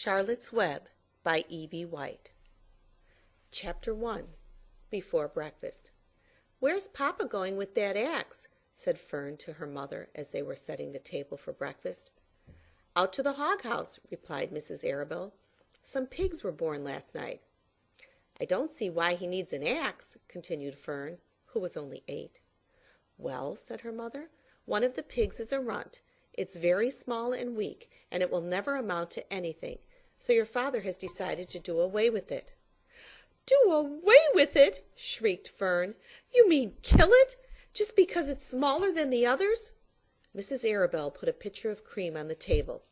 Charlotte's Web by E.B.White. Chapter 1. Before Breakfast. "Where's Papa going with that axe?" said Fern to her mother as they were setting the table for breakfast. "Out to the hog house," replied Mrs. Arable. "Some pigs were born last night." "I don't see why he needs an axe," continued Fern, who was only 8. "Well," said her mother, "one of the pigs is a runt. It's very small and weak, and it will never amount to anything, so your father has decided to do away with it." "Do away with it!" shrieked Fern. "You mean kill it, just because it's smaller than the others?" Mrs. Arable put a pitcher of cream on the table.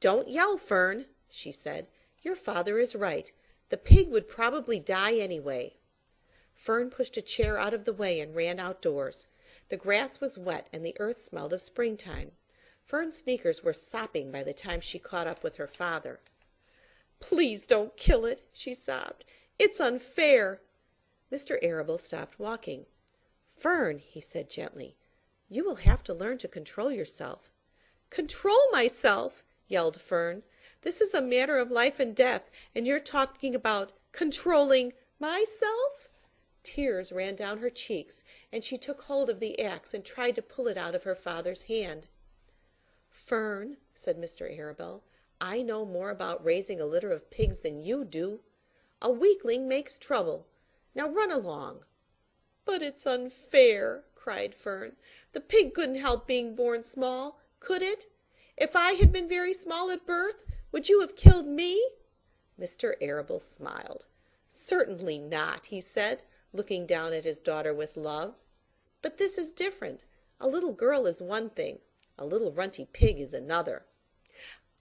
"Don't yell, Fern," she said. "Your father is right. The pig would probably die anyway." Fern pushed a chair out of the way and ran outdoors. The grass was wet and the earth smelled of springtime. Fern's sneakers were sopping by the time she caught up with her father. "Please don't kill it," she sobbed. "It's unfair." Mr. Arable stopped walking. "Fern," he said gently, "you will have to learn to control yourself." "Control myself!" yelled Fern. "This is a matter of life and death, and you're talking about controlling myself?" Tears ran down her cheeks, and she took hold of the axe and tried to pull it out of her father's hand. "Fern," said Mr. Arable, "I know more about raising a litter of pigs than you do. A weakling makes trouble. Now run along." "But it's unfair," cried Fern. "The pig couldn't help being born small, could it? If I had been very small at birth, would you have killed me?" Mr. Arable smiled. "Certainly not," he said, looking down at his daughter with love. "But this is different. A little girl is one thing. A little runty pig is another."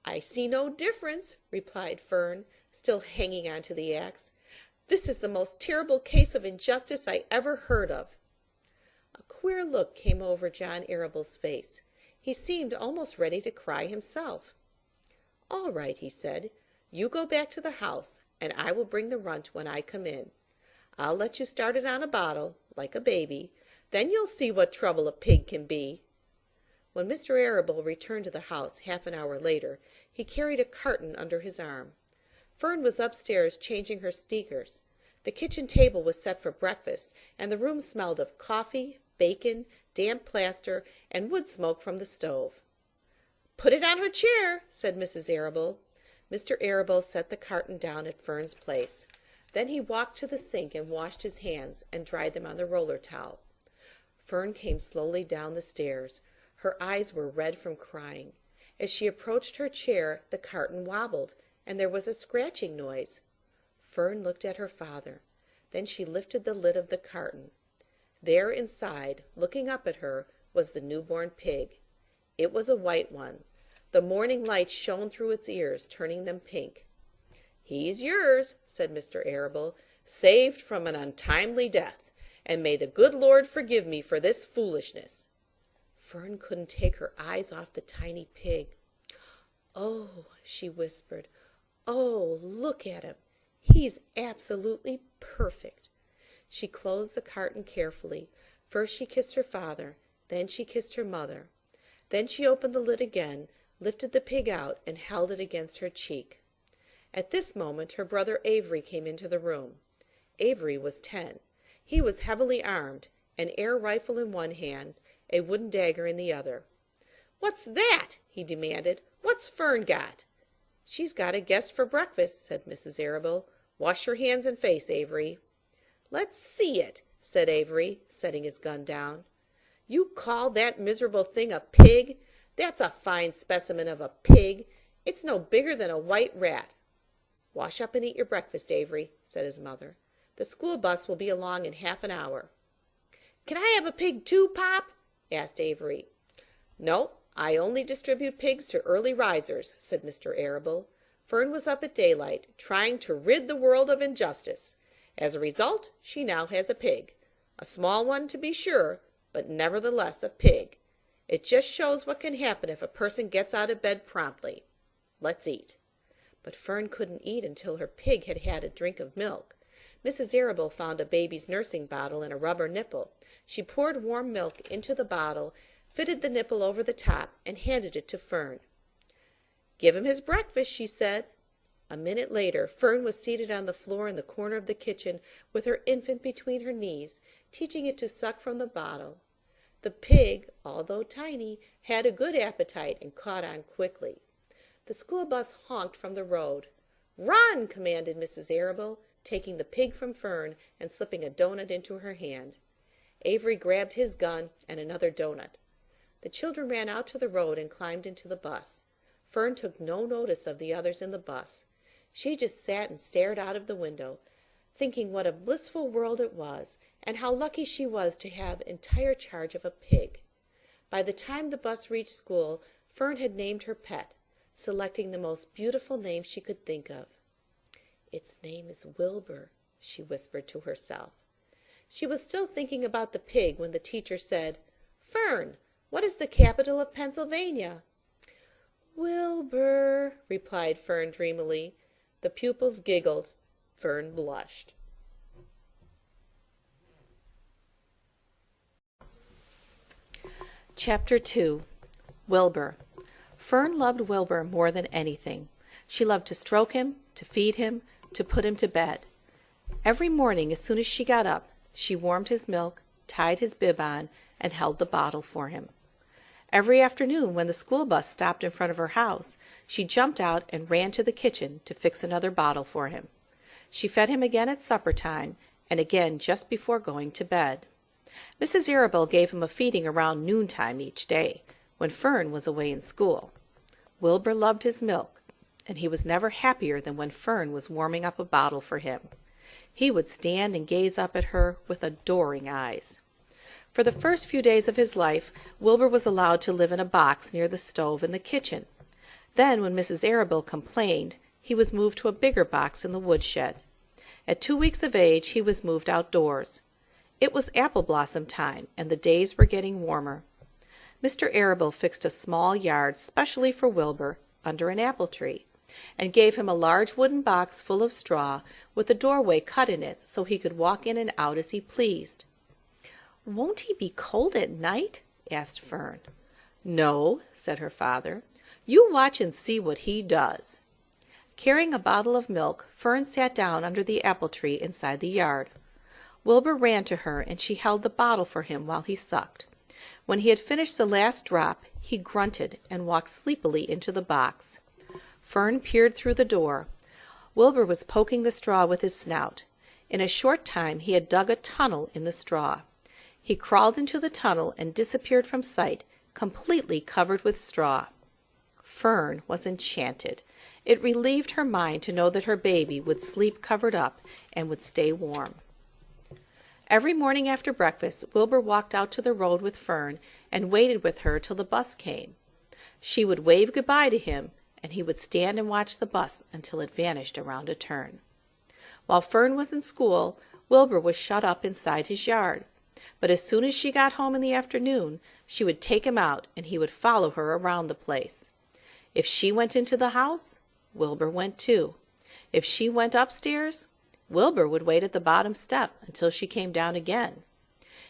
"I see no difference," replied Fern, still hanging on to the axe. "This is the most terrible case of injustice I ever heard of." A queer look came over John Arable's face. He seemed almost ready to cry himself. "All right," he said. "You go back to the house, and I will bring the runt when I come in. I'll let you start it on a bottle, like a baby. Then you'll see what trouble a pig can be." When Mr. Arable returned to the house half an hour later, he carried a carton under his arm. Fern was upstairs changing her sneakers. The kitchen table was set for breakfast, and the room smelled of coffee, bacon, damp plaster, and wood smoke from the stove. "Put it on her chair," said Mrs. Arable. Mr. Arable set the carton down at Fern's place. Then he walked to the sink and washed his hands and dried them on the roller towel. Fern came slowly down the stairs. Her eyes were red from crying. As she approached her chair, the carton wobbled, and there was a scratching noise. Fern looked at her father. Then she lifted the lid of the carton. There inside, looking up at her, was the newborn pig. It was a white one. The morning light shone through its ears, turning them pink. "He's yours," said Mr. Arable, "saved from an untimely death, and may the good Lord forgive me for this foolishness." Fern couldn't take her eyes off the tiny pig. "Oh," she whispered, "oh, look at him. He's absolutely perfect." She closed the carton carefully. First she kissed her father, then she kissed her mother. Then she opened the lid again, lifted the pig out, and held it against her cheek. At this moment her brother Avery came into the room. Avery was 10. He was heavily armed, an air rifle in one hand, a wooden dagger in the other. "What's that?" he demanded. "What's Fern got?" "She's got a guest for breakfast," said Mrs. Arable. "Wash your hands and face, Avery." "Let's see it," said Avery, setting his gun down. "You call that miserable thing a pig? That's a fine specimen of a pig. It's no bigger than a white rat." "Wash up and eat your breakfast, Avery," said his mother. "The school bus will be along in half an hour." "Can I have a pig too, Pop?" asked Avery. "No, I only distribute pigs to early risers," said Mr. Arable. Fern was up at daylight, trying to rid the world of injustice. As a result, she now has a pig. A small one, to be sure, but nevertheless a pig. It just shows what can happen if a person gets out of bed promptly. Let's eat." But Fern couldn't eat until her pig had had a drink of milk. Mrs. Arable found a baby's nursing bottle and a rubber nipple. She poured warm milk into the bottle, fitted the nipple over the top, and handed it to Fern. "Give him his breakfast," she said. A minute later, Fern was seated on the floor in the corner of the kitchen with her infant between her knees, teaching it to suck from the bottle. The pig, although tiny, had a good appetite and caught on quickly. The school bus honked from the road. "Run!" commanded Mrs. Arable, taking the pig from Fern and slipping a doughnut into her hand. Avery grabbed his gun and another doughnut. The children ran out to the road and climbed into the bus. Fern took no notice of the others in the bus. She just sat and stared out of the window, thinking what a blissful world it was, and how lucky she was to have entire charge of a pig. By the time the bus reached school, Fern had named her pet, selecting the most beautiful name she could think of. "Its name is Wilbur," she whispered to herself. She was still thinking about the pig when the teacher said, "Fern, what is the capital of Pennsylvania?" "Wilbur," replied Fern dreamily. The pupils giggled. Fern blushed. Chapter 2. Wilbur. Fern loved Wilbur more than anything. She loved to stroke him, to feed him, to put him to bed. Every morning, as soon as she got up, she warmed his milk, tied his bib on, and held the bottle for him. Every afternoon, when the school bus stopped in front of her house, she jumped out and ran to the kitchen to fix another bottle for him. She fed him again at supper time, and again just before going to bed. Mrs. Arable gave him a feeding around noontime each day, when Fern was away in school. Wilbur loved his milk, and he was never happier than when Fern was warming up a bottle for him. He would stand and gaze up at her with adoring eyes. For the first few days of his life, Wilbur was allowed to live in a box near the stove in the kitchen. Then, when Mrs. Arable complained, he was moved to a bigger box in the woodshed. At 2 weeks of age, he was moved outdoors. It was apple blossom time, and the days were getting warmer. Mr. Arable fixed a small yard specially for Wilbur under an apple tree, and gave him a large wooden box full of straw with a doorway cut in it so he could walk in and out as he pleased. "Won't he be cold at night?" asked Fern. "No," said her father. "You watch and see what he does." Carrying a bottle of milk, Fern sat down under the apple tree inside the yard. Wilbur ran to her, and she held the bottle for him while he sucked. When he had finished the last drop, he grunted and walked sleepily into the box. Fern peered through the door. Wilbur was poking the straw with his snout. In a short time he had dug a tunnel in the straw. He crawled into the tunnel and disappeared from sight, completely covered with straw. Fern was enchanted. It relieved her mind to know that her baby would sleep covered up and would stay warm. Every morning after breakfast, Wilbur walked out to the road with Fern and waited with her till the bus came. She would wave goodbye to him, and he would stand and watch the bus until it vanished around a turn. While Fern was in school, Wilbur was shut up inside his yard. But as soon as she got home in the afternoon, she would take him out, and he would follow her around the place. If she went into the house, Wilbur went too. If she went upstairs, Wilbur would wait at the bottom step until she came down again.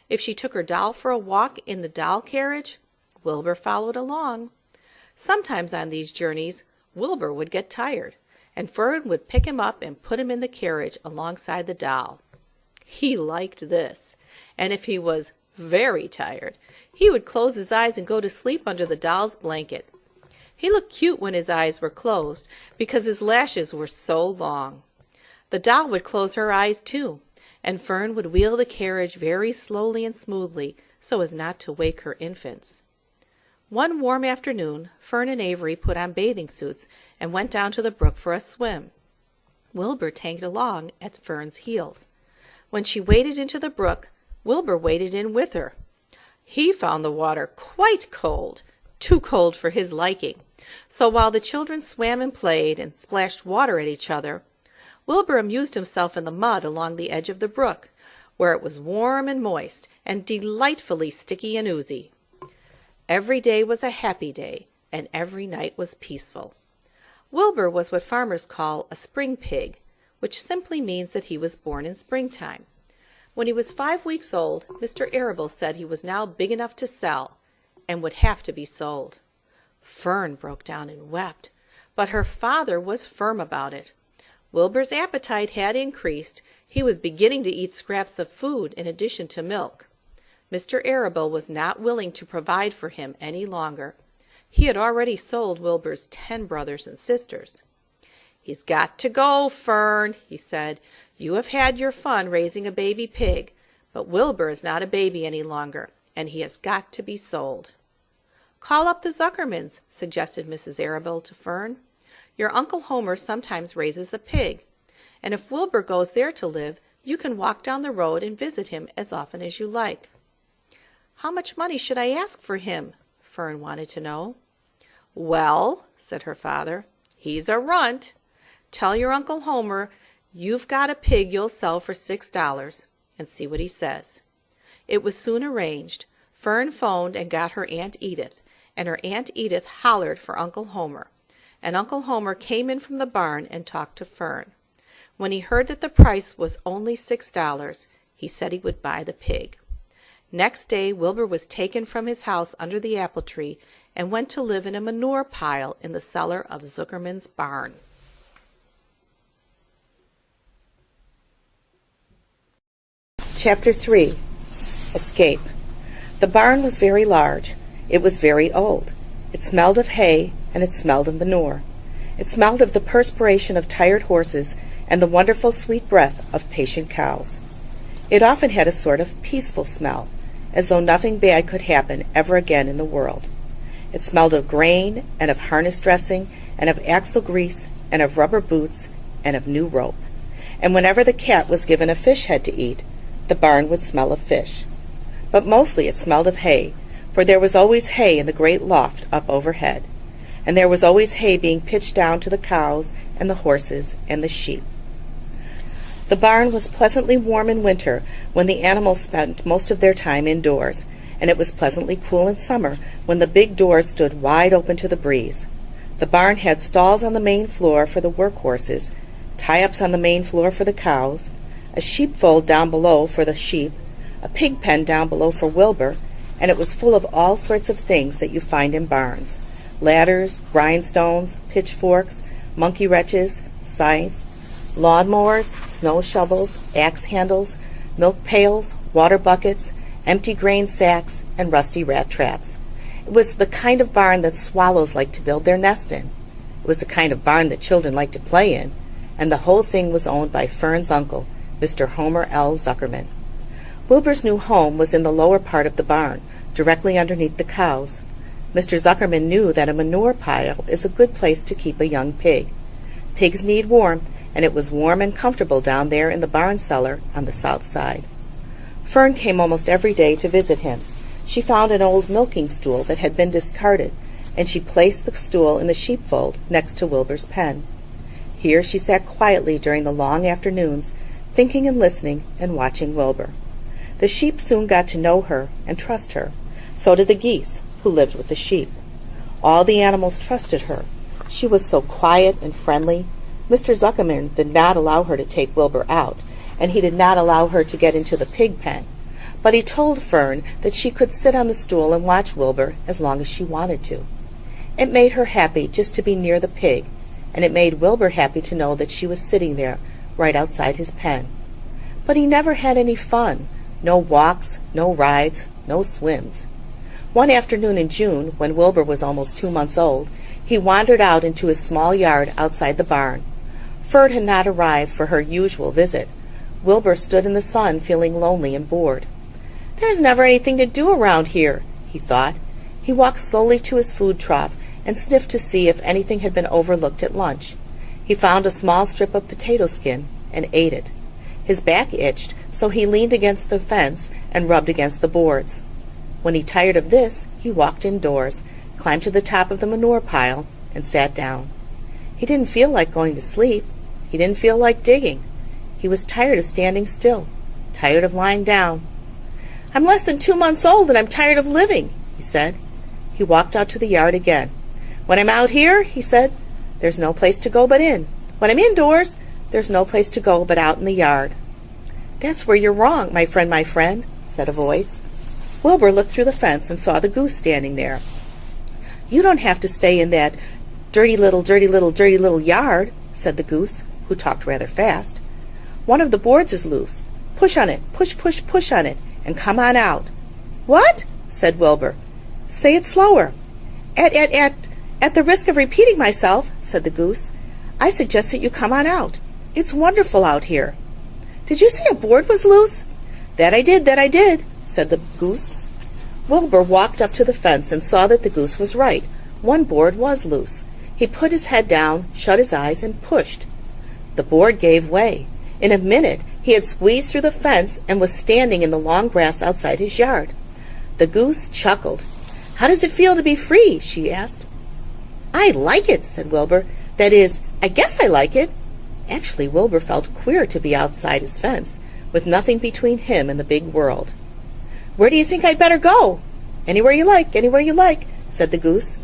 If she took her doll for a walk in the doll carriage, Wilbur followed along. Sometimes on these journeys, Wilbur would get tired, and Fern would pick him up and put him in the carriage alongside the doll. He liked this, and if he was very tired, he would close his eyes and go to sleep under the doll's blanket. He looked cute when his eyes were closed, because his lashes were so long. The doll would close her eyes too, and Fern would wheel the carriage very slowly and smoothly so as not to wake her infants. One warm afternoon, Fern and Avery put on bathing suits and went down to the brook for a swim. Wilbur tagged along at Fern's heels. When she waded into the brook, Wilbur waded in with her. He found the water quite cold, too cold for his liking. So while the children swam and played and splashed water at each other, Wilbur amused himself in the mud along the edge of the brook, where it was warm and moist and delightfully sticky and oozy. Every day was a happy day, and every night was peaceful. Wilbur was what farmers call a spring pig, which simply means that he was born in springtime. When he was 5 weeks old, Mr. Arable said he was now big enough to sell, and would have to be sold. Fern broke down and wept, But her father was firm about it. Wilbur's appetite had increased. He was beginning to eat scraps of food in addition to milk. Mr. Arable was not willing to provide for him any longer. He had already sold Wilbur's 10 brothers and sisters. "He's got to go, Fern," he said. "You have had your fun raising a baby pig, but Wilbur is not a baby any longer, and he has got to be sold." "Call up the Zuckermans," suggested Mrs. Arable to Fern. "Your Uncle Homer sometimes raises a pig, and if Wilbur goes there to live, you can walk down the road and visit him as often as you like." "How much money should I ask for him?" Fern wanted to know. "Well," said her father, "he's a runt. Tell your Uncle Homer you've got a pig you'll sell for $6, and see what he says." It was soon arranged. Fern phoned and got her Aunt Edith, and her Aunt Edith hollered for Uncle Homer, and Uncle Homer came in from the barn and talked to Fern. When he heard that the price was only $6, he said he would buy the pig. Next day Wilbur was taken from his house under the apple tree and went to live in a manure pile in the cellar of Zuckerman's barn. Chapter 3. Escape. The barn was very large. It was very old. It smelled of hay, and it smelled of manure. It smelled of the perspiration of tired horses and the wonderful sweet breath of patient cows. It often had a sort of peaceful smell, as though nothing bad could happen ever again in the world. It smelled of grain, and of harness dressing, and of axle grease, and of rubber boots, and of new rope. And whenever the cat was given a fish head to eat, the barn would smell of fish. But mostly it smelled of hay, for there was always hay in the great loft up overhead, and there was always hay being pitched down to the cows and the horses and the sheep. The barn was pleasantly warm in winter when the animals spent most of their time indoors, and it was pleasantly cool in summer when the big doors stood wide open to the breeze. The barn had stalls on the main floor for the work horses, tie-ups on the main floor for the cows, a sheepfold down below for the sheep, a pig pen down below for Wilbur, and it was full of all sorts of things that you find in barns: ladders, grindstones, pitchforks, monkey wrenches, scythes, lawnmowers, snow shovels, axe handles, milk pails, water buckets, empty grain sacks, and rusty rat traps. It was the kind of barn that swallows like to build their nests in. It was the kind of barn that children like to play in, and the whole thing was owned by Fern's uncle, Mr. Homer L. Zuckerman. Wilbur's new home was in the lower part of the barn, directly underneath the cows. Mr. Zuckerman knew that a manure pile is a good place to keep a young pig. Pigs need warmth, and it was warm and comfortable down there in the barn cellar on the south side. Fern came almost every day to visit him. She found an old milking stool that had been discarded, and she placed the stool in the sheepfold next to Wilbur's pen. Here she sat quietly during the long afternoons, thinking and listening and watching Wilbur. The sheep soon got to know her and trust her. So did the geese, who lived with the sheep. All the animals trusted her. She was so quiet and friendly. Mr. Zuckerman did not allow her to take Wilbur out, and he did not allow her to get into the pig pen. But he told Fern that she could sit on the stool and watch Wilbur as long as she wanted to. It made her happy just to be near the pig, and it made Wilbur happy to know that she was sitting there right outside his pen. But he never had any fun. No walks, no rides, no swims. One afternoon in June, when Wilbur was almost 2 months old, he wandered out into his small yard outside the barn. Fern had not arrived for her usual visit. Wilbur stood in the sun, feeling lonely and bored. "There's never anything to do around here," he thought. He walked slowly to his food trough and sniffed to see if anything had been overlooked at lunch. He found a small strip of potato skin and ate it. His back itched, so he leaned against the fence and rubbed against the boards. When he tired of this, he walked indoors, climbed to the top of the manure pile, and sat down. He didn't feel like going to sleep. He didn't feel like digging. He was tired of standing still, tired of lying down. "I'm less than 2 months old, and I'm tired of living," he said. He walked out to the yard again. "When I'm out here," he said, "there's no place to go but in. When I'm indoors, there's no place to go but out in the yard." "That's where you're wrong, my friend," said a voice. Wilbur looked through the fence and saw the goose standing there. "You don't have to stay in that Dirty little yard," said the goose, who talked rather fast. "One of the boards is loose. Push on it, push on it, and come on out." "What?" said Wilbur. "Say it slower." At the risk of repeating myself," said the goose, "I suggest that you come on out. It's wonderful out here." "Did you say a board was loose?" That I did," said the goose. Wilbur walked up to the fence and saw that the goose was right. One board was loose. He put his head down, shut his eyes, and pushed. The board gave way. In a minute he had squeezed through the fence and was standing in the long grass outside his yard. The goose chuckled. "How does it feel to be free?" she asked. "I like it," said Wilbur. "That is, I guess I like it." Actually, Wilbur felt queer to be outside his fence, with nothing between him and the big world. "Where do you think I'd better go?" Anywhere you like," said the goose.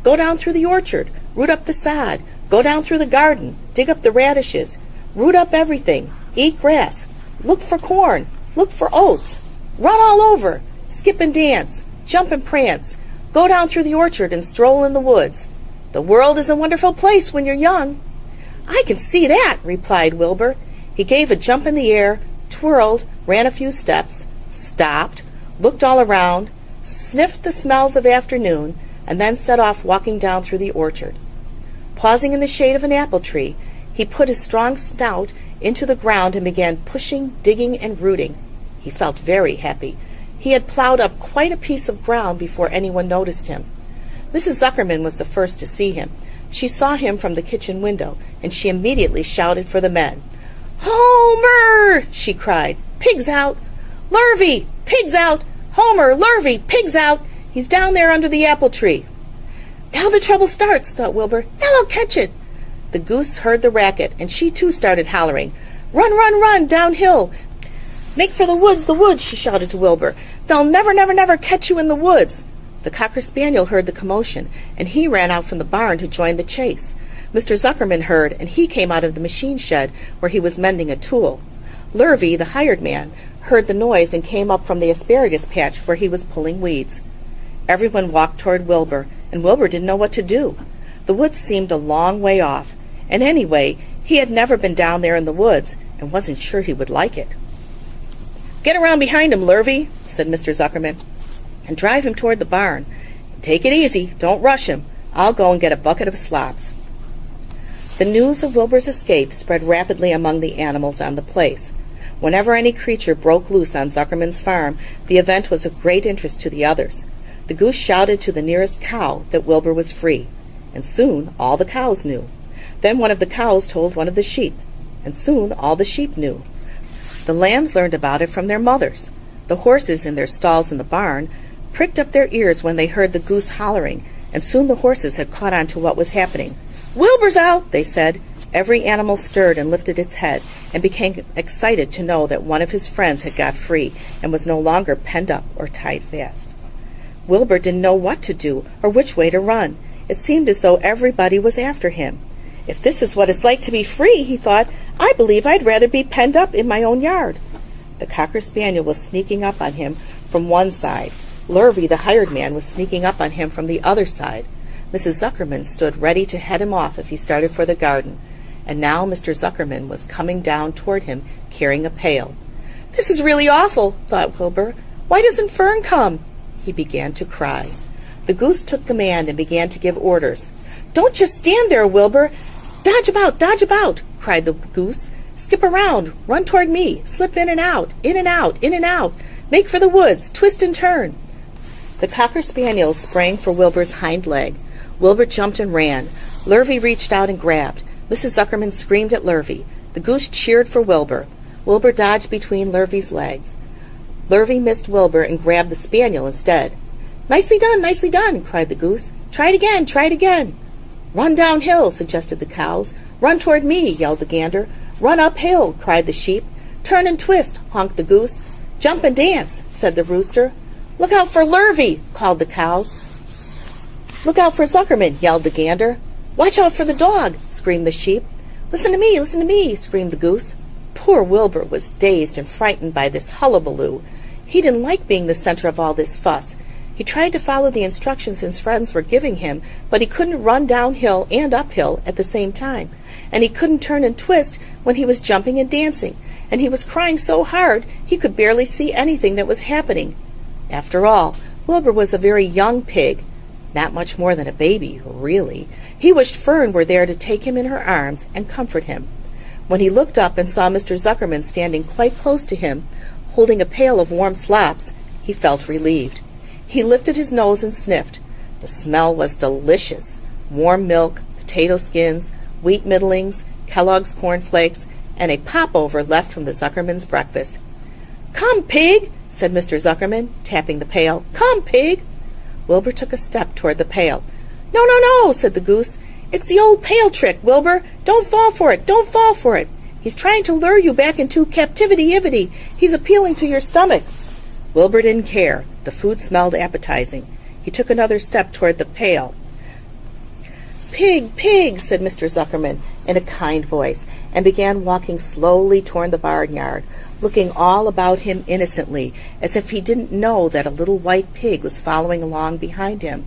"Go down through the orchard, root up the sod, go down through the garden, dig up the radishes, root up everything, eat grass, look for corn, look for oats, run all over, skip and dance, jump and prance, go down through the orchard and stroll in the woods. The world is a wonderful place when you're young." "I can see that," replied Wilbur. He gave a jump in the air, twirled, ran a few steps, stopped, looked all around, sniffed the smells of afternoon, and then set off walking down through the orchard. Pausing in the shade of an apple tree, he put his strong snout into the ground and began pushing, digging, and rooting. He felt very happy. He had plowed up quite a piece of ground before anyone noticed him. Mrs. Zuckerman was the first to see him. She saw him from the kitchen window, and she immediately shouted for the men. "Homer!" she cried. "Pigs out! Lurvy! Pigs out! Homer! Lurvy! Pigs out! He's down there under the apple tree." "Now the trouble starts," thought Wilbur. "Now I'll catch it." The goose heard the racket, and she too started hollering. "Run, run, run, downhill! Make for the woods," she shouted to Wilbur. "They'll never catch you in the woods." The cocker spaniel heard the commotion, and he ran out from the barn to join the chase. Mr. Zuckerman heard, and he came out of the machine shed where he was mending a tool. Lurvy, the hired man, heard the noise and came up from the asparagus patch where he was pulling weeds. Everyone walked toward Wilbur, and Wilbur didn't know what to do. The woods seemed a long way off, and anyway, he had never been down there in the woods and wasn't sure he would like it. "Get around behind him, Lurvy," said Mr. Zuckerman, "and drive him toward the barn. Take it easy. Don't rush him. I'll go and get a bucket of slops." The news of Wilbur's escape spread rapidly among the animals on the place. Whenever any creature broke loose on Zuckerman's farm, the event was of great interest to the others. The goose shouted to the nearest cow that Wilbur was free, and soon all the cows knew. Then one of the cows told one of the sheep, and soon all the sheep knew. The lambs learned about it from their mothers. The horses in their stalls in the barn pricked up their ears when they heard the goose hollering, and soon the horses had caught on to what was happening. "Wilbur's out," they said. Every animal stirred and lifted its head, and became excited to know that one of his friends had got free and was no longer penned up or tied fast. Wilbur didn't know what to do or which way to run. It seemed as though everybody was after him. "If this is what it's like to be free," he thought, "I believe I'd rather be penned up in my own yard." The cocker spaniel was sneaking up on him from one side. Lurvy, the hired man, was sneaking up on him from the other side. Mrs. Zuckerman stood ready to head him off if he started for the garden, and now Mr. Zuckerman was coming down toward him carrying a pail. "This is really awful," thought Wilbur. "Why doesn't Fern come?" He began to cry. The goose took command and began to give orders. "Don't just stand there, Wilbur. Dodge about," cried the goose. "Skip around, run toward me, slip in and out, in and out, in and out. Make for the woods, twist and turn." The cocker spaniel sprang for Wilbur's hind leg. Wilbur jumped and ran. Lurvy reached out and grabbed. Mrs. Zuckerman screamed at Lurvy. The goose cheered for Wilbur. Wilbur dodged between Lurvy's legs. Lurvy missed Wilbur and grabbed the spaniel instead. Nicely done, cried the goose. Try it again. Run downhill, suggested the cows. Run toward me, yelled the gander. Run uphill, cried the sheep. Turn and twist, honked the goose. Jump and dance, said the rooster. Look out for Lurvy, called the cows. Look out for Zuckerman, yelled the gander. Watch out for the dog, screamed the sheep. Listen to me, screamed the goose. Poor Wilbur was dazed and frightened by this hullabaloo. He didn't like being the center of all this fuss. He tried to follow the instructions his friends were giving him, but he couldn't run downhill and uphill at the same time, and he couldn't turn and twist when he was jumping and dancing, and he was crying so hard he could barely see anything that was happening. After all, Wilbur was a very young pig, not much more than a baby, really. He wished Fern were there to take him in her arms and comfort him. When he looked up and saw Mr. Zuckerman standing quite close to him, holding a pail of warm slops, he felt relieved. He lifted his nose and sniffed. The smell was delicious. Warm milk, potato skins, wheat middlings, Kellogg's cornflakes, and a popover left from the Zuckerman's breakfast. "Come, pig," said Mr. Zuckerman, tapping the pail. "Come, pig." Wilbur took a step toward the pail. "No, no, no," said the goose. "It's the old pail trick, Wilbur. Don't fall for it. Don't fall for it. He's trying to lure you back into captivity-ivity. He's appealing to your stomach." Wilbur didn't care. The food smelled appetizing. He took another step toward the pail. "Pig, pig," said Mr. Zuckerman in a kind voice, and began walking slowly toward the barnyard, looking all about him innocently, as if he didn't know that a little white pig was following along behind him.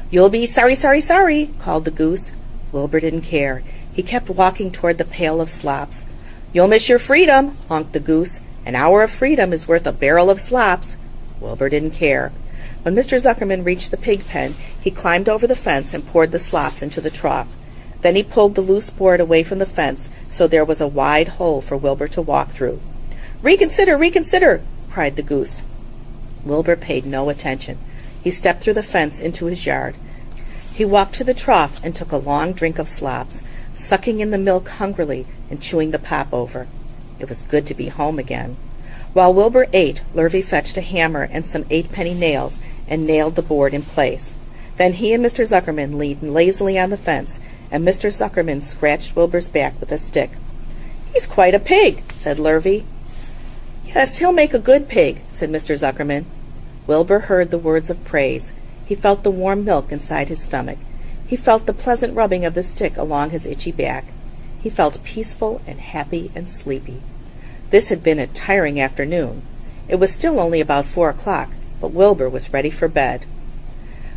"You'll be sorry, sorry, sorry," called the goose. Wilbur didn't care. He kept walking toward the pail of slops. "You'll miss your freedom," honked the goose. "An hour of freedom is worth a barrel of slops." Wilbur didn't care. When Mr. Zuckerman reached the pig pen, he climbed over the fence and poured the slops into the trough. Then he pulled the loose board away from the fence so there was a wide hole for Wilbur to walk through. "Reconsider, reconsider!" cried the goose. Wilbur paid no attention. He stepped through the fence into his yard. He walked to the trough and took a long drink of slops, sucking in the milk hungrily and chewing the popover. It was good to be home again. While Wilbur ate, Lurvy fetched a hammer and some 8-penny nails and nailed the board in place. Then he and Mr. Zuckerman leaned lazily on the fence, and Mr. Zuckerman scratched Wilbur's back with a stick. "He's quite a pig," said Lurvy. "Yes, he'll make a good pig," said Mr. Zuckerman. Wilbur heard the words of praise. He felt the warm milk inside his stomach. He felt the pleasant rubbing of the stick along his itchy back. He felt peaceful and happy and sleepy. This had been a tiring afternoon. It was still only about 4 o'clock, but Wilbur was ready for bed.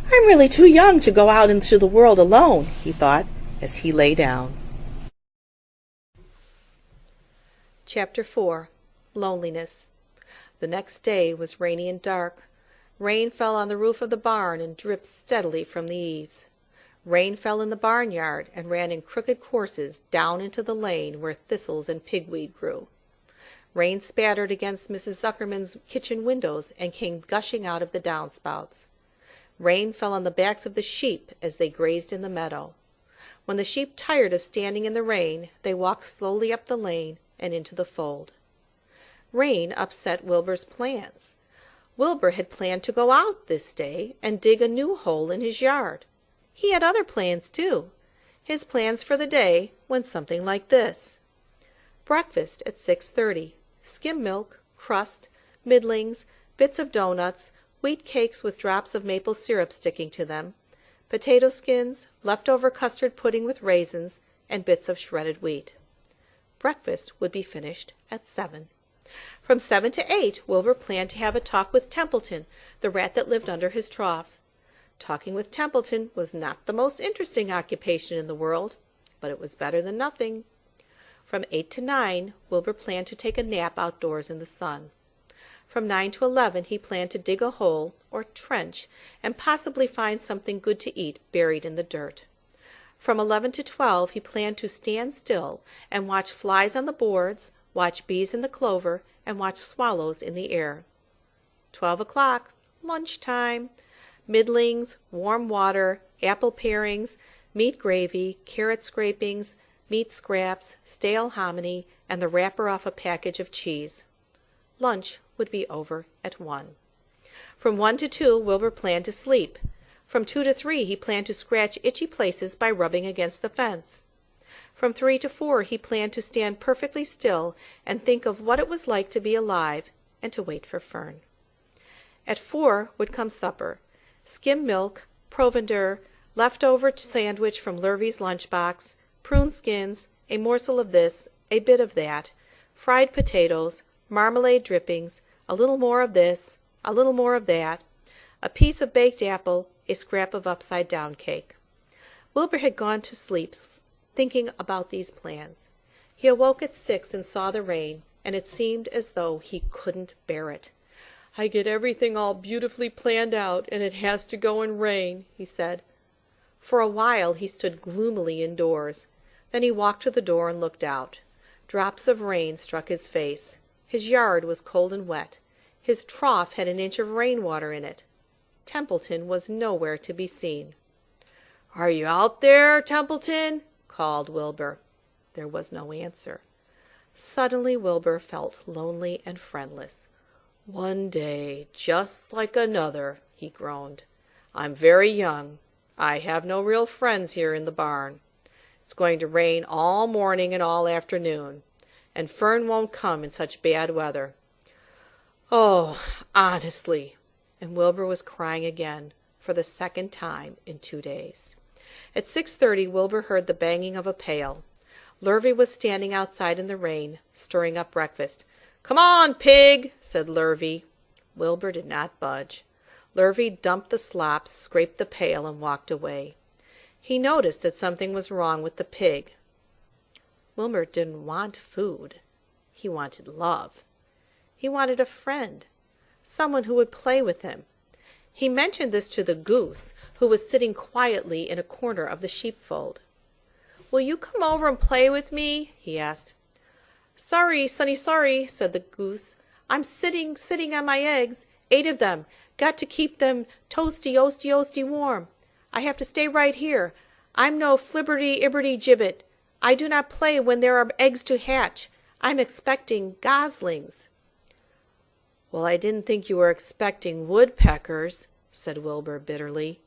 "I'm really too young to go out into the world alone," he thought, as he lay down. Chapter 4. Loneliness. The next day was rainy and dark. Rain fell on the roof of the barn and dripped steadily from the eaves. Rain fell in the barnyard and ran in crooked courses down into the lane where thistles and pigweed grew. Rain spattered against Mrs. Zuckerman's kitchen windows and came gushing out of the downspouts. Rain fell on the backs of the sheep as they grazed in the meadow. When the sheep tired of standing in the rain, they walked slowly up the lane and into the fold. Rain upset Wilbur's plans. Wilbur had planned to go out this day and dig a new hole in his yard. He had other plans, too. His plans for the day went something like this. Breakfast at 6:30. Skim milk, crust, middlings, bits of doughnuts, wheat cakes with drops of maple syrup sticking to them, potato skins, leftover custard pudding with raisins, and bits of shredded wheat. Breakfast would be finished at 7. From 7 to 8, Wilbur planned to have a talk with Templeton, the rat that lived under his trough. Talking with Templeton was not the most interesting occupation in the world, but it was better than nothing. From 8 to 9, Wilbur planned to take a nap outdoors in the sun. From 9 to 11, he planned to dig a hole, or trench, and possibly find something good to eat buried in the dirt. From 11 to 12, he planned to stand still and watch flies on the boards, watch bees in the clover, and watch swallows in the air. 12 o'clock, lunch time. Middlings, warm water, apple parings, meat gravy, carrot scrapings, meat scraps, stale hominy, and the wrapper off a package of cheese. Lunch would be over at 1. From 1 to 2, Wilbur planned to sleep. From 2 to 3, he planned to scratch itchy places by rubbing against the fence. From 3 to 4, he planned to stand perfectly still and think of what it was like to be alive and to wait for Fern. At 4 would come supper. Skim milk, provender, leftover sandwich from Lurvy's lunchbox, prune skins, a morsel of this, a bit of that, fried potatoes, marmalade drippings, a little more of this, a little more of that, a piece of baked apple, a scrap of upside-down cake. Wilbur had gone to sleep thinking about these plans. He awoke at 6 and saw the rain, and it seemed as though he couldn't bear it. "I get everything all beautifully planned out, and it has to go and rain," he said. For a while he stood gloomily indoors. Then he walked to the door and looked out. Drops of rain struck his face. His yard was cold and wet. His trough had an inch of rainwater in it. Templeton was nowhere to be seen. "Are you out there, Templeton?" called Wilbur. There was no answer. Suddenly Wilbur felt lonely and friendless. "One day, just like another," he groaned. "I'm very young. I have no real friends here in the barn. It's going to rain all morning and all afternoon, and Fern won't come in such bad weather. Oh, honestly," and Wilbur was crying again, for the second time in 2 days. At 6:30 Wilbur heard the banging of a pail. Lurvy was standing outside in the rain, stirring up breakfast. "Come on, pig," said Lurvy. Wilbur did not budge. Lurvy dumped the slops, scraped the pail, and walked away. He noticed that something was wrong with the pig. Wilbur didn't want food. He wanted love. He wanted a friend, someone who would play with him. He mentioned this to the goose, who was sitting quietly in a corner of the sheepfold. "Will you come over and play with me?" he asked. "Sorry, sonny, sorry," said the goose. "I'm sitting on my eggs, 8 of them. Got to keep them toasty warm. I have to stay right here. I'm no flibberty-ibberty-gibbet. I do not play when there are eggs to hatch. I'm expecting goslings." "Well, I didn't think you were expecting woodpeckers," said Wilbur bitterly.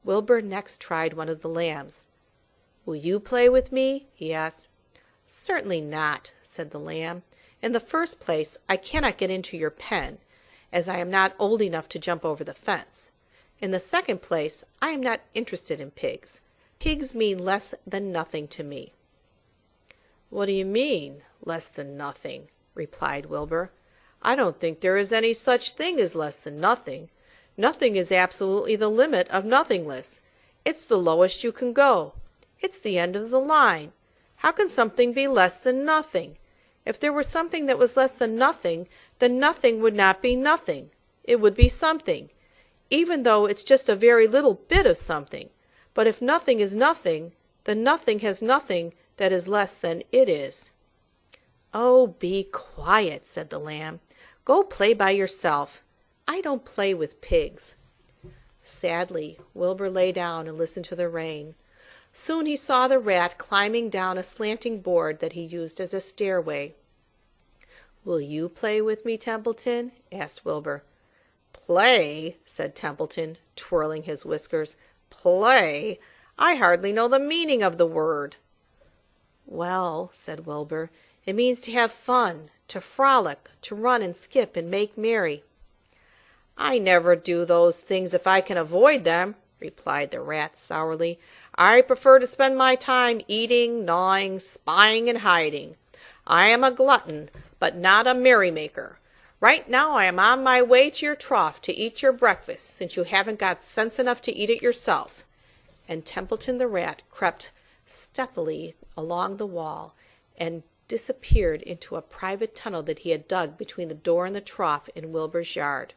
Wilbur next tried one of the lambs. "Will you play with me?" he asked. "Certainly not," said the lamb. "In the first place, I cannot get into your pen, as I am not old enough to jump over the fence. In the second place, I am not interested in pigs. Pigs mean less than nothing to me." "What do you mean, less than nothing?" replied Wilbur. "I don't think there is any such thing as less than nothing. Nothing is absolutely the limit of nothingness. It's the lowest you can go. It's the end of the line. How can something be less than nothing? If there were something that was less than nothing, then nothing would not be nothing. It would be something, even though it's just a very little bit of something. But if nothing is nothing, then nothing has nothing that is less than it is." "Oh, be quiet," said the lamb. "Go play by yourself. I don't play with pigs." Sadly, Wilbur lay down and listened to the rain. Soon he saw the rat climbing down a slanting board that he used as a stairway. "Will you play with me, Templeton?" asked Wilbur. "Play?" said Templeton, twirling his whiskers. "Play? I hardly know the meaning of the word." "Well," said Wilbur, "it means to have fun, to frolic, to run and skip and make merry." "I never do those things if I can avoid them," replied the rat sourly. "I prefer to spend my time eating, gnawing, spying, and hiding. I am a glutton, but not a merrymaker. Right now I am on my way to your trough to eat your breakfast, since you haven't got sense enough to eat it yourself." And Templeton the rat crept stealthily along the wall and disappeared into a private tunnel that he had dug between the door and the trough in Wilbur's yard.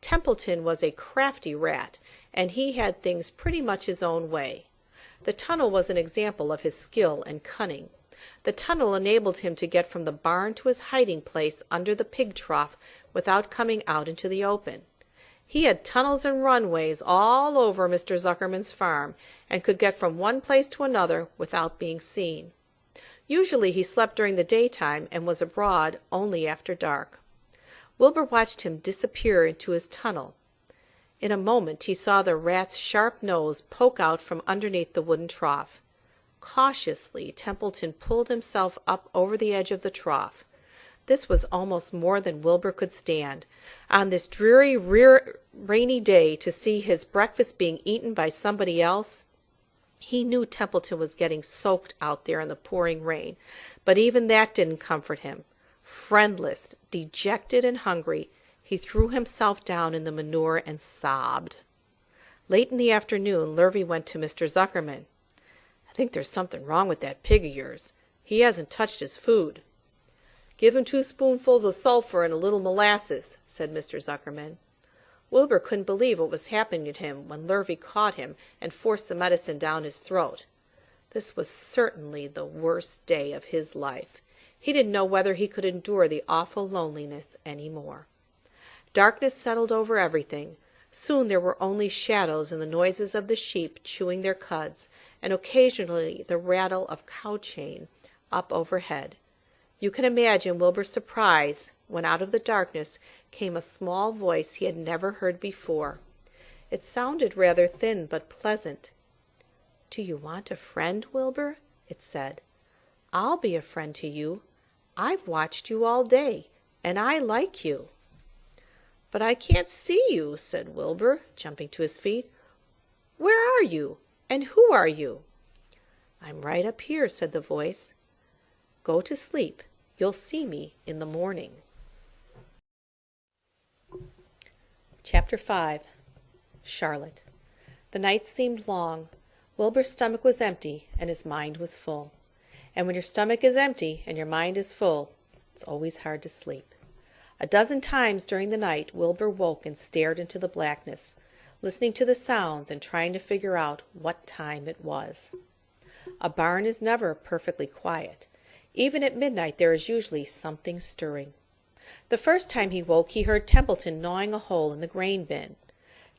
Templeton was a crafty rat, and he had things pretty much his own way. The tunnel was an example of his skill and cunning. The tunnel enabled him to get from the barn to his hiding place under the pig trough without coming out into the open. He had tunnels and runways all over Mr. Zuckerman's farm, and could get from one place to another without being seen. Usually he slept during the daytime and was abroad only after dark. Wilbur watched him disappear into his tunnel. In a moment he saw the rat's sharp nose poke out from underneath the wooden trough. Cautiously Templeton pulled himself up over the edge of the trough. This was almost more than Wilbur could stand. On this dreary, rainy day to see his breakfast being eaten by somebody else. He knew Templeton was getting soaked out there in the pouring rain, but even that didn't comfort him. Friendless, dejected, and hungry, He threw himself down in the manure and sobbed. Late in the afternoon, Lurvy went to Mr. Zuckerman. "I think there's something wrong with that pig of yours. He hasn't touched his food." "Give him 2 spoonfuls of sulphur and a little molasses," said Mr. Zuckerman. Wilbur couldn't believe what was happening to him when Lurvy caught him and forced the medicine down his throat. This was certainly the worst day of his life. He didn't know whether he could endure the awful loneliness any more. Darkness settled over everything. Soon there were only shadows and the noises of the sheep chewing their cuds, and occasionally the rattle of cow chain up overhead. You can imagine Wilbur's surprise when out of the darkness came a small voice he had never heard before. It sounded rather thin but pleasant. "Do you want a friend, Wilbur?" it said. "I'll be a friend to you. I've watched you all day, and I like you." "But I can't see you," said Wilbur, jumping to his feet. "Where are you, and who are you?" "I'm right up here," said the voice. "Go to sleep. You'll see me in the morning." Chapter 5. Charlotte. The night seemed long. Wilbur's stomach was empty, and his mind was full. And when your stomach is empty and your mind is full, it's always hard to sleep. A dozen times during the night Wilbur woke and stared into the blackness, listening to the sounds and trying to figure out what time it was. A barn is never perfectly quiet. Even at midnight there is usually something stirring. The first time he woke he heard Templeton gnawing a hole in the grain bin.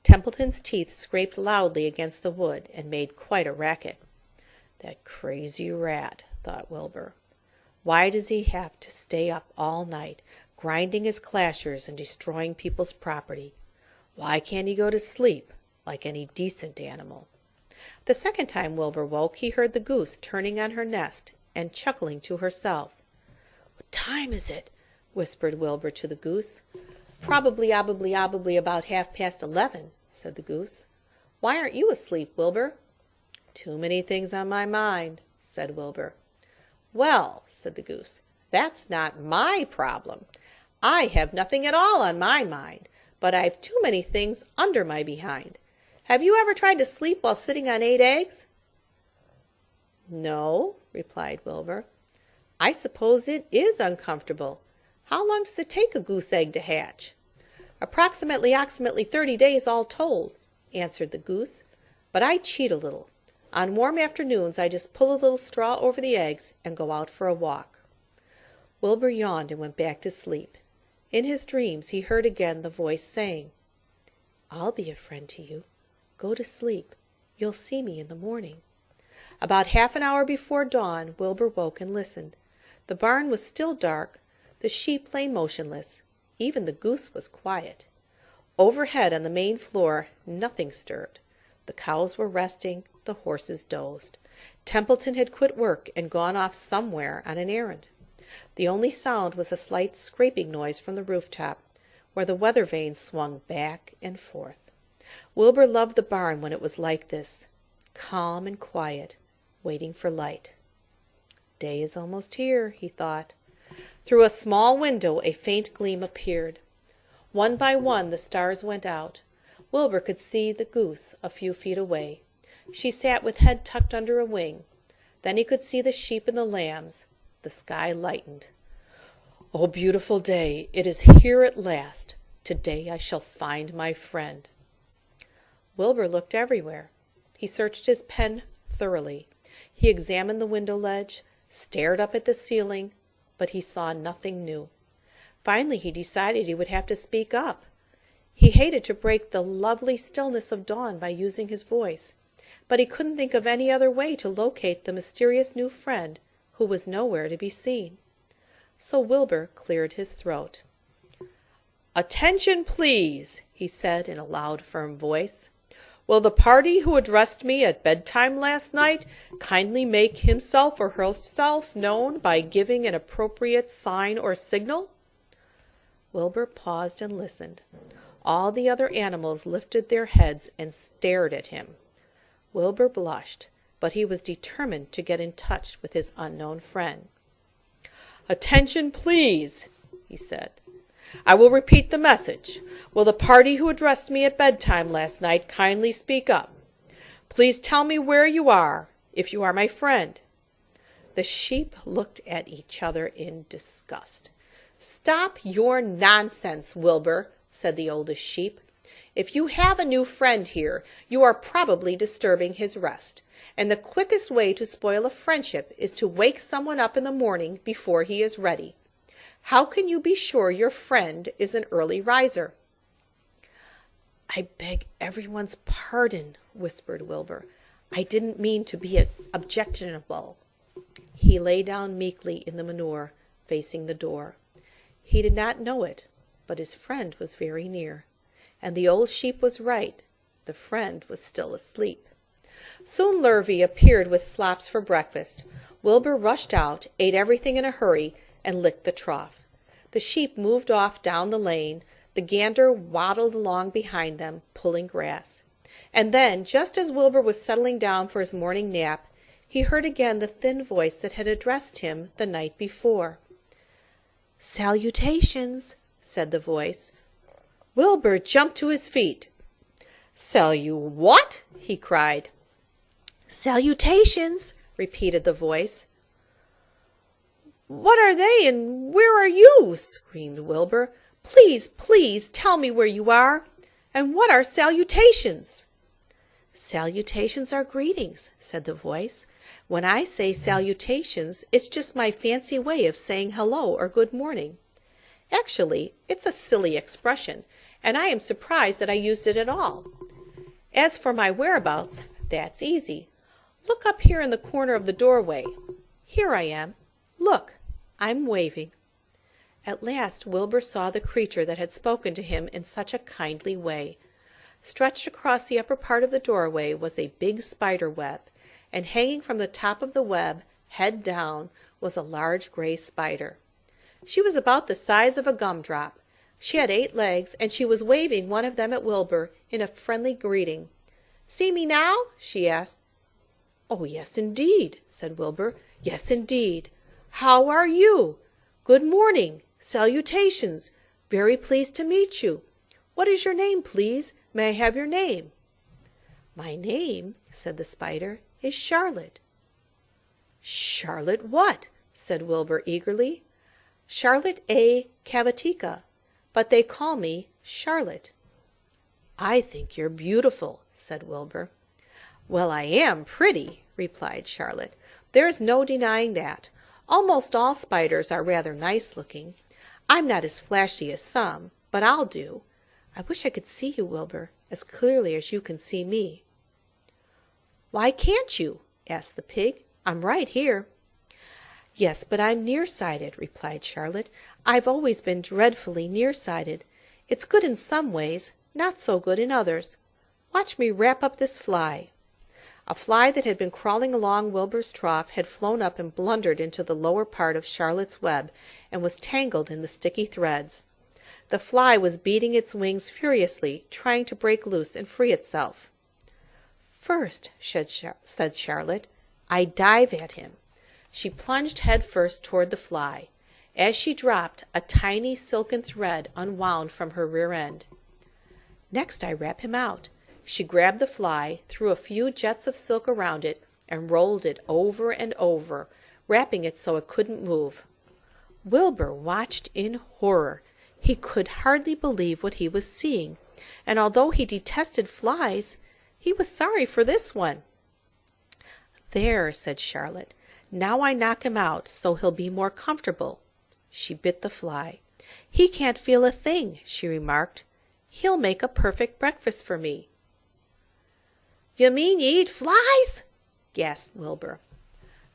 Templeton's teeth scraped loudly against the wood and made quite a racket. "That crazy rat," thought Wilbur. "Why does he have to stay up all night, grinding his clashers and destroying people's property? Why can't he go to sleep like any decent animal?" The second time Wilbur woke he heard the goose turning on her nest and chuckling to herself. "What time is it?" whispered Wilbur to the goose. "Probably about 11:30, said the goose. "Why aren't you asleep, Wilbur?" "Too many things on my mind," said Wilbur. "Well," said the goose, "that's not my problem. I have nothing at all on my mind, but I've too many things under my behind. Have you ever tried to sleep while sitting on 8 eggs?" "No," replied Wilbur. "I suppose it is uncomfortable. How long does it take a goose egg to hatch?" Approximately 30 days all told," answered the goose. "But I cheat a little. On warm afternoons I just pull a little straw over the eggs and go out for a walk." Wilbur yawned and went back to sleep. In his dreams he heard again the voice saying, "I'll be a friend to you. Go to sleep. You'll see me in the morning." About half an hour before dawn Wilbur woke and listened. The barn was still dark. The sheep lay motionless. Even the goose was quiet. Overhead on the main floor nothing stirred. The cows were resting, the horses dozed. Templeton had quit work and gone off somewhere on an errand. The only sound was a slight scraping noise from the rooftop, where the weather vane swung back and forth. Wilbur loved the barn when it was like this, calm and quiet, waiting for light. "Day is almost here," he thought. Through a small window a faint gleam appeared. One by one the stars went out. Wilbur could see the goose a few feet away. She sat with head tucked under a wing. Then he could see the sheep and the lambs. The sky lightened. "Oh, beautiful day! It is here at last. Today I shall find my friend." Wilbur looked everywhere. He searched his pen thoroughly. He examined the window ledge, stared up at the ceiling, but he saw nothing new. Finally he decided he would have to speak up. He hated to break the lovely stillness of dawn by using his voice, but he couldn't think of any other way to locate the mysterious new friend who was nowhere to be seen. So Wilbur cleared his throat. "Attention, please," he said in a loud, firm voice. "Will the party who addressed me at bedtime last night kindly make himself or herself known by giving an appropriate sign or signal?" Wilbur paused and listened. All the other animals lifted their heads and stared at him. Wilbur blushed, but he was determined to get in touch with his unknown friend. "Attention, please," he said. I will repeat the message. Will the party who addressed me at bedtime last night kindly speak up? Please tell me where you are, if you are my friend." The sheep looked at each other in disgust. "Stop your nonsense, Wilbur," said the oldest sheep. "If you have a new friend here, you are probably disturbing his rest, and the quickest way to spoil a friendship is to wake someone up in the morning before he is ready. How can you be sure your friend is an early riser?" "I beg everyone's pardon," whispered Wilbur. "I didn't mean to be objectionable." He lay down meekly in the manure, facing the door. He did not know it, but his friend was very near. And the old sheep was right. The friend was still asleep. Soon Lurvy appeared with slops for breakfast. Wilbur rushed out, ate everything in a hurry, and licked the trough. The sheep moved off down the lane. The gander waddled along behind them, pulling grass. And then, just as Wilbur was settling down for his morning nap, he heard again the thin voice that had addressed him the night before. "Salutations," said the voice. Wilbur jumped to his feet. "What?" he cried. "Salutations," repeated the voice. "What are they, and where are you?" screamed Wilbur. "Please, please tell me where you are, and what are salutations?" "Salutations are greetings," said the voice. "When I say salutations, it's just my fancy way of saying hello or good morning. Actually, it's a silly expression, and I am surprised that I used it at all. As for my whereabouts, that's easy. Look up here in the corner of the doorway. Here I am. Look, I'm waving." At last Wilbur saw the creature that had spoken to him in such a kindly way. Stretched across the upper part of the doorway was a big spider web, and hanging from the top of the web, head down, was a large gray spider. She was about the size of a gumdrop. She had 8 legs, and she was waving one of them at Wilbur in a friendly greeting. "See me now?" she asked. "Oh, yes, indeed," said Wilbur. "Yes, indeed. How are you? Good morning. Salutations. Very pleased to meet you. What is your name, please? May I have your name?" "My name," said the spider, "is Charlotte." "Charlotte what?" said Wilbur eagerly. "Charlotte A. Cavatica, but they call me Charlotte." "I think you're beautiful," said Wilbur. "Well, I am pretty," replied Charlotte. "There's no denying that. Almost all spiders are rather nice looking. I'm not as flashy as some, but I'll do. I wish I could see you, Wilbur, as clearly as you can see me." "Why can't you?" asked the pig. "I'm right here." "Yes, but I'm nearsighted," replied Charlotte. "I've always been dreadfully nearsighted. It's good in some ways, not so good in others. Watch me wrap up this fly." A fly that had been crawling along Wilbur's trough had flown up and blundered into the lower part of Charlotte's web and was tangled in the sticky threads. The fly was beating its wings furiously, trying to break loose and free itself. "First," said Charlotte, "I dive at him." She plunged head first toward the fly. As she dropped, a tiny silken thread unwound from her rear end. "Next I wrap him out." She grabbed the fly, threw a few jets of silk around it, and rolled it over and over, wrapping it so it couldn't move. Wilbur watched in horror. He could hardly believe what he was seeing, and although he detested flies, he was sorry for this one. "There," said Charlotte. "Now I knock him out so he'll be more comfortable." She bit the fly. "He can't feel a thing," she remarked. "He'll make a perfect breakfast for me." "You mean you eat flies?" gasped Wilbur.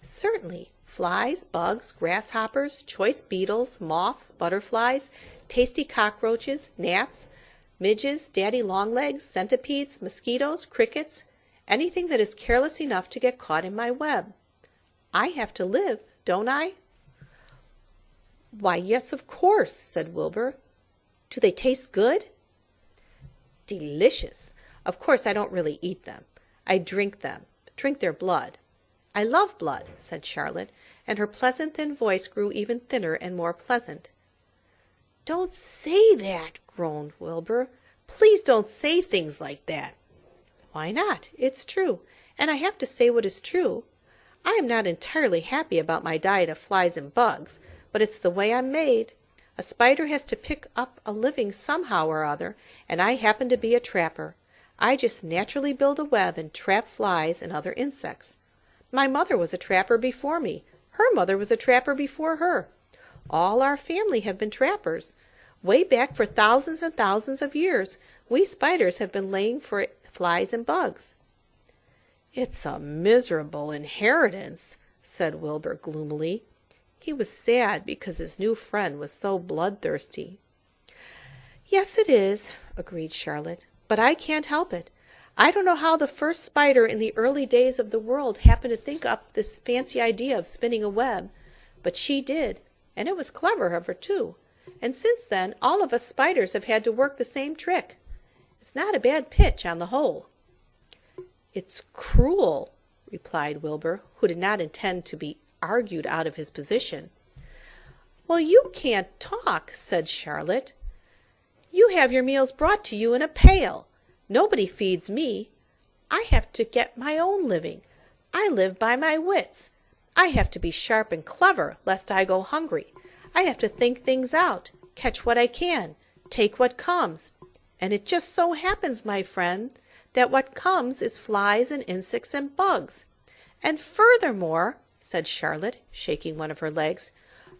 "Certainly. Flies, bugs, grasshoppers, choice beetles, moths, butterflies, tasty cockroaches, gnats, midges, daddy-long-legs, centipedes, mosquitoes, crickets, anything that is careless enough to get caught in my web. I have to live, don't I?" "Why, yes, of course," said Wilbur. "Do they taste good?" "Delicious. Of course I don't really eat them. I drink them, drink their blood." "I love blood," said Charlotte, and her pleasant thin voice grew even thinner and more pleasant. "Don't say that," groaned Wilbur. "Please don't say things like that." "Why not? It's true, and I have to say what is true. I am not entirely happy about my diet of flies and bugs, but it's the way I'm made. A spider has to pick up a living somehow or other, and I happen to be a trapper. I just naturally build a web and trap flies and other insects. My mother was a trapper before me. Her mother was a trapper before her. All our family have been trappers. Way back for thousands and thousands of years, we spiders have been laying for flies and bugs." "It's a miserable inheritance," said Wilbur gloomily. He was sad because his new friend was so bloodthirsty. "Yes, it is," agreed Charlotte, "but I can't help it. I don't know how the first spider in the early days of the world happened to think up this fancy idea of spinning a web, but she did, and it was clever of her, too. And since then, all of us spiders have had to work the same trick. It's not a bad pitch on the whole." "It's cruel," replied Wilbur, who did not intend to be argued out of his position. "Well, you can't talk," said Charlotte. "You have your meals brought to you in a pail. Nobody feeds me. I have to get my own living. I live by my wits. I have to be sharp and clever, lest I go hungry. I have to think things out, catch what I can, take what comes. And it just so happens, my friend, that what comes is flies and insects and bugs. And furthermore," said Charlotte, shaking one of her legs,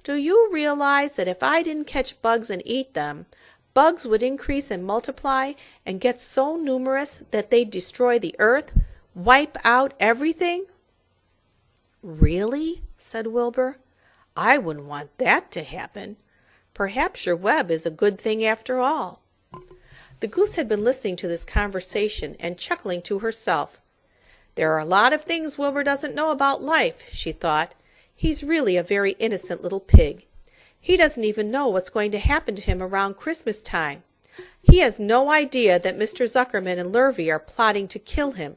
"do you realize that if I didn't catch bugs and eat them, bugs would increase and multiply and get so numerous that they'd destroy the earth, wipe out everything?" "Really?" said Wilbur. "I wouldn't want that to happen. Perhaps your web is a good thing after all." The goose had been listening to this conversation and chuckling to herself. "There are a lot of things Wilbur doesn't know about life," she thought. "He's really a very innocent little pig. He doesn't even know what's going to happen to him around Christmas time. He has no idea that Mr. Zuckerman and Lurvy are plotting to kill him."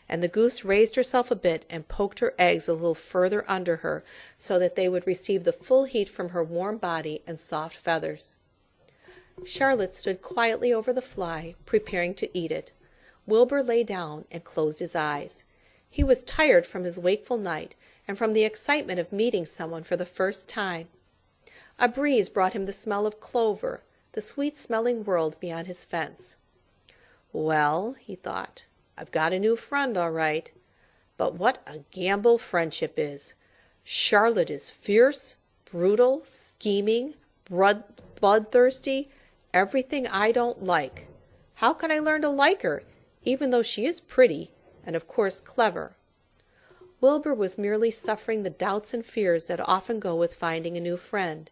And the goose raised herself a bit and poked her eggs a little further under her so that they would receive the full heat from her warm body and soft feathers. Charlotte stood quietly over the fly, preparing to eat it. Wilbur lay down and closed his eyes. He was tired from his wakeful night and from the excitement of meeting someone for the first time. A breeze brought him the smell of clover, the sweet-smelling world beyond his fence. "Well," he thought, "I've got a new friend, all right. But what a gamble friendship is! Charlotte is fierce, brutal, scheming, bloodthirsty, everything I don't like. How can I learn to like her, even though she is pretty and, of course, clever?" Wilbur was merely suffering the doubts and fears that often go with finding a new friend.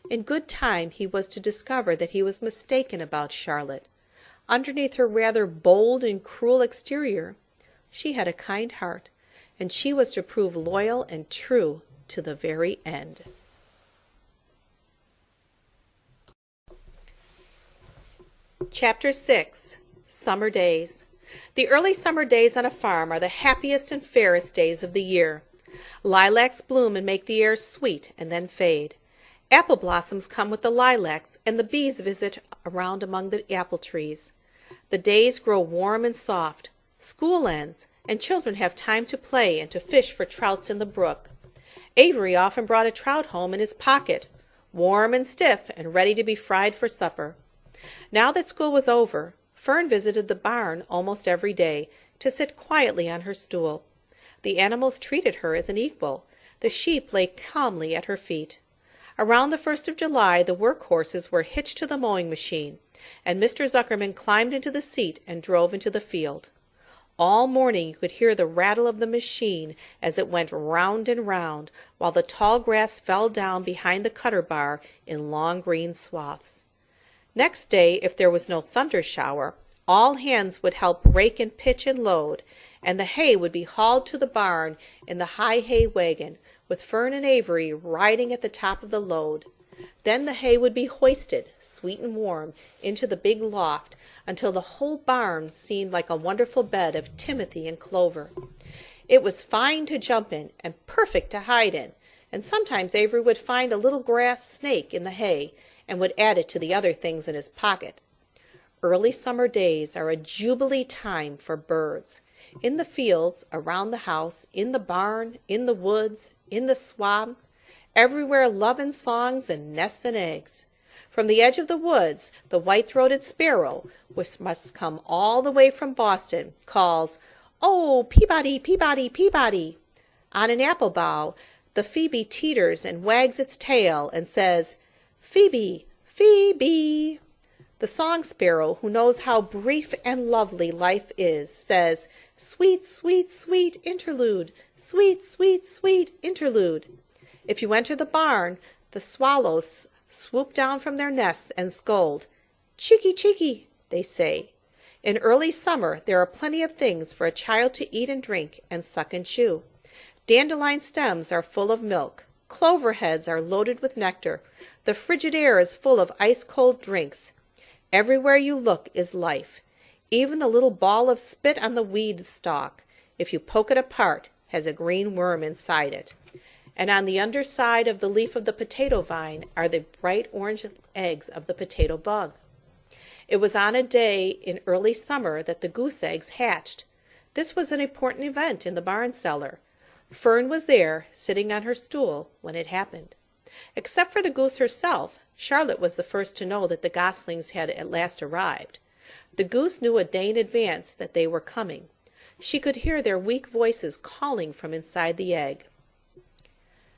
In good time he was to discover that he was mistaken about Charlotte. Underneath her rather bold and cruel exterior, she had a kind heart, and she was to prove loyal and true to the very end. Chapter 6. Summer Days. The early summer days on a farm are the happiest and fairest days of the year. Lilacs bloom and make the air sweet and then fade. Apple blossoms come with the lilacs, and the bees visit around among the apple trees. The days grow warm and soft. School ends, and children have time to play and to fish for trouts in the brook. Avery often brought a trout home in his pocket, warm and stiff and ready to be fried for supper. Now that school was over, Fern visited the barn almost every day to sit quietly on her stool. The animals treated her as an equal. The sheep lay calmly at her feet. Around the 1st of July the work horses were hitched to the mowing machine, and Mr. Zuckerman climbed into the seat and drove into the field. All morning you could hear the rattle of the machine as it went round and round, while the tall grass fell down behind the cutter bar in long green swaths. Next day, if there was no thunder shower, all hands would help rake and pitch and load, and the hay would be hauled to the barn in the high hay wagon, with Fern and Avery riding at the top of the load. Then the hay would be hoisted, sweet and warm, into the big loft, until the whole barn seemed like a wonderful bed of timothy and clover. It was fine to jump in, and perfect to hide in, and sometimes Avery would find a little grass snake in the hay, and would add it to the other things in his pocket. Early summer days are a jubilee time for birds. In the fields, around the house, in the barn, in the woods, in the swamp, everywhere love and songs and nests and eggs. From the edge of the woods, the white-throated sparrow, which must come all the way from Boston, calls, "Oh, Peabody, Peabody, Peabody." On an apple bough, the phoebe teeters and wags its tail and says, "Phoebe, Phoebe." The song sparrow, who knows how brief and lovely life is, says, "Sweet, sweet, sweet interlude, sweet, sweet, sweet interlude." If you enter the barn, the swallows swoop down from their nests and scold. "Cheeky, cheeky," they say. In early summer there are plenty of things for a child to eat and drink and suck and chew. Dandelion stems are full of milk. Clover heads are loaded with nectar. The frigid air is full of ice-cold drinks. Everywhere you look is life. Even the little ball of spit on the weed stalk, if you poke it apart, has a green worm inside it. And on the underside of the leaf of the potato vine are the bright orange eggs of the potato bug. It was on a day in early summer that the goose eggs hatched. This was an important event in the barn cellar. Fern was there, sitting on her stool, when it happened. Except for the goose herself, Charlotte was the first to know that the goslings had at last arrived. The goose knew a day in advance that they were coming. She could hear their weak voices calling from inside the egg.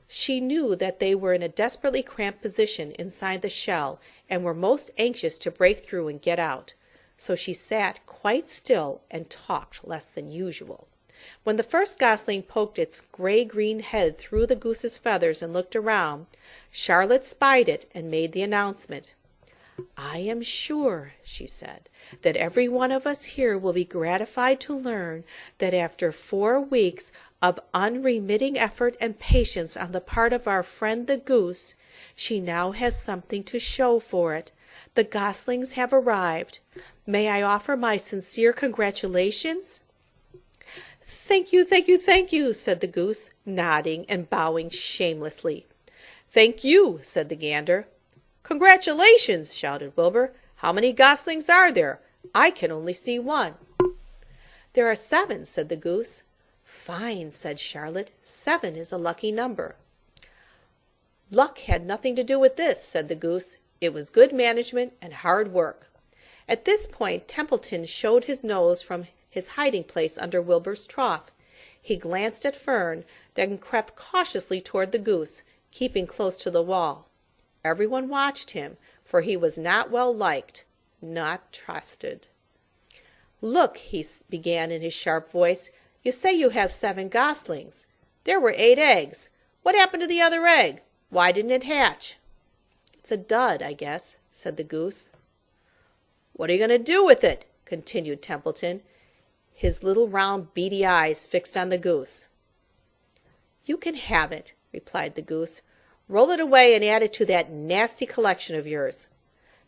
She knew that they were in a desperately cramped position inside the shell and were most anxious to break through and get out. So she sat quite still and talked less than usual. When the first gosling poked its gray-green head through the goose's feathers and looked around, Charlotte spied it and made the announcement. "I am sure," she said, "that every one of us here will be gratified to learn that after 4 weeks of unremitting effort and patience on the part of our friend the goose, she now has something to show for it. The goslings have arrived. May I offer my sincere congratulations?" "Thank you, thank you, thank you," said the goose, nodding and bowing shamelessly. "Thank you," said the gander. "Congratulations!" shouted Wilbur. "How many goslings are there? I can only see one." "There are 7," said the goose. "Fine," said Charlotte. 7 is a lucky number." "Luck had nothing to do with this," said the goose. "It was good management and hard work." At this point Templeton showed his nose from his hiding place under Wilbur's trough. He glanced at Fern, then crept cautiously toward the goose, keeping close to the wall. Everyone watched him, for he was not well liked, not trusted. "Look," he began in his sharp voice, "you say you have 7 goslings. There were 8 eggs. What happened to the other egg? Why didn't it hatch?" "It's a dud, I guess," said the goose. "What are you going to do with it?" continued Templeton, his little round beady eyes fixed on the goose. "You can have it," replied the goose. "Roll it away and add it to that nasty collection of yours."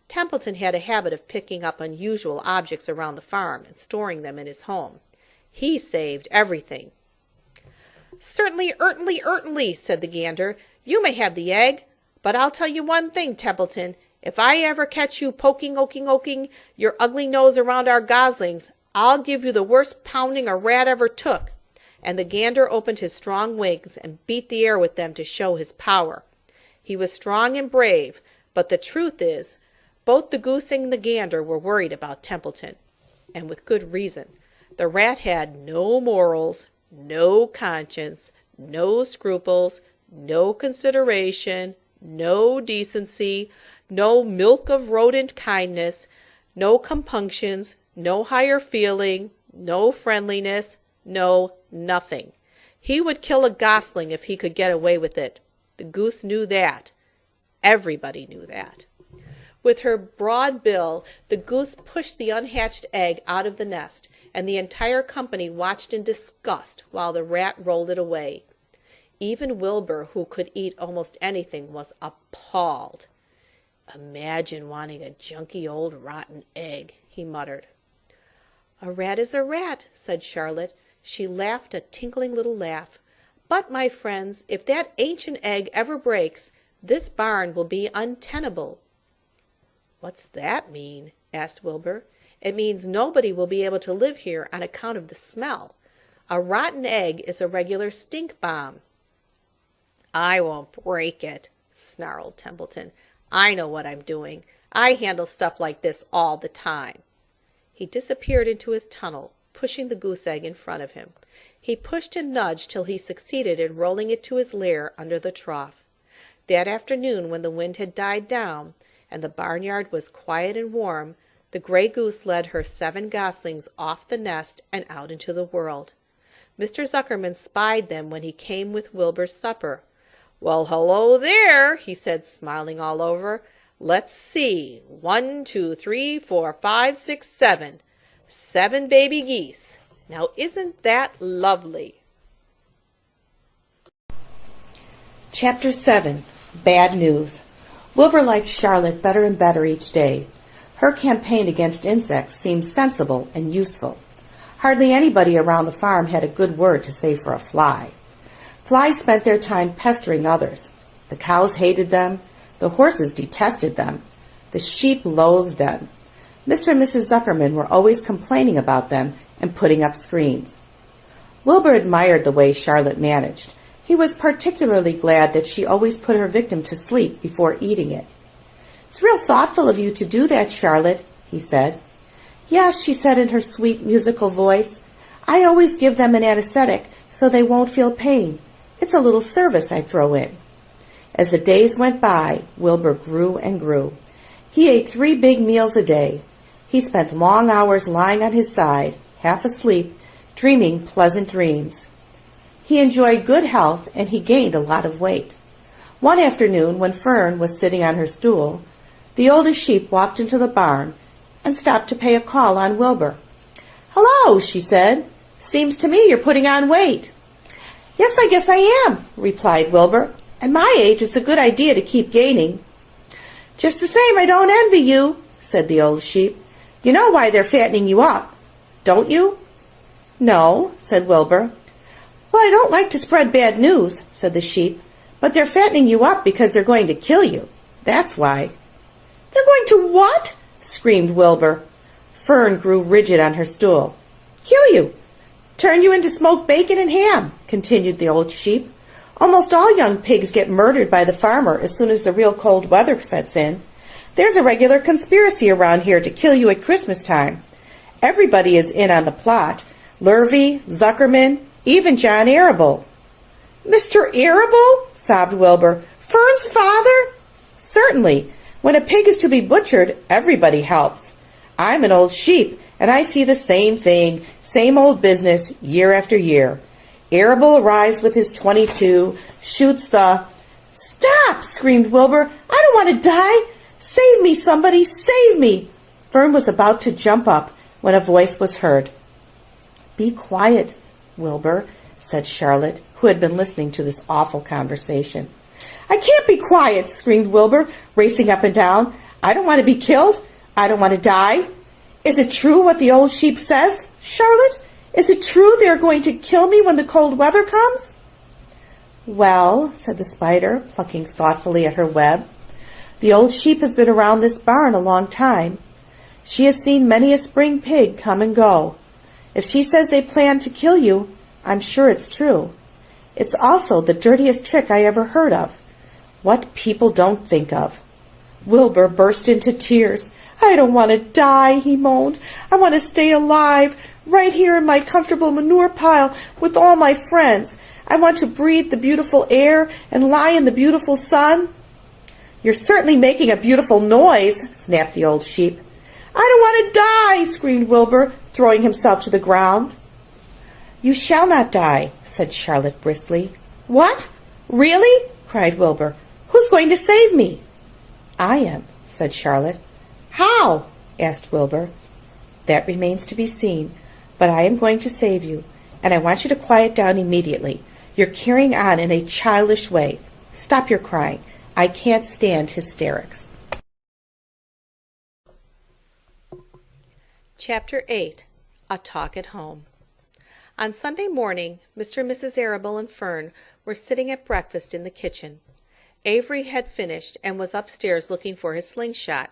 Templeton had a habit of picking up unusual objects around the farm and storing them in his home. He saved everything. "Certainly, certainly," said the gander. "You may have the egg, but I'll tell you one thing, Templeton. If I ever catch you poking your ugly nose around our goslings, I'll give you the worst pounding a rat ever took." And the gander opened his strong wings and beat the air with them to show his power. He was strong and brave, but the truth is, both the goose and the gander were worried about Templeton, and with good reason. The rat had no morals, no conscience, no scruples, no consideration, no decency, no milk of rodent kindness, no compunctions, no higher feeling, no friendliness, no nothing. He would kill a gosling if he could get away with it. The goose knew that. Everybody knew that. With her broad bill, the goose pushed the unhatched egg out of the nest, and the entire company watched in disgust while the rat rolled it away. Even Wilbur, who could eat almost anything, was appalled. "Imagine wanting a junky old rotten egg," he muttered. "A rat is a rat," said Charlotte. She laughed a tinkling little laugh. "But, my friends, if that ancient egg ever breaks, this barn will be untenable." "What's that mean?" asked Wilbur. "It means nobody will be able to live here on account of the smell. A rotten egg is a regular stink bomb." "I won't break it," snarled Templeton. "I know what I'm doing. I handle stuff like this all the time." He disappeared into his tunnel, pushing the goose egg in front of him. He pushed and nudged till he succeeded in rolling it to his lair under the trough. That afternoon, when the wind had died down, and the barnyard was quiet and warm, the gray goose led her 7 goslings off the nest and out into the world. Mr. Zuckerman spied them when he came with Wilbur's supper. "Well, hello there," he said, smiling all over. "Let's see. 1, 2, 3, 4, 5, 6, 7. 7 baby geese. Now isn't that lovely?" Chapter 7. Bad News. Wilbur liked Charlotte better and better each day. Her campaign against insects seemed sensible and useful. Hardly anybody around the farm had a good word to say for a fly. Flies spent their time pestering others. The cows hated them. The horses detested them. The sheep loathed them. Mr. and Mrs. Zuckerman were always complaining about them and putting up screens. Wilbur admired the way Charlotte managed. He was particularly glad that she always put her victim to sleep before eating it. "It's real thoughtful of you to do that, Charlotte," he said. "Yes," she said in her sweet musical voice. "I always give them an anesthetic so they won't feel pain. It's a little service I throw in." As the days went by, Wilbur grew and grew. He ate 3 big meals a day. He spent long hours lying on his side, half asleep, dreaming pleasant dreams. He enjoyed good health, and he gained a lot of weight. One afternoon, when Fern was sitting on her stool, the oldest sheep walked into the barn and stopped to pay a call on Wilbur. "Hello," she said. "Seems to me you're putting on weight." "Yes, I guess I am," replied Wilbur. "At my age, it's a good idea to keep gaining." "Just the same, I don't envy you," said the old sheep. "You know why they're fattening you up, don't you?" "No," said Wilbur. "Well, I don't like to spread bad news," said the sheep, "but they're fattening you up because they're going to kill you. That's why." "They're going to what?" screamed Wilbur. Fern grew rigid on her stool. "Kill you. Turn you into smoked bacon and ham," continued the old sheep. "Almost all young pigs get murdered by the farmer as soon as the real cold weather sets in. There's a regular conspiracy around here to kill you at Christmas time. Everybody is in on the plot. Lurvy, Zuckerman, even John Arable." "Mr. Arable?" sobbed Wilbur. "Fern's father?" "Certainly. When a pig is to be butchered, everybody helps. I'm an old sheep, and I see the same thing, same old business, year after year. Arable arrives with his .22, shoots the—" "Stop!" screamed Wilbur. "I don't want to die. Save me, somebody, save me!" Fern was about to jump up when a voice was heard. "Be quiet, Wilbur," said Charlotte, who had been listening to this awful conversation. "I can't be quiet," screamed Wilbur, racing up and down. "I don't want to be killed. I don't want to die. Is it true what the old sheep says, Charlotte? Is it true they are going to kill me when the cold weather comes?" "Well," said the spider, plucking thoughtfully at her web, "the old sheep has been around this barn a long time. She has seen many a spring pig come and go. If she says they plan to kill you, I'm sure it's true. It's also the dirtiest trick I ever heard of. What people don't think of." Wilbur burst into tears. "I don't want to die," he moaned. "I want to stay alive, right here in my comfortable manure pile with all my friends. I want to breathe the beautiful air and lie in the beautiful sun." "You're certainly making a beautiful noise," snapped the old sheep. "I don't want to die," screamed Wilbur, throwing himself to the ground. "You shall not die," said Charlotte briskly. "What? Really?" cried Wilbur. "Who's going to save me?" "I am," said Charlotte. "How?" asked Wilbur. "That remains to be seen, but I am going to save you, and I want you to quiet down immediately. You're carrying on in a childish way. Stop your crying. I can't stand hysterics." Chapter 8. A Talk at Home. On Sunday morning, Mr. and Mrs. Arable and Fern were sitting at breakfast in the kitchen. Avery had finished and was upstairs looking for his slingshot.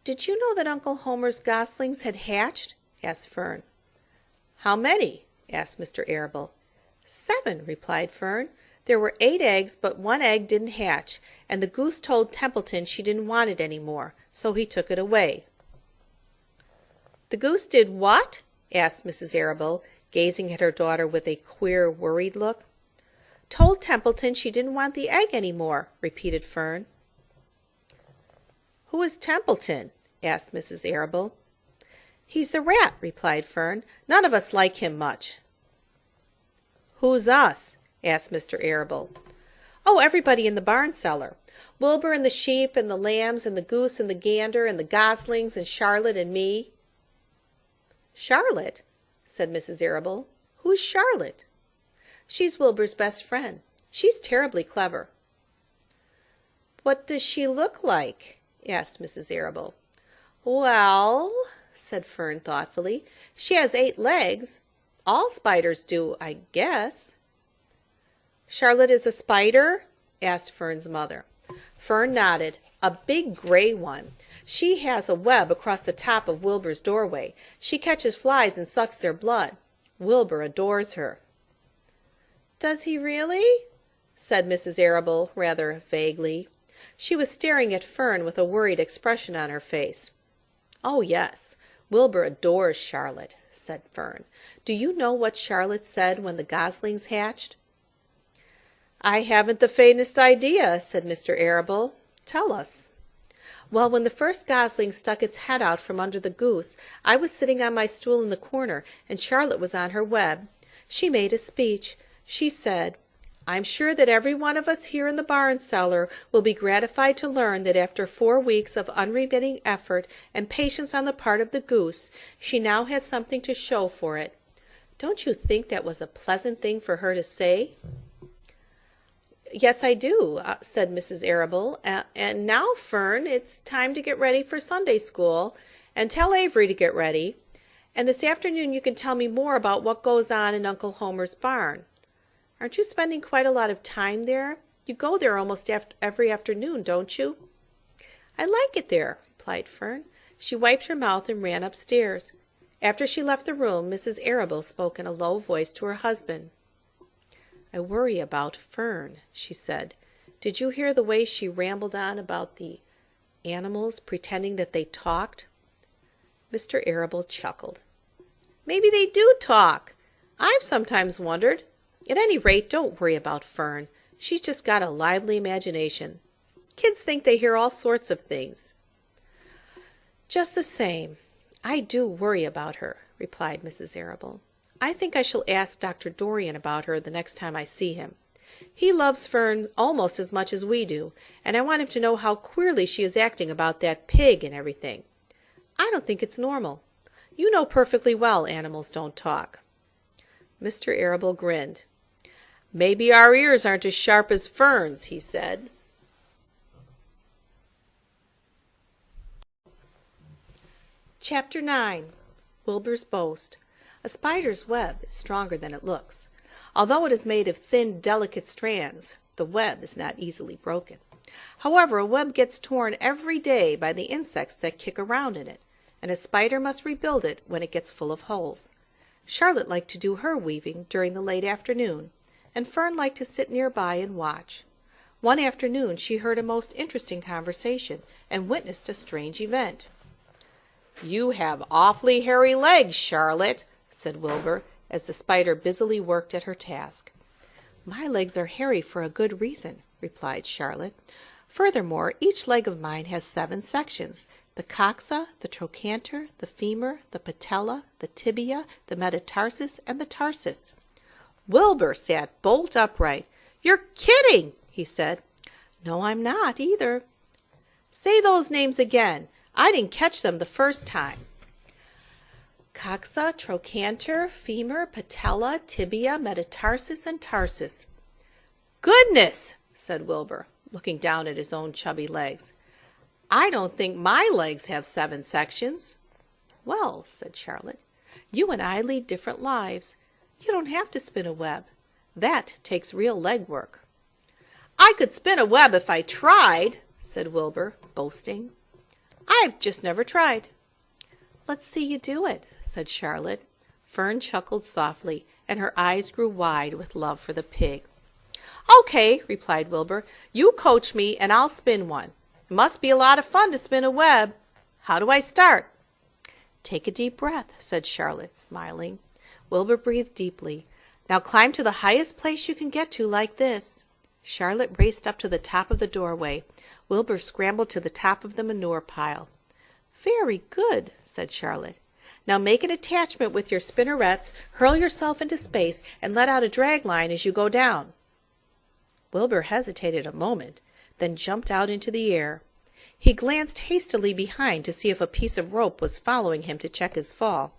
"Did you know that Uncle Homer's goslings had hatched?" asked Fern. "How many?" asked Mr. Arable. "7," replied Fern. "There were 8 eggs, but 1 egg didn't hatch, and the goose told Templeton she didn't want it any more, so he took it away." "The goose did what?" asked Mrs. Arable, gazing at her daughter with a queer, worried look. "Told Templeton she didn't want the egg any more," repeated Fern. "Who is Templeton?" asked Mrs. Arable. "He's the rat," replied Fern. "None of us like him much." "Who's us?" asked Mr. Arable. "Oh, everybody in the barn cellar. Wilbur and the sheep and the lambs and the goose and the gander and the goslings and Charlotte and me." "Charlotte?" said Mrs. Arable. "Who's Charlotte?" "She's Wilbur's best friend. She's terribly clever." "What does she look like?" asked Mrs. Arable. "Well," said Fern thoughtfully, "she has 8 legs. All spiders do, I guess." "Charlotte is a spider?" asked Fern's mother. Fern nodded. "A big gray one. She has a web across the top of Wilbur's doorway. She catches flies and sucks their blood. Wilbur adores her." "Does he really?" said Mrs. Arable rather vaguely. She was staring at Fern with a worried expression on her face. "Oh, yes, Wilbur adores Charlotte," said Fern. "Do you know what Charlotte said when the goslings hatched?" "I haven't the faintest idea," said Mr. Arable. "Tell us." "Well, when the first gosling stuck its head out from under the goose, I was sitting on my stool in the corner, and Charlotte was on her web. She made a speech. She said, 'I'm sure that every one of us here in the barn cellar will be gratified to learn that after 4 weeks of unremitting effort and patience on the part of the goose, she now has something to show for it.' Don't you think that was a pleasant thing for her to say?" "Yes, I do," said Mrs. Arable. "And now, Fern, it's time to get ready for Sunday school, and tell Avery to get ready. And this afternoon you can tell me more about what goes on in Uncle Homer's barn. Aren't you spending quite a lot of time there? You go there almost every afternoon, don't you?" "I like it there," replied Fern. She wiped her mouth and ran upstairs. After she left the room, Mrs. Arable spoke in a low voice to her husband. "I worry about Fern," she said. "Did you hear the way she rambled on about the animals, pretending that they talked?" Mr. Arable chuckled. "Maybe they do talk. I've sometimes wondered. At any rate, don't worry about Fern. She's just got a lively imagination. Kids think they hear all sorts of things." "Just the same, I do worry about her," replied Mrs. Arable. "I think I shall ask Dr. Dorian about her the next time I see him. He loves Fern almost as much as we do, and I want him to know how queerly she is acting about that pig and everything. I don't think it's normal. You know perfectly well animals don't talk." Mr. Arable grinned. "Maybe our ears aren't as sharp as Fern's," he said. Chapter 9. Wilbur's Boast. A spider's web is stronger than it looks. Although it is made of thin, delicate strands, the web is not easily broken. However, a web gets torn every day by the insects that kick around in it, and a spider must rebuild it when it gets full of holes. Charlotte liked to do her weaving during the late afternoon, and Fern liked to sit nearby and watch. One afternoon she heard a most interesting conversation and witnessed a strange event. "You have awfully hairy legs, Charlotte," said Wilbur, as the spider busily worked at her task. "My legs are hairy for a good reason," replied Charlotte. "Furthermore, each leg of mine has 7 sections: the coxa, the trochanter, the femur, the patella, the tibia, the metatarsus, and the tarsus." Wilbur sat bolt upright. "You're kidding," he said. "No, I'm not either." "Say those names again. I didn't catch them the first time." "Coxa, trochanter, femur, patella, tibia, metatarsus, and tarsus." "Goodness!" said Wilbur, looking down at his own chubby legs. "I don't think my legs have 7 sections." "Well," said Charlotte, "you and I lead different lives. You don't have to spin a web. That takes real leg work." "I could spin a web if I tried," said Wilbur, boasting. I've just never tried." "Let's see you do it," said Charlotte. Fern chuckled softly, and her eyes grew wide with love for the pig. "Okay," replied Wilbur. "You coach me, and I'll spin one. It must be a lot of fun to spin a web. How do I start?" "Take a deep breath," said Charlotte, smiling. Wilbur breathed deeply. "Now climb to the highest place you can get to like this." Charlotte raced up to the top of the doorway. Wilbur scrambled to the top of the manure pile. "Very good," said Charlotte. "Now make an attachment with your spinnerets, hurl yourself into space, and let out a drag line as you go down." Wilbur hesitated a moment, then jumped out into the air. He glanced hastily behind to see if a piece of rope was following him to check his fall,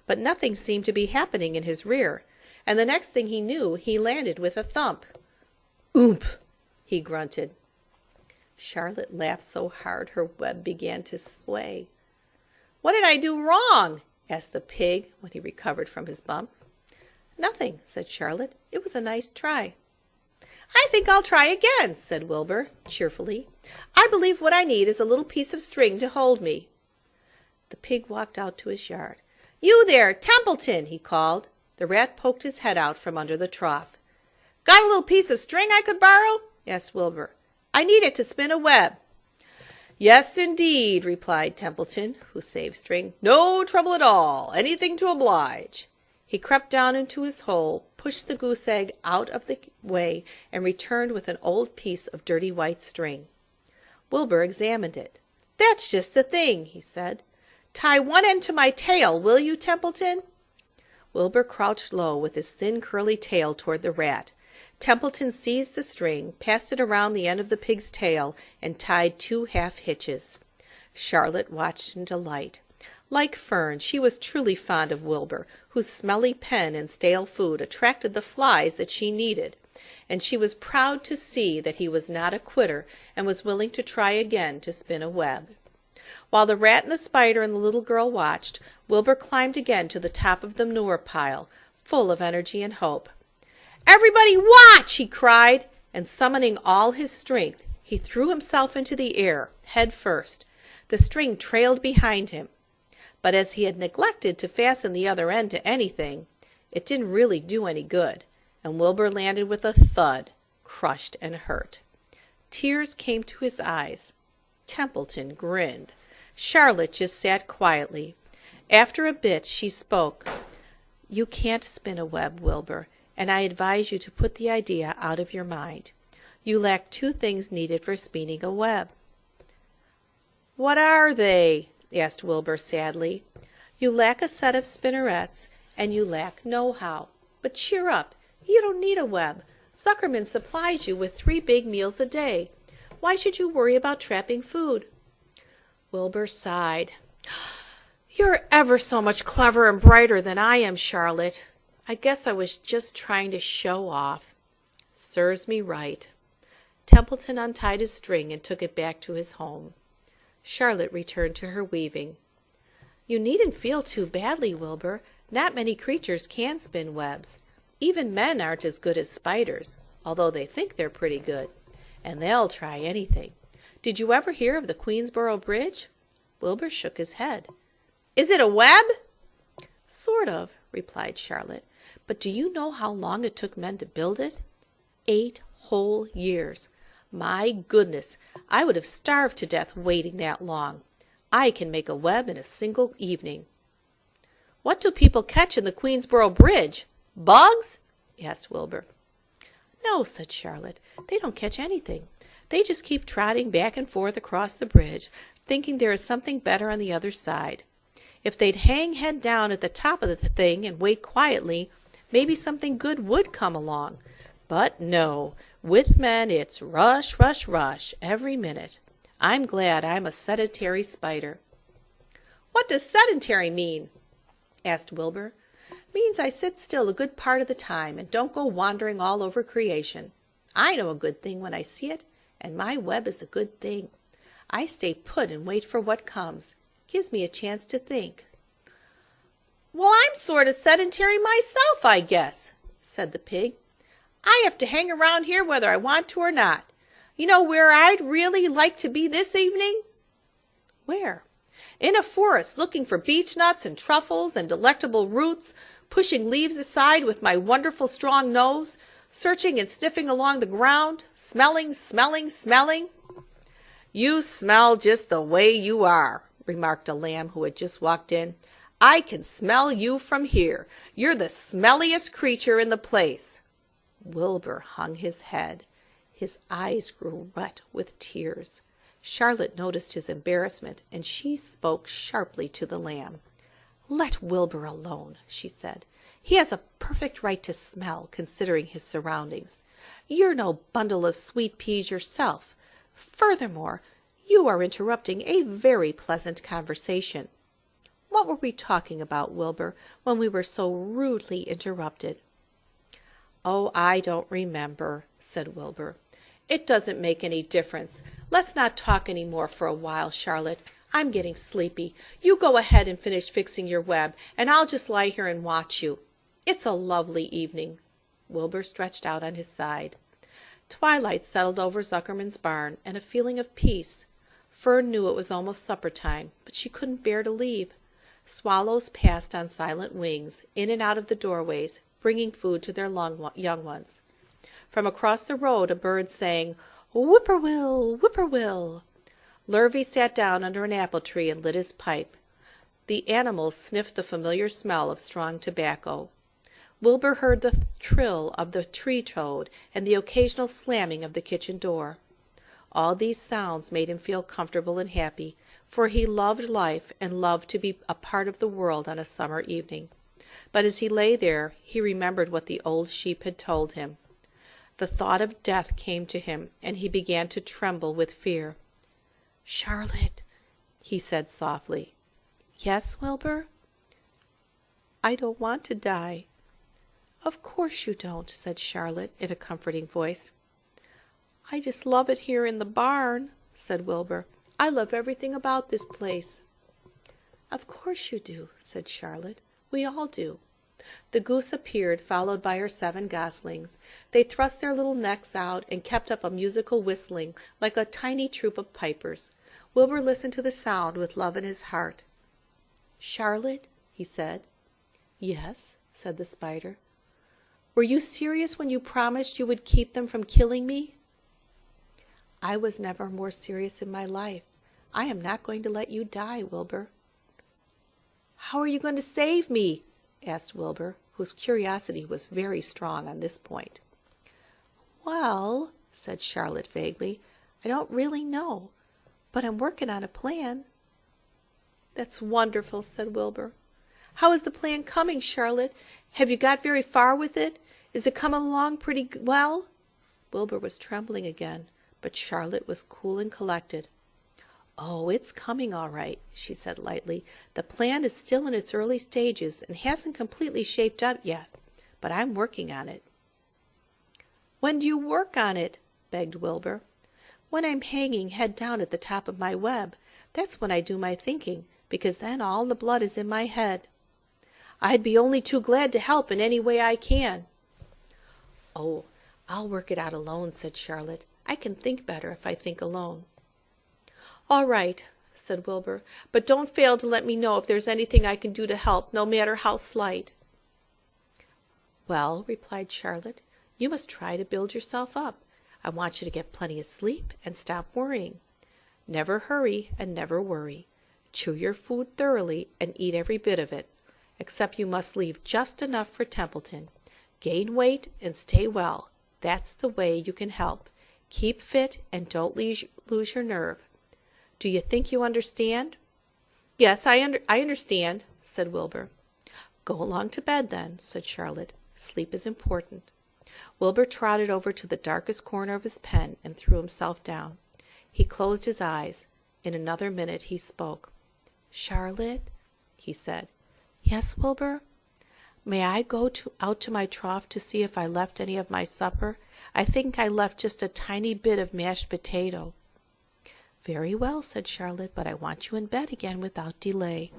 but nothing seemed to be happening in his rear, and the next thing he knew he landed with a thump. "Oomp!" he grunted. Charlotte laughed so hard her web began to sway. "What did I do wrong?" asked the pig when he recovered from his bump. "Nothing," said Charlotte. "It was a nice try." "I think I'll try again," said Wilbur cheerfully. "I believe what I need is a little piece of string to hold me." The pig walked out to his yard. "You there, Templeton!" he called. The rat poked his head out from under the trough. "Got a little piece of string I could borrow?" asked Wilbur. "I need it to spin a web." "Yes, indeed," replied Templeton, who saved string. "No trouble at all. Anything to oblige." He crept down into his hole, pushed the goose egg out of the way, and returned with an old piece of dirty white string. Wilbur examined it. "That's just the thing," he said. "Tie one end to my tail, will you, Templeton?" Wilbur crouched low with his thin curly tail toward the rat. Templeton seized the string, passed it around the end of the pig's tail, and tied 2 half hitches. Charlotte watched in delight. Like Fern, she was truly fond of Wilbur, whose smelly pen and stale food attracted the flies that she needed, and she was proud to see that he was not a quitter and was willing to try again to spin a web. While the rat and the spider and the little girl watched, Wilbur climbed again to the top of the manure pile, full of energy and hope. "Everybody watch!" he cried, and summoning all his strength, he threw himself into the air, head first. The string trailed behind him. But as he had neglected to fasten the other end to anything, it didn't really do any good, and Wilbur landed with a thud, crushed and hurt. Tears came to his eyes. Templeton grinned. Charlotte just sat quietly. After a bit she spoke. "You can't spin a web, Wilbur, and I advise you to put the idea out of your mind. You lack 2 things needed for spinning a web." "What are they?" asked Wilbur sadly. "You lack a set of spinnerets, and you lack know-how. But cheer up, you don't need a web. Zuckerman supplies you with 3 big meals a day. Why should you worry about trapping food?" Wilbur sighed. "You're ever so much cleverer and brighter than I am, Charlotte. I guess I was just trying to show off." "Serves me right." Templeton untied his string and took it back to his home. Charlotte returned to her weaving. "You needn't feel too badly, Wilbur. Not many creatures can spin webs. Even men aren't as good as spiders, although they think they're pretty good. And they'll try anything. Did you ever hear of the Queensboro Bridge?" Wilbur shook his head. "Is it a web?" "Sort of," replied Charlotte. "But do you know how long it took men to build it? 8 whole years. My goodness, I would have starved to death waiting that long. I can make a web in a single evening." "What do people catch in the Queensboro Bridge? Bugs?" asked Wilbur. "No," said Charlotte. "They don't catch anything. They just keep trotting back and forth across the bridge, thinking there is something better on the other side. If they'd hang head down at the top of the thing and wait quietly, maybe something good would come along. But no, with men it's rush, rush, rush every minute. I'm glad I'm a sedentary spider." "What does sedentary mean?" asked Wilbur. "Means I sit still a good part of the time and don't go wandering all over creation. I know a good thing when I see it, and my web is a good thing. I stay put and wait for what comes. Gives me a chance to think." "Well, I'm sort of sedentary myself, I guess," said the pig. "I have to hang around here whether I want to or not. You know where I'd really like to be this evening?" Where? In a forest, looking for beech nuts and truffles and delectable roots, pushing leaves aside with my wonderful strong nose, searching and sniffing along the ground, smelling, smelling, smelling. You smell just the way you are, remarked a lamb who had just walked in. I can smell you from here. You're the smelliest creature in the place. Wilbur hung his head. His eyes grew wet with tears. Charlotte noticed his embarrassment, and she spoke sharply to the lamb. Let Wilbur alone, she said. He has a perfect right to smell, considering his surroundings. You're no bundle of sweet peas yourself. Furthermore, you are interrupting a very pleasant conversation. What were we talking about, Wilbur, when we were so rudely interrupted? Oh, I don't remember, said Wilbur. It doesn't make any difference. Let's not talk any more for a while, Charlotte. I'm getting sleepy. You go ahead and finish fixing your web, and I'll just lie here and watch you. It's a lovely evening. Wilbur stretched out on his side. Twilight settled over Zuckerman's barn, and a feeling of peace. Fern knew it was almost supper time, but she couldn't bear to leave. Swallows passed on silent wings, in and out of the doorways, bringing food to their young ones. From across the road a bird sang, "Whippoorwill, whippoorwill." Lurvy sat down under an apple tree and lit his pipe. The animals sniffed the familiar smell of strong tobacco. Wilbur heard the trill of the tree toad and the occasional slamming of the kitchen door. All these sounds made him feel comfortable and happy, for he loved life and loved to be a part of the world on a summer evening. But as he lay there, he remembered what the old sheep had told him. The thought of death came to him, and he began to tremble with fear. "Charlotte," he said softly. "Yes, Wilbur?" "I don't want to die." "Of course you don't," said Charlotte in a comforting voice. "I just love it here in the barn," said Wilbur. "I love everything about this place." "Of course you do," said Charlotte. "We all do." The goose appeared, followed by her 7 goslings. They thrust their little necks out and kept up a musical whistling like a tiny troop of pipers. Wilbur listened to the sound with love in his heart. "Charlotte," he said. "Yes," said the spider. "Were you serious when you promised you would keep them from killing me?" "I was never more serious in my life. I am not going to let you die, Wilbur." "How are you going to save me?" asked Wilbur, whose curiosity was very strong on this point. "Well," said Charlotte vaguely, "I don't really know, but I'm working on a plan." "That's wonderful," said Wilbur. "How is the plan coming, Charlotte? Have you got very far with it? Is it coming along pretty well?" Wilbur was trembling again, but Charlotte was cool and collected. "Oh, it's coming all right," she said lightly. "The plan is still in its early stages and hasn't completely shaped up yet, but I'm working on it." "When do you work on it?" begged Wilbur. "When I'm hanging head down at the top of my web. That's when I do my thinking, because then all the blood is in my head." "I'd be only too glad to help in any way I can." "Oh, I'll work it out alone," said Charlotte. "I can think better if I think alone." "All right," said Wilbur, "but don't fail to let me know if there's anything I can do to help, no matter how slight." "Well," replied Charlotte, "you must try to build yourself up. I want you to get plenty of sleep and stop worrying. Never hurry and never worry. Chew your food thoroughly and eat every bit of it, except you must leave just enough for Templeton. Gain weight and stay well. That's the way you can help. Keep fit and don't lose your nerve. Do you think you understand?" "Yes, I understand," said Wilbur. "Go along to bed then," said Charlotte. "Sleep is important." Wilbur trotted over to the darkest corner of his pen and threw himself down. He closed his eyes. In another minute he spoke. "Charlotte," he said. "Yes, Wilbur?" "May I go out to my trough to see if I left any of my supper? I think I left just a tiny bit of mashed potato." "Very well," said Charlotte, "but I want you in bed again without delay."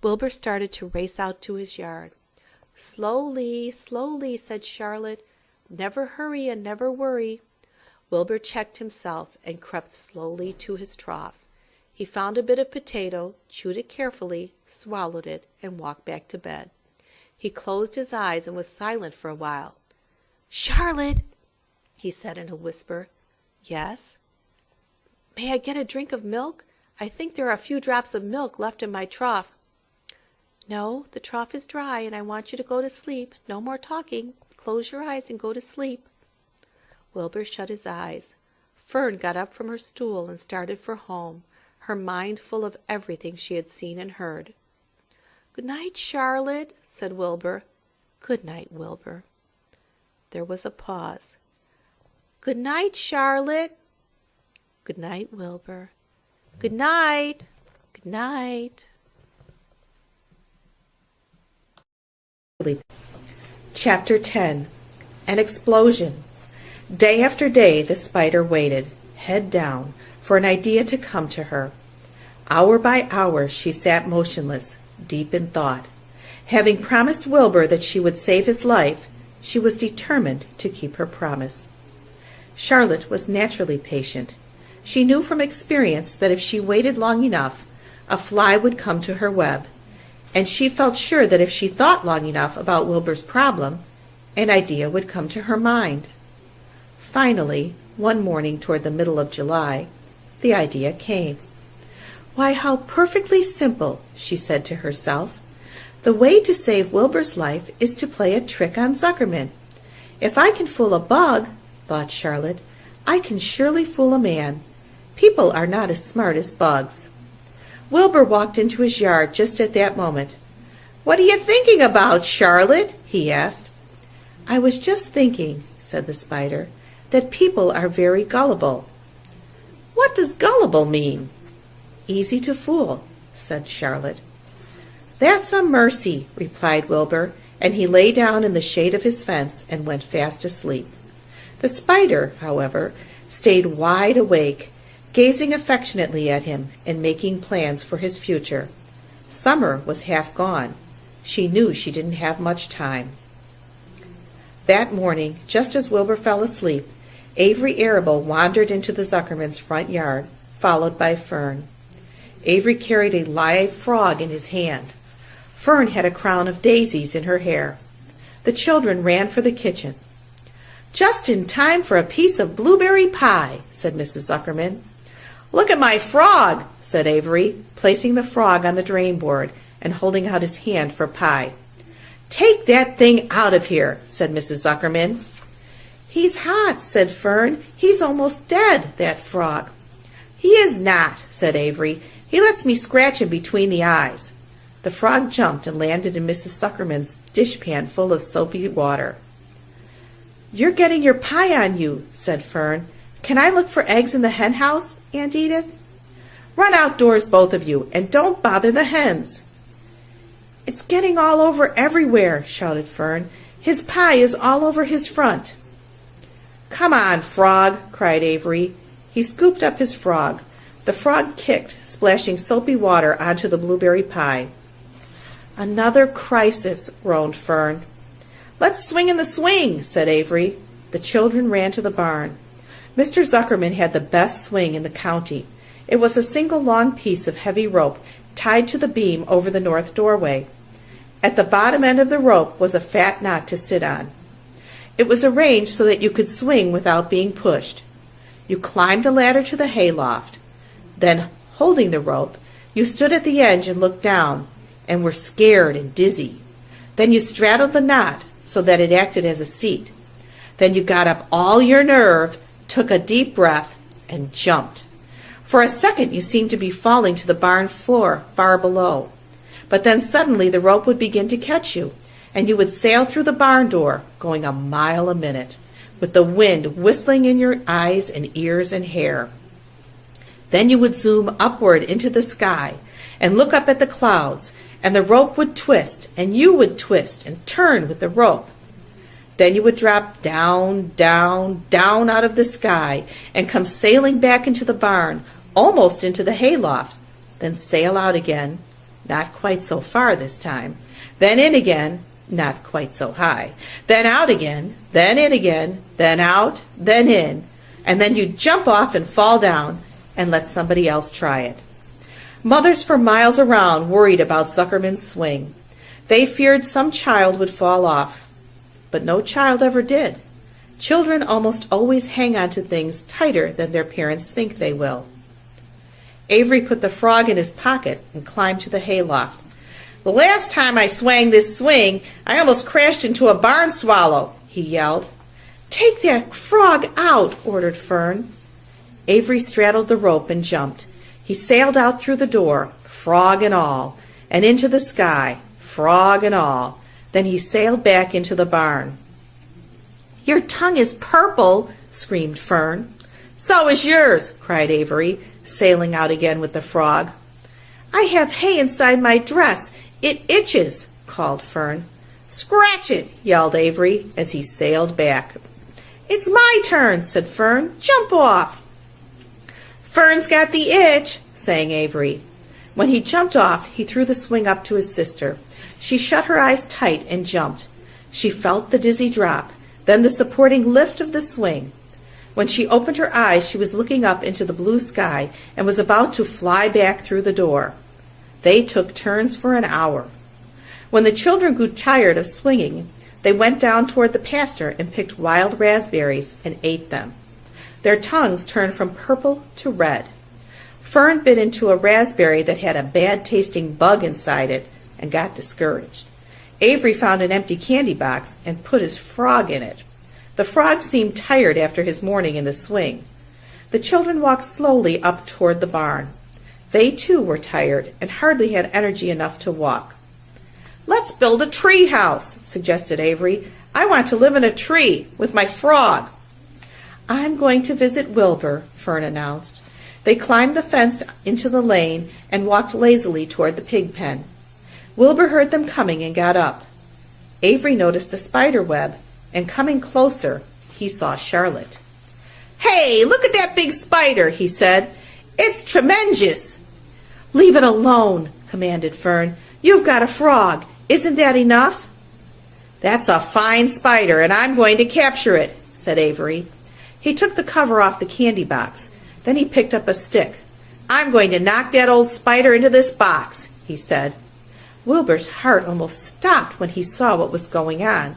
Wilbur started to race out to his yard. "Slowly, slowly," said Charlotte. "Never hurry and never worry." Wilbur checked himself and crept slowly to his trough. He found a bit of potato, chewed it carefully, swallowed it, and walked back to bed. He closed his eyes and was silent for a while. "Charlotte," he said in a whisper. "Yes?" "May I get a drink of milk? I think there are a few drops of milk left in my trough." "No, the trough is dry, and I want you to go to sleep. No more talking. Close your eyes and go to sleep." Wilbur shut his eyes. Fern got up from her stool and started for home, her mind full of everything she had seen and heard. "Good night, Charlotte," said Wilbur. "Good night, Wilbur." There was a pause. "Good night, Charlotte." "Good night, Wilbur." "Good night." "Good night." Chapter 10. An Explosion. Day after day the spider waited, head down, for an idea to come to her. Hour by hour she sat motionless, deep in thought. Having promised Wilbur that she would save his life, she was determined to keep her promise. Charlotte was naturally patient. She knew from experience that if she waited long enough, a fly would come to her web, and she felt sure that if she thought long enough about Wilbur's problem, an idea would come to her mind. Finally, one morning toward the middle of July, the idea came. "Why, how perfectly simple," she said to herself. "The way to save Wilbur's life is to play a trick on Zuckerman. If I can fool a bug," thought Charlotte, "I can surely fool a man. People are not as smart as bugs." Wilbur walked into his yard just at that moment. "What are you thinking about, Charlotte?" he asked. "I was just thinking," said the spider, "that people are very gullible." "What does gullible mean?" "Easy to fool," said Charlotte. "That's a mercy," replied Wilbur, and he lay down in the shade of his fence and went fast asleep. The spider, however, stayed wide awake, gazing affectionately at him and making plans for his future. Summer was half gone. She knew she didn't have much time. That morning, just as Wilbur fell asleep, Avery Arable wandered into the Zuckerman's front yard, followed by Fern. Avery carried a live frog in his hand. Fern had a crown of daisies in her hair. The children ran for the kitchen. "Just in time for a piece of blueberry pie," said Mrs. Zuckerman. "Look at my frog," said Avery, placing the frog on the drain board and holding out his hand for pie. "Take that thing out of here," said Mrs. Zuckerman. "He's hot," said Fern. "He's almost dead, that frog." "He is not," said Avery. "He lets me scratch him between the eyes." The frog jumped and landed in Mrs. Zuckerman's dishpan full of soapy water. "You're getting your pie on you," said Fern. "Can I look for eggs in the hen house, Aunt Edith?" "Run outdoors, both of you, and don't bother the hens." "It's getting all over everywhere," shouted Fern. "His pie is all over his front." "Come on, frog," cried Avery. He scooped up his frog. The frog kicked, splashing soapy water onto the blueberry pie. "Another crisis," groaned Fern. "Let's swing in the swing," said Avery. The children ran to the barn. Mr. Zuckerman had the best swing in the county. It was a single long piece of heavy rope tied to the beam over the north doorway. At the bottom end of the rope was a fat knot to sit on. It was arranged so that you could swing without being pushed. You climbed a ladder to the hayloft. Then, holding the rope, you stood at the edge and looked down, and were scared and dizzy. Then you straddled the knot so that it acted as a seat. Then you got up all your nerve, took a deep breath, and jumped. For a second you seemed to be falling to the barn floor far below. But then suddenly the rope would begin to catch you, and you would sail through the barn door, going a mile a minute, with the wind whistling in your eyes and ears and hair. Then you would zoom upward into the sky and look up at the clouds, and the rope would twist, and you would twist and turn with the rope. Then you would drop down, down, down out of the sky and come sailing back into the barn, almost into the hayloft, then sail out again, not quite so far this time, then in again, not quite so high, then out again, then in again, then out, then in, and then you jump off and fall down and let somebody else try it. Mothers for miles around worried about Zuckerman's swing. They feared some child would fall off, but no child ever did. Children almost always hang on to things tighter than their parents think they will. Avery put the frog in his pocket and climbed to the hayloft. "The last time I swang this swing, I almost crashed into a barn swallow," he yelled. "Take that frog out," ordered Fern. Avery straddled the rope and jumped. He sailed out through the door, frog and all, and into the sky, frog and all. Then he sailed back into the barn. "Your tongue is purple," screamed Fern. "So is yours," cried Avery, sailing out again with the frog. "I have hay inside my dress. It itches," called Fern. "Scratch it," yelled Avery as he sailed back. "It's my turn," said Fern. "Jump off." "Fern's got the itch," sang Avery. When he jumped off, he threw the swing up to his sister. She shut her eyes tight and jumped. She felt the dizzy drop, then the supporting lift of the swing. When she opened her eyes, she was looking up into the blue sky and was about to fly back through the door. They took turns for an hour. When the children grew tired of swinging, they went down toward the pasture and picked wild raspberries and ate them. Their tongues turned from purple to red. Fern bit into a raspberry that had a bad-tasting bug inside it and got discouraged. Avery found an empty candy box and put his frog in it. The frog seemed tired after his morning in the swing. The children walked slowly up toward the barn. They, too, were tired and hardly had energy enough to walk. "Let's build a tree house," suggested Avery. "I want to live in a tree with my frog." "I'm going to visit Wilbur," Fern announced. They climbed the fence into the lane and walked lazily toward the pig pen. Wilbur heard them coming and got up. Avery noticed the spider web, and coming closer, he saw Charlotte. "Hey, look at that big spider," he said. "It's tremendous." "Leave it alone," commanded Fern. "You've got a frog. Isn't that enough?" "That's a fine spider, and I'm going to capture it," said Avery. He took the cover off the candy box. Then he picked up a stick. "I'm going to knock that old spider into this box," he said. Wilbur's heart almost stopped when he saw what was going on.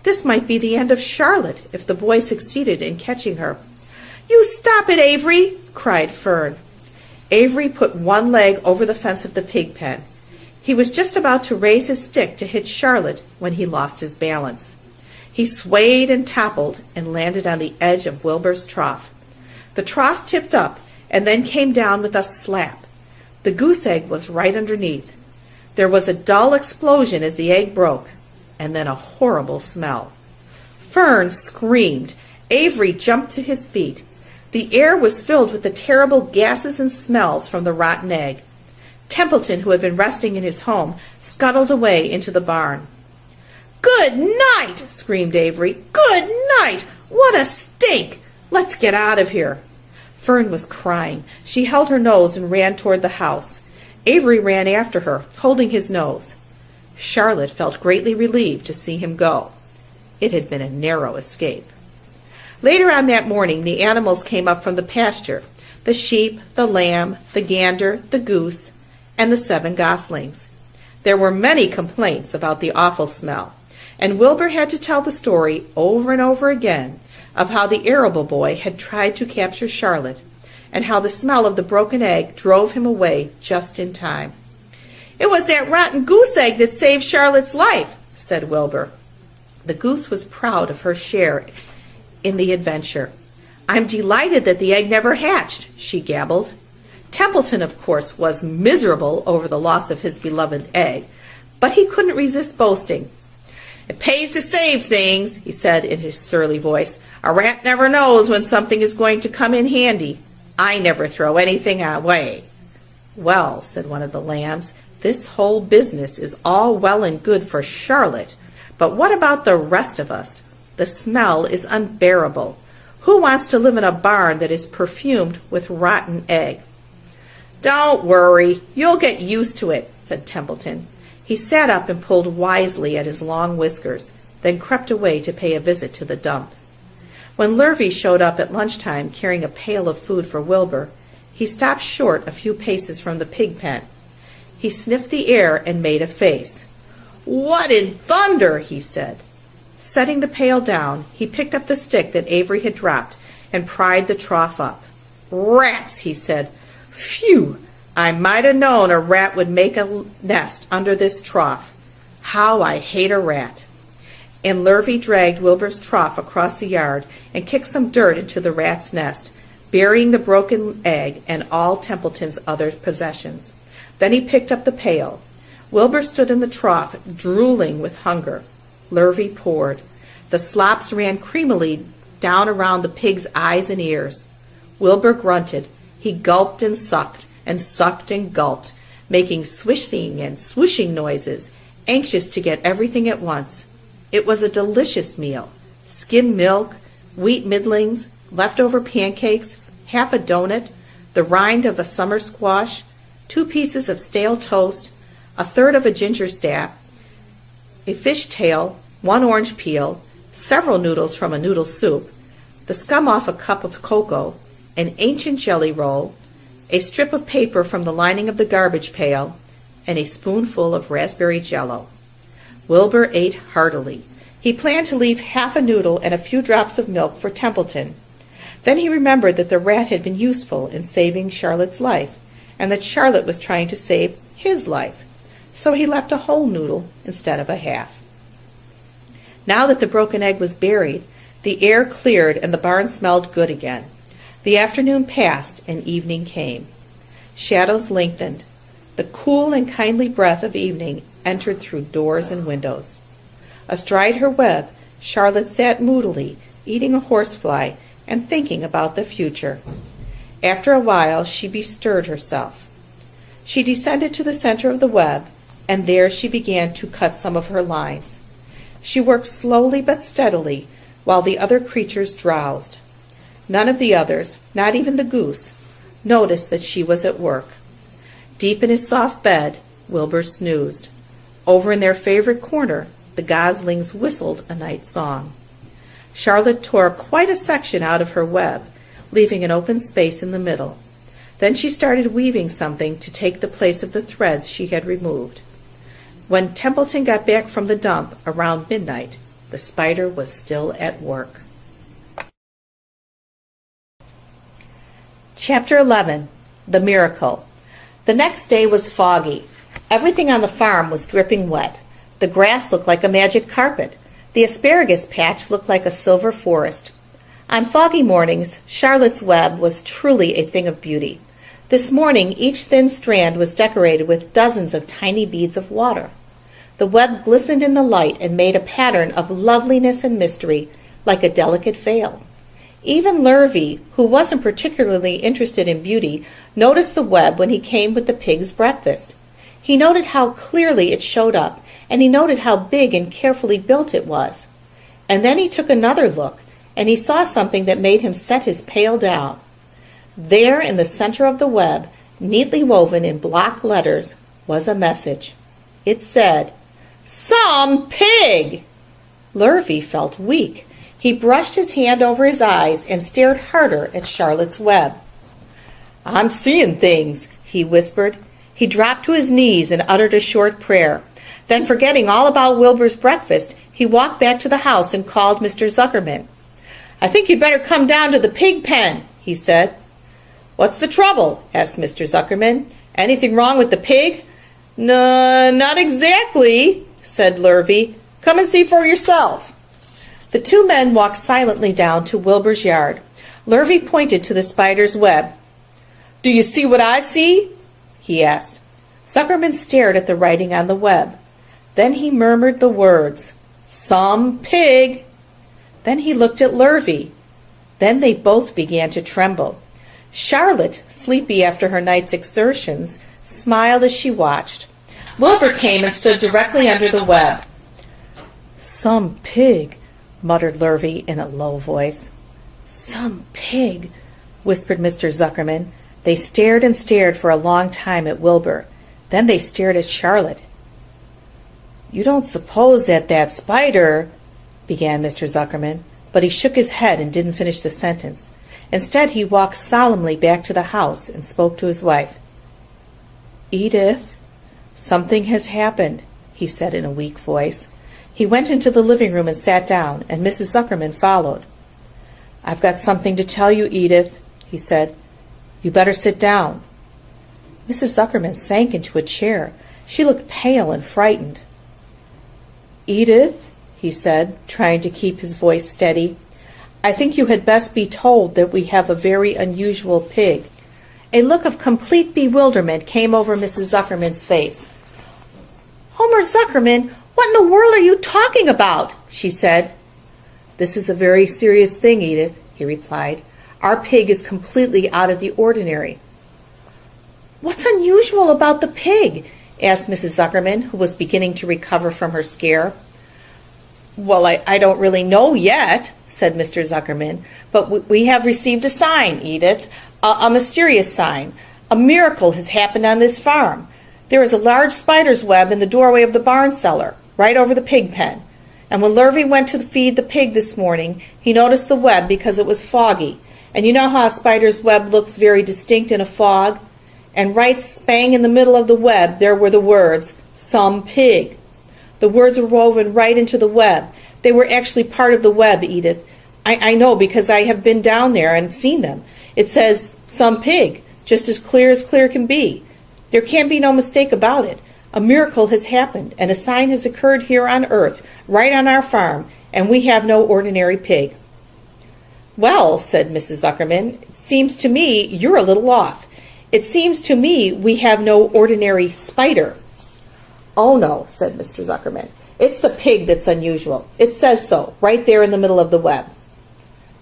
This might be the end of Charlotte if the boy succeeded in catching her. "You stop it, Avery!" cried Fern. Avery put one leg over the fence of the pig pen. He was just about to raise his stick to hit Charlotte when he lost his balance. He swayed and toppled and landed on the edge of Wilbur's trough. The trough tipped up and then came down with a slap. The goose egg was right underneath. There was a dull explosion as the egg broke, and then a horrible smell. Fern screamed. Avery jumped to his feet. The air was filled with the terrible gases and smells from the rotten egg. Templeton, who had been resting in his home, scuttled away into the barn. "Good night!" screamed Avery. "Good night! What a stink! Let's get out of here." Fern was crying. She held her nose and ran toward the house. Avery ran after her, holding his nose. Charlotte felt greatly relieved to see him go. It had been a narrow escape. Later on that morning, the animals came up from the pasture, the sheep, the lamb, the gander, the goose, and the 7 goslings. There were many complaints about the awful smell, and Wilbur had to tell the story over and over again of how the arable boy had tried to capture Charlotte, and how the smell of the broken egg drove him away just in time. "It was that rotten goose egg that saved Charlotte's life," said Wilbur. The goose was proud of her share in the adventure. "I'm delighted that the egg never hatched," she gabbled. Templeton, of course, was miserable over the loss of his beloved egg, but he couldn't resist boasting. "It pays to save things," he said in his surly voice. "A rat never knows when something is going to come in handy. I never throw anything away." "Well," said one of the lambs, "this whole business is all well and good for Charlotte, but what about the rest of us? The smell is unbearable. Who wants to live in a barn that is perfumed with rotten egg?" "Don't worry, you'll get used to it," said Templeton. He sat up and pulled wisely at his long whiskers, then crept away to pay a visit to the dump. When Lurvy showed up at lunchtime carrying a pail of food for Wilbur, He stopped short a few paces from the pig pen. He sniffed the air and made a face. "What in thunder?" he said. Setting the pail down, he picked up the stick that Avery had dropped and pried the trough up. "Rats," he said. "Phew! I might have known a rat would make a nest under this trough. How I hate a rat." And Lurvy dragged Wilbur's trough across the yard and kicked some dirt into the rat's nest, burying the broken egg and all Templeton's other possessions. Then he picked up the pail. Wilbur stood in the trough, drooling with hunger. Lurvy poured. The slops ran creamily down around the pig's eyes and ears. Wilbur grunted. He gulped and sucked and gulped, making swishing and swooshing noises, anxious to get everything at once. It was a delicious meal. Skim milk, wheat middlings, leftover pancakes, half a donut, the rind of a summer squash, 2 pieces of stale toast, a third of a ginger snap, a fish tail, 1 orange peel, several noodles from a noodle soup, the scum off a cup of cocoa, an ancient jelly roll, a strip of paper from the lining of the garbage pail, and a spoonful of raspberry jello. Wilbur ate heartily. He planned to leave half a noodle and a few drops of milk for Templeton. Then he remembered that the rat had been useful in saving Charlotte's life, and that Charlotte was trying to save his life. So he left a whole noodle instead of a half. Now that the broken egg was buried, the air cleared and the barn smelled good again. The afternoon passed and evening came. Shadows lengthened. The cool and kindly breath of evening entered through doors and windows. Astride her web, Charlotte sat moodily, eating a horsefly and thinking about the future. After a while, she bestirred herself. She descended to the center of the web, and there she began to cut some of her lines. She worked slowly but steadily, while the other creatures drowsed. None of the others, not even the goose, noticed that she was at work. Deep in his soft bed, Wilbur snoozed. Over in their favorite corner, the goslings whistled a night song. Charlotte tore quite a section out of her web, leaving an open space in the middle. Then she started weaving something to take the place of the threads she had removed. When Templeton got back from the dump around midnight, the spider was still at work. Chapter 11. The Miracle. The next day was foggy. Everything on the farm was dripping wet. The grass looked like a magic carpet. The asparagus patch looked like a silver forest. On foggy mornings, Charlotte's web was truly a thing of beauty. This morning, each thin strand was decorated with dozens of tiny beads of water. The web glistened in the light and made a pattern of loveliness and mystery, like a delicate veil. Even Lurvy, who wasn't particularly interested in beauty, noticed the web when he came with the pig's breakfast. He noted how clearly it showed up, and he noted how big and carefully built it was. And then he took another look, and he saw something that made him set his pail down. There in the center of the web, neatly woven in block letters, was a message. It said, "Some pig!" Lurvy felt weak. He brushed his hand over his eyes and stared harder at Charlotte's web. "I'm seeing things," he whispered. He dropped to his knees and uttered a short prayer. Then, forgetting all about Wilbur's breakfast, he walked back to the house and called Mr. Zuckerman. "I think you'd better come down to the pig pen," he said. "What's the trouble?" asked Mr. Zuckerman. "Anything wrong with the pig?" "No, not exactly," said Lurvy. "Come and see for yourself." The two men walked silently down to Wilbur's yard. Lurvy pointed to the spider's web. "Do you see what I see?" he asked. Zuckerman stared at the writing on the web. Then he murmured the words, "Some pig." Then he looked at Lurvy. Then they both began to tremble. Charlotte, sleepy after her night's exertions, smiled as she watched. Wilbur came and stood directly under the web. "Some pig," muttered Lurvy in a low voice. "Some pig," whispered Mr. Zuckerman. They stared and stared for a long time at Wilbur. Then they stared at Charlotte. "You don't suppose that spider—" began Mr. Zuckerman, but he shook his head and didn't finish the sentence. Instead, he walked solemnly back to the house and spoke to his wife. "Edith, something has happened," he said in a weak voice. He went into the living room and sat down, and Mrs. Zuckerman followed. "I've got something to tell you, Edith," he said. "You better sit down." Mrs. Zuckerman sank into a chair. She looked pale and frightened. "Edith," he said, trying to keep his voice steady, "I think you had best be told that we have a very unusual pig." A look of complete bewilderment came over Mrs. Zuckerman's face. "Homer Zuckerman, what in the world are you talking about?" she said. "This is a very serious thing, Edith," he replied. "Our pig is completely out of the ordinary." "What's unusual about the pig?" asked Mrs. Zuckerman, who was beginning to recover from her scare. "Well, I don't really know yet," said Mr. Zuckerman, "but we have received a sign, Edith, a mysterious sign. A miracle has happened on this farm. There is a large spider's web in the doorway of the barn cellar, right over the pig pen. And when Lurvy went to feed the pig this morning, he noticed the web because it was foggy. And you know how a spider's web looks very distinct in a fog? And right spang in the middle of the web there were the words, 'Some pig.' The words were woven right into the web. They were actually part of the web, Edith. I know because I have been down there and seen them. It says, 'Some pig,' just as clear can be. There can be no mistake about it. A miracle has happened, and a sign has occurred here on earth, right on our farm, and we have no ordinary pig." "Well," said Mrs. Zuckerman, "it seems to me you're a little off. It seems to me we have no ordinary spider." "Oh, no," said Mr. Zuckerman. "It's the pig that's unusual. It says so, right there in the middle of the web."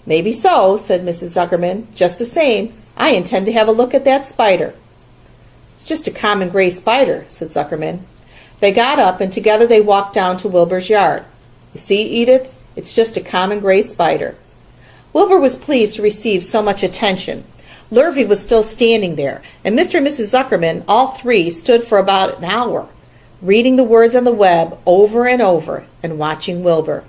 "Maybe so," said Mrs. Zuckerman. "Just the same, I intend to have a look at that spider." "It's just a common gray spider," said Zuckerman. They got up, and together they walked down to Wilbur's yard. "You see, Edith, it's just a common gray spider." Wilbur was pleased to receive so much attention. Lurvy was still standing there, and Mr. and Mrs. Zuckerman, all three, stood for about an hour, reading the words on the web over and over and watching Wilbur.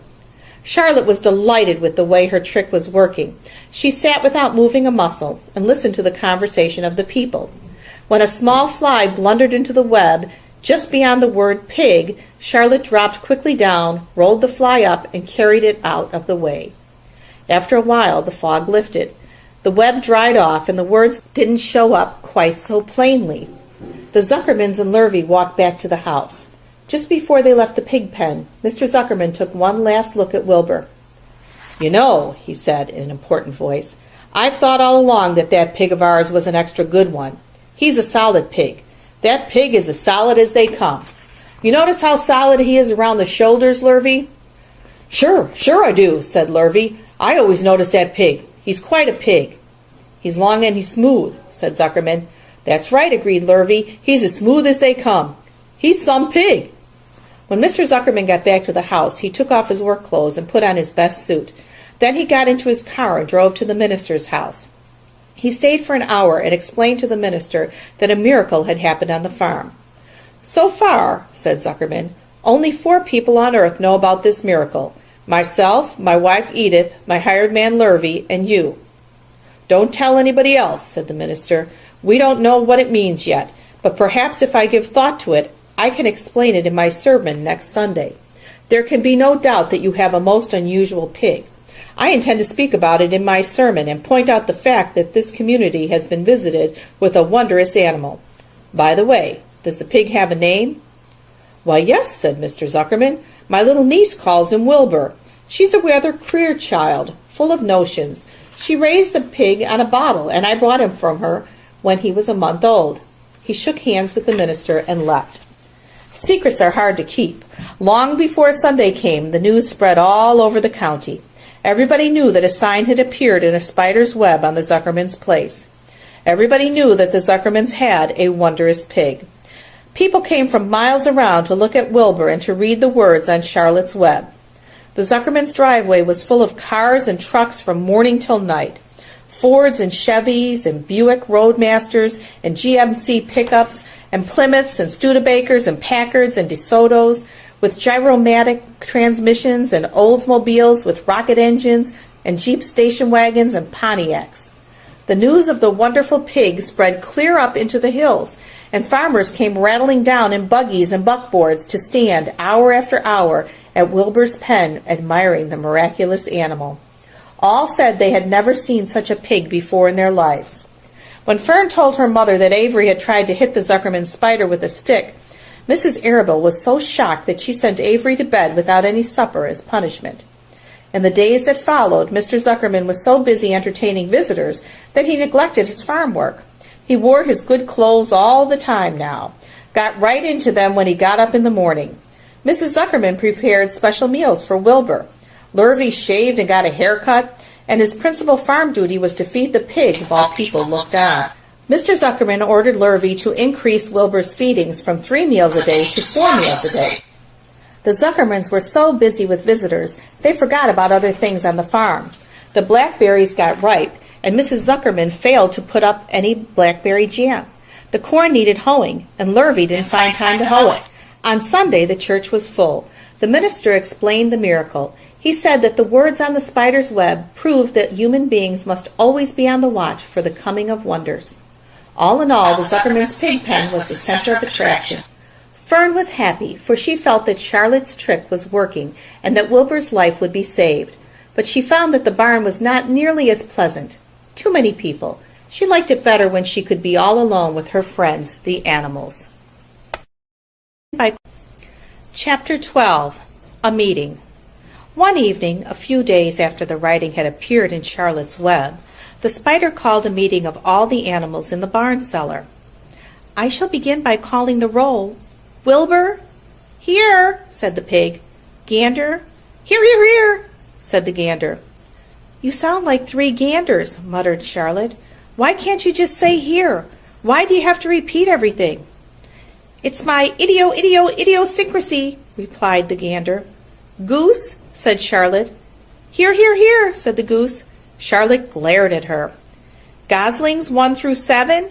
Charlotte was delighted with the way her trick was working. She sat without moving a muscle and listened to the conversation of the people. When a small fly blundered into the web just beyond the word pig, Charlotte dropped quickly down, rolled the fly up, and carried it out of the way. After a while, the fog lifted. The web dried off, and the words didn't show up quite so plainly. The Zuckermans and Lurvy walked back to the house. Just before they left the pig pen, Mr. Zuckerman took one last look at Wilbur. "You know," he said in an important voice, "I've thought all along that pig of ours was an extra good one. He's a solid pig. That pig is as solid as they come. You notice how solid he is around the shoulders, Lurvy?" Sure I do," said Lurvy. "I always notice that pig. He's quite a pig." "He's long and he's smooth," said Zuckerman. "That's right," agreed Lurvy. "He's as smooth as they come. He's some pig." When Mr. Zuckerman got back to the house, he took off his work clothes and put on his best suit. Then he got into his car and drove to the minister's house. He stayed for an hour and explained to the minister that a miracle had happened on the farm. "So far," said Zuckerman, "only 4 people on earth know about this miracle. Myself, my wife Edith, my hired man Lurvy, and you." "Don't tell anybody else," said the minister. "We don't know what it means yet, but perhaps if I give thought to it, I can explain it in my sermon next Sunday. There can be no doubt that you have a most unusual pig. I intend to speak about it in my sermon and point out the fact that this community has been visited with a wondrous animal. By the way, does the pig have a name?" "Why, yes," said Mr. Zuckerman. "My little niece calls him Wilbur. She's a rather queer child, full of notions. She raised the pig on a bottle, and I brought him from her when he was a month old." He shook hands with the minister and left. Secrets are hard to keep. Long before Sunday came, the news spread all over the county. Everybody knew that a sign had appeared in a spider's web on the Zuckermans' place. Everybody knew that the Zuckermans had a wondrous pig. People came from miles around to look at Wilbur and to read the words on Charlotte's web. The Zuckermans' driveway was full of cars and trucks from morning till night. Fords and Chevys and Buick Roadmasters and GMC pickups and Plymouths and Studebakers and Packards and DeSotos with gyromatic transmissions and Oldsmobiles with rocket engines and Jeep station wagons and Pontiacs. The news of the wonderful pig spread clear up into the hills, and farmers came rattling down in buggies and buckboards to stand hour after hour at Wilbur's pen admiring the miraculous animal. All said they had never seen such a pig before in their lives. When Fern told her mother that Avery had tried to hit the Zuckerman spider with a stick, Mrs. Arable was so shocked that she sent Avery to bed without any supper as punishment. In the days that followed, Mr. Zuckerman was so busy entertaining visitors that he neglected his farm work. He wore his good clothes all the time now, got right into them when he got up in the morning. Mrs. Zuckerman prepared special meals for Wilbur. Lurvy shaved and got a haircut, and his principal farm duty was to feed the pig while people looked on. Mr. Zuckerman ordered Lurvy to increase Wilbur's feedings from 3 meals a day to 4 meals a day. The Zuckermans were so busy with visitors, they forgot about other things on the farm. The blackberries got ripe, and Mrs. Zuckerman failed to put up any blackberry jam. The corn needed hoeing, and Lurvy didn't find time to hoe it. On Sunday, the church was full. The minister explained the miracle. He said that the words on the spider's web proved that human beings must always be on the watch for the coming of wonders. All in all, the Zuckerman's pig pen was the center of attraction. Fern was happy, for she felt that Charlotte's trick was working and that Wilbur's life would be saved. But she found that the barn was not nearly as pleasant. Too many people. She liked it better when she could be all alone with her friends, the animals. Chapter 12. A Meeting. One evening, a few days after the writing had appeared in Charlotte's web, the spider called a meeting of all the animals in the barn cellar. "I shall begin by calling the roll. Wilbur?" "Here," said the pig. "Gander?" "Here, here, here," said the gander. "You sound like 3 ganders," muttered Charlotte. "Why can't you just say here? Why do you have to repeat everything?" "It's my idiosyncrasy," replied the gander. "Goose?" said Charlotte. "Here, here, here," said the goose. Charlotte glared at her. "Goslings 1 through 7?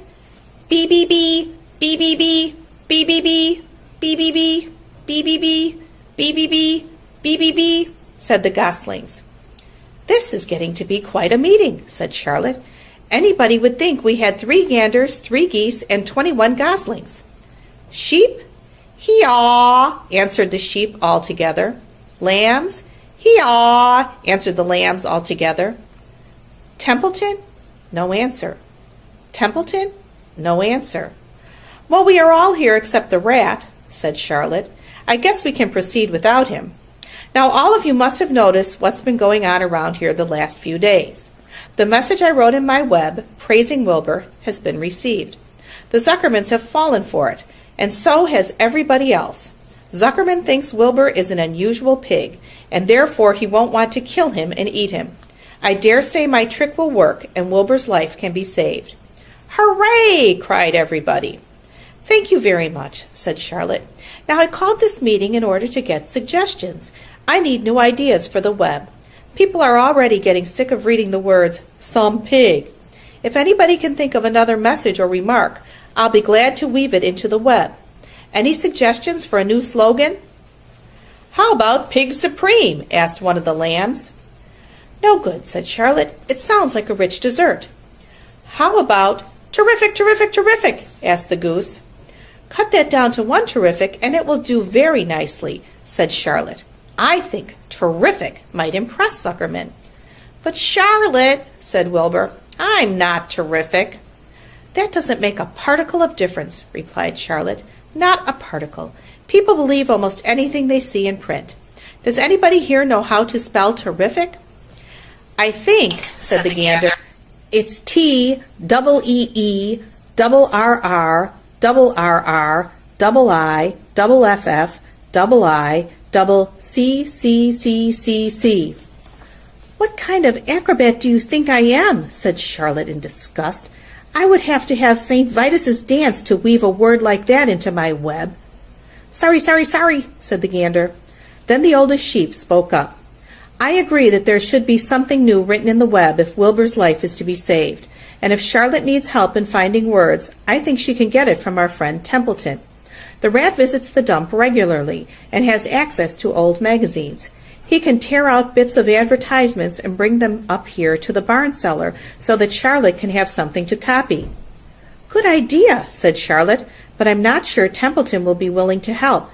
B-B-B, B-B-B, B-B-B, B-B-B, B-B-B, B-B-B, B-B-B," said the goslings. "This is getting to be quite a meeting," said Charlotte. "Anybody would think we had 3 ganders, 3 geese, and 21 goslings." "Sheep?" "Hee-aw," answered the sheep all together. "Lambs?" "Hee-aw," answered the lambs all together. "Templeton?" No answer. "Templeton?" No answer. "Well, we are all here except the rat," said Charlotte. "I guess we can proceed without him. Now, all of you must have noticed what's been going on around here the last few days. The message I wrote in my web, praising Wilbur, has been received. The Zuckermans have fallen for it, and so has everybody else. Zuckerman thinks Wilbur is an unusual pig, and therefore he won't want to kill him and eat him. I dare say my trick will work, and Wilbur's life can be saved." "Hooray!" cried everybody. "Thank you very much," said Charlotte. "Now I called this meeting in order to get suggestions. I need new ideas for the web. People are already getting sick of reading the words, "some pig." If anybody can think of another message or remark, I'll be glad to weave it into the web. Any suggestions for a new slogan? "How about Pig Supreme?" asked one of the lambs. "No good," said Charlotte. "It sounds like a rich dessert." "How about Terrific, terrific, terrific?" asked the goose. "Cut that down to 1 terrific, and it will do very nicely," said Charlotte. "I think terrific might impress Zuckerman." "But Charlotte," said Wilbur, "I'm not terrific." "That doesn't make a particle of difference," replied Charlotte. "Not a particle. People believe almost anything they see in print. Does anybody here know how to spell terrific?" "I think," said the gander, "it's T-double-E-E-double-R-R-double-I-double-F-double-I-double-C-C-C-C. "What kind of acrobat do you think I am?" said Charlotte in disgust. "I would have to have St. Vitus's dance to weave a word like that into my web." "Sorry, sorry, sorry," said the gander. Then the oldest sheep spoke up. "I agree that there should be something new written in the web if Wilbur's life is to be saved, and if Charlotte needs help in finding words, I think she can get it from our friend Templeton. The rat visits the dump regularly and has access to old magazines. He can tear out bits of advertisements and bring them up here to the barn cellar so that Charlotte can have something to copy." "Good idea," said Charlotte, "but I'm not sure Templeton will be willing to help.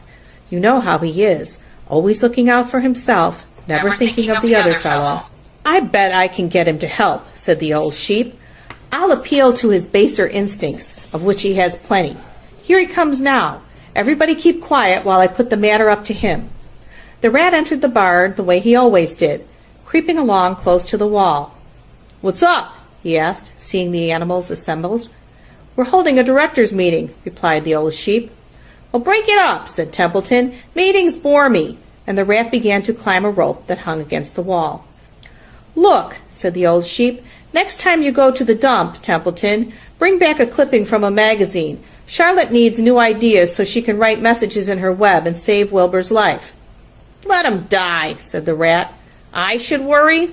You know how he is, always looking out for himself, never thinking of the other fellow." "I bet I can get him to help," said the old sheep. "I'll appeal to his baser instincts, of which he has plenty. Here he comes now. Everybody keep quiet while I put the matter up to him." The rat entered the barn the way he always did, creeping along close to the wall. "What's up?" he asked, seeing the animals assembled. "We're holding a directors' meeting," replied the old sheep. "Well, break it up," said Templeton. "Meetings bore me." And the rat began to climb a rope that hung against the wall. "Look," said the old sheep, "next time you go to the dump, Templeton, bring back a clipping from a magazine. Charlotte needs new ideas so she can write messages in her web and save Wilbur's life." "Let him die," said the rat. "I should worry?"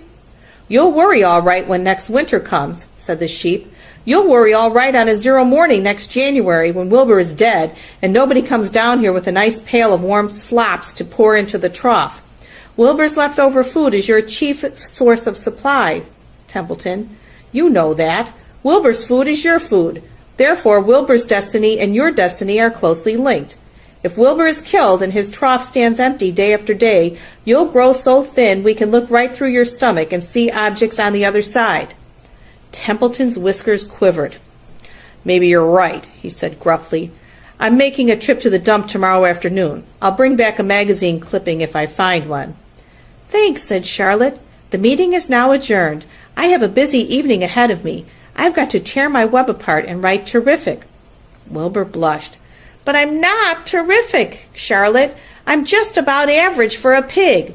"You'll worry all right when next winter comes," said the sheep. "You'll worry all right on a zero morning next January when Wilbur is dead and nobody comes down here with a nice pail of warm slops to pour into the trough. Wilbur's leftover food is your chief source of supply, Templeton. You know that. Wilbur's food is your food. Therefore, Wilbur's destiny and your destiny are closely linked. If Wilbur is killed and his trough stands empty day after day, you'll grow so thin we can look right through your stomach and see objects on the other side." Templeton's whiskers quivered. "Maybe you're right," he said gruffly. "I'm making a trip to the dump tomorrow afternoon. I'll bring back a magazine clipping if I find one." "Thanks," said Charlotte. "The meeting is now adjourned. I have a busy evening ahead of me. I've got to tear my web apart and write terrific." Wilbur blushed. "But I'm not terrific, Charlotte. I'm just about average for a pig."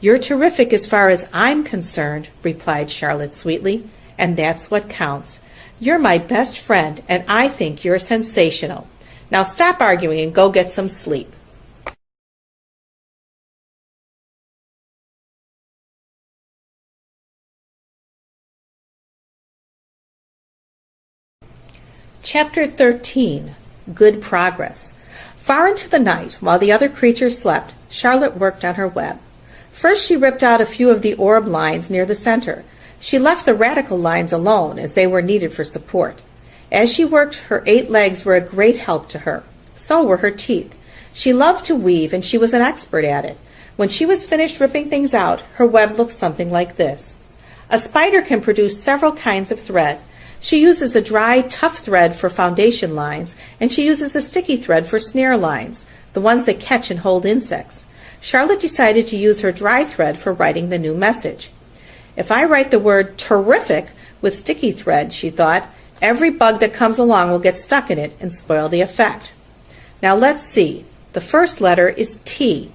"You're terrific as far as I'm concerned," replied Charlotte sweetly, "and that's what counts. You're my best friend, and I think you're sensational. Now stop arguing and go get some sleep." Chapter 13. Good Progress. Far into the night, while the other creatures slept, Charlotte worked on her web. First she ripped out a few of the orb lines near the center. She left the radical lines alone, as they were needed for support. As she worked, her 8 legs were a great help to her. So were her teeth. She loved to weave, and she was an expert at it. When she was finished ripping things out, her web looked something like this. A spider can produce several kinds of thread. She uses a dry, tough thread for foundation lines, and she uses a sticky thread for snare lines, the ones that catch and hold insects. Charlotte decided to use her dry thread for writing the new message. If I write the word terrific with sticky thread, she thought, every bug that comes along will get stuck in it and spoil the effect. Now let's see. The first letter is T.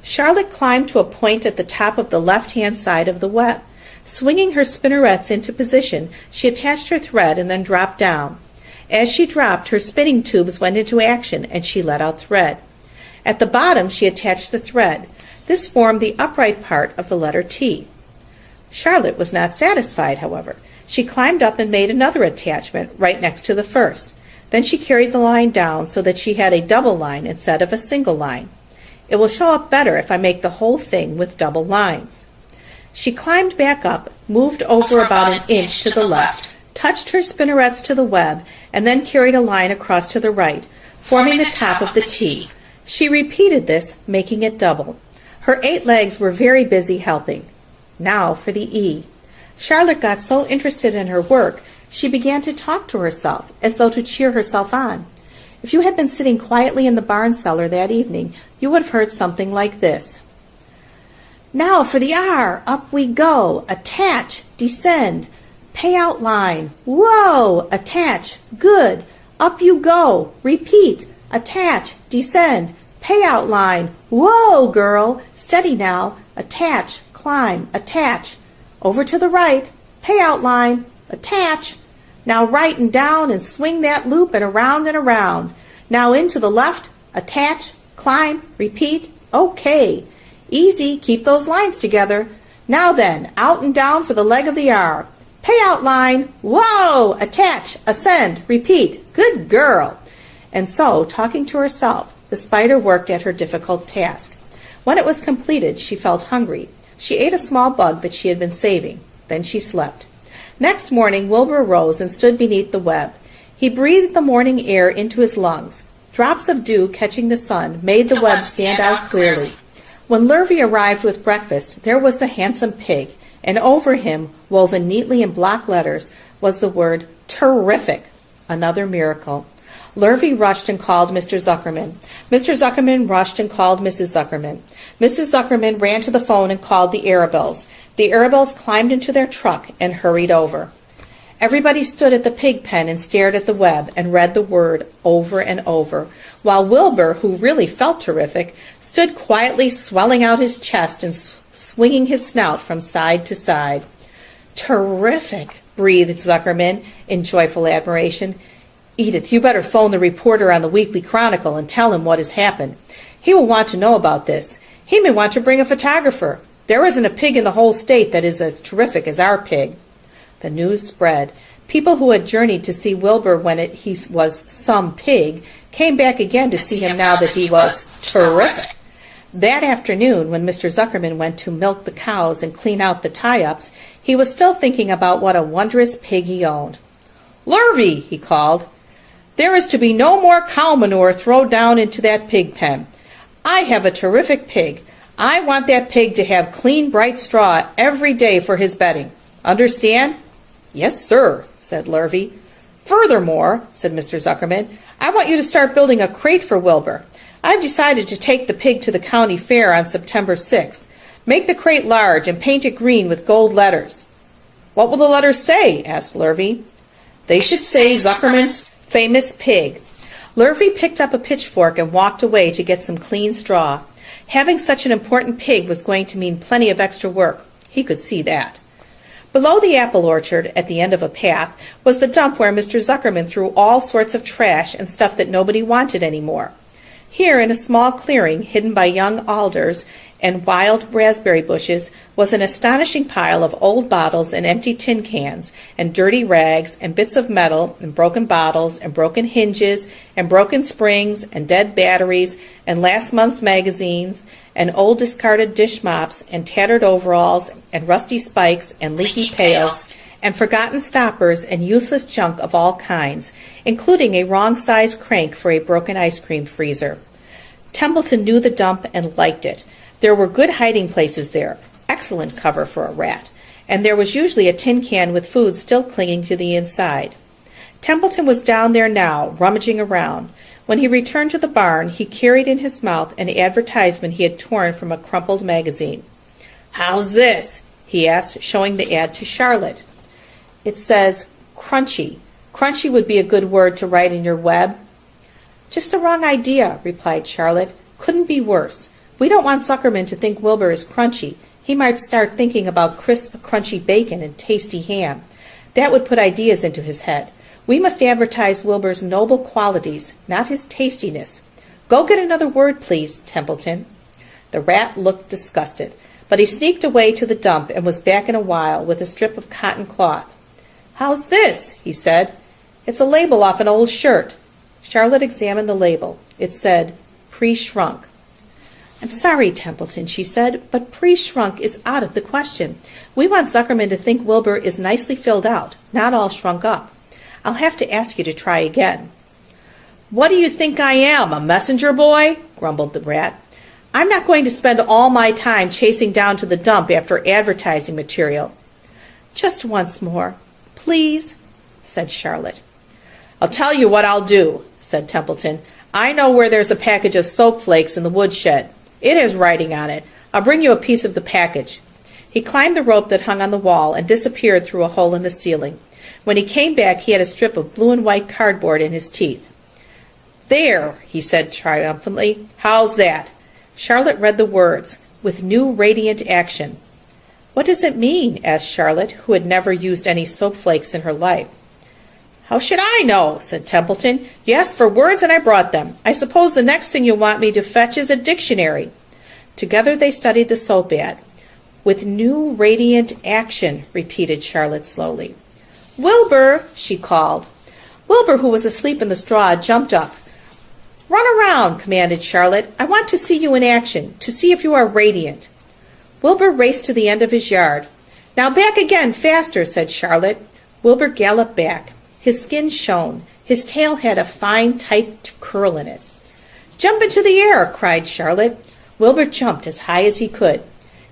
Charlotte climbed to a point at the top of the left-hand side of the web. Swinging her spinnerets into position, she attached her thread and then dropped down. As she dropped, her spinning tubes went into action and she let out thread. At the bottom, she attached the thread. This formed the upright part of the letter T. Charlotte was not satisfied, however. She climbed up and made another attachment right next to the first. Then she carried the line down so that she had a double line instead of a single line. It will show up better if I make the whole thing with double lines. She climbed back up, moved over about an inch to the left, touched her spinnerets to the web, and then carried a line across to the right, forming the top of the T. She repeated this, making it double. Her 8 legs were very busy helping. Now for the E. Charlotte got so interested in her work, she began to talk to herself, as though to cheer herself on. If you had been sitting quietly in the barn cellar that evening, you would have heard something like this. Now for the R, up we go, attach, descend, pay out line, whoa, attach, good, up you go, repeat, attach, descend, pay out line, whoa, girl, steady now, attach, climb, attach, over to the right, pay out line, attach, now right and down and swing that loop and around, now into the left, attach, climb, repeat, okay. Easy, keep those lines together. Now then, out and down for the leg of the R. Pay out line, whoa, attach, ascend, repeat, good girl. And so, talking to herself, the spider worked at her difficult task. When it was completed, she felt hungry. She ate a small bug that she had been saving. Then she slept. Next morning, Wilbur arose and stood beneath the web. He breathed the morning air into his lungs. Drops of dew catching the sun made the web stand out clearly. When Lurvy arrived with breakfast, there was the handsome pig, and over him, woven neatly in block letters, was the word terrific. Another miracle. Lurvy rushed and called Mr. Zuckerman. Mr. Zuckerman rushed and called Mrs. Zuckerman. Mrs. Zuckerman ran to the phone and called the Arabilles. The Arabilles climbed into their truck and hurried over. Everybody stood at the pig pen and stared at the web and read the word over and over, while Wilbur, who really felt terrific, stood quietly swelling out his chest and swinging his snout from side to side. Terrific, breathed Zuckerman in joyful admiration. Edith, you better phone the reporter on the Weekly Chronicle and tell him what has happened. He will want to know about this. He may want to bring a photographer. There isn't a pig in the whole state that is as terrific as our pig. The news spread. People who had journeyed to see Wilbur when he was some pig came back again to see him now that he was terrific. That afternoon, when Mr. Zuckerman went to milk the cows and clean out the tie-ups, he was still thinking about what a wondrous pig he owned. "Lurvy," he called, "there is to be no more cow manure thrown down into that pig pen. I have a terrific pig. I want that pig to have clean, bright straw every day for his bedding. Understand?" "Yes, sir," said Lurvy. "Furthermore," said Mr. Zuckerman, "I want you to start building a crate for Wilbur. I've decided to take the pig to the county fair on September 6th. Make the crate large and paint it green with gold letters." "What will the letters say?" asked Lurvy. "They should say Zuckerman's famous pig." Lurvy picked up a pitchfork and walked away to get some clean straw. Having such an important pig was going to mean plenty of extra work. He could see that. Below the apple orchard, at the end of a path, was the dump where Mr. Zuckerman threw all sorts of trash and stuff that nobody wanted any more. Here, in a small clearing hidden by young alders and wild raspberry bushes, was an astonishing pile of old bottles and empty tin cans, and dirty rags, and bits of metal, and broken bottles, and broken hinges, and broken springs, and dead batteries, and last month's magazines, and old discarded dish mops, and tattered overalls, and rusty spikes, and leaky pails, and forgotten stoppers, and useless junk of all kinds, including a wrong-sized crank for a broken ice cream freezer. Templeton knew the dump and liked it. There were good hiding places there, excellent cover for a rat, and there was usually a tin can with food still clinging to the inside. Templeton was down there now, rummaging around. When he returned to the barn, he carried in his mouth an advertisement he had torn from a crumpled magazine. "How's this?" he asked, showing the ad to Charlotte. "It says crunchy. Crunchy would be a good word to write in your web." "Just the wrong idea," replied Charlotte. "Couldn't be worse. We don't want Zuckerman to think Wilbur is crunchy. He might start thinking about crisp, crunchy bacon and tasty ham. That would put ideas into his head. We must advertise Wilbur's noble qualities, not his tastiness. Go get another word, please, Templeton." The rat looked disgusted, but he sneaked away to the dump and was back in a while with a strip of cotton cloth. "How's this?" he said. "It's a label off an old shirt." Charlotte examined the label. It said, "Pre-shrunk." "I'm sorry, Templeton," she said, "but pre-shrunk is out of the question. We want Zuckerman to think Wilbur is nicely filled out, not all shrunk up. I'll have to ask you to try again." "What do you think I am, a messenger boy?" grumbled the rat. "I'm not going to spend all my time chasing down to the dump after advertising material." "Just once more, please," said Charlotte. "I'll tell you what I'll do," said Templeton. "I know where there's a package of soap flakes in the woodshed. It has writing on it. I'll bring you a piece of the package." He climbed the rope that hung on the wall and disappeared through a hole in the ceiling. When he came back, he had a strip of blue and white cardboard in his teeth. "There," he said triumphantly. "How's that?" Charlotte read the words, "with new radiant action." "What does it mean?" asked Charlotte, who had never used any soap flakes in her life. "How should I know?" said Templeton. "You asked for words and I brought them. I suppose the next thing you want me to fetch is a dictionary." Together they studied the soap ad. "With new radiant action," repeated Charlotte slowly. "Wilbur!" she called. Wilbur, who was asleep in the straw, jumped up. "Run around," commanded Charlotte. "I want to see you in action, to see if you are radiant." Wilbur raced to the end of his yard. "Now back again, faster," said Charlotte. Wilbur galloped back. His skin shone. His tail had a fine, tight curl in it. "Jump into the air," cried Charlotte. Wilbur jumped as high as he could.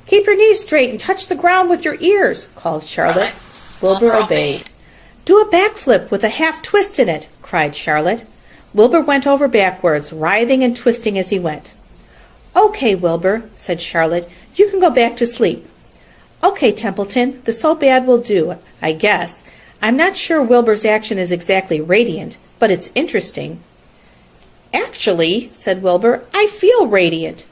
"Keep your knees straight and touch the ground with your ears," called Charlotte. Wilbur obeyed. "Do a backflip with a half twist in it," cried Charlotte. Wilbur went over backwards, writhing and twisting as he went. "Okay, Wilbur," said Charlotte. "You can go back to sleep." "Okay, Templeton, the so bad will do, I guess. I'm not sure Wilbur's action is exactly radiant, but it's interesting." "Actually," said Wilbur, "I feel radiant."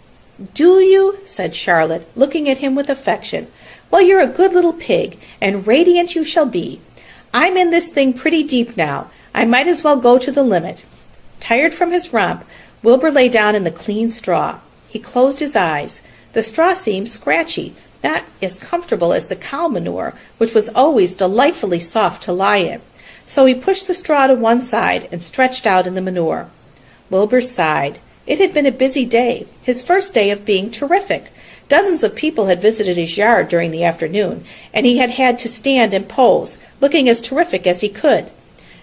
"Do you?" said Charlotte, looking at him with affection. "Well, you're a good little pig, and radiant you shall be. I'm in this thing pretty deep now. I might as well go to the limit." Tired from his romp, Wilbur lay down in the clean straw. He closed his eyes. The straw seemed scratchy, not as comfortable as the cow manure, which was always delightfully soft to lie in. So he pushed the straw to one side and stretched out in the manure. Wilbur sighed. It had been a busy day, his first day of being terrific. Dozens of people had visited his yard during the afternoon, and he had had to stand and pose, looking as terrific as he could.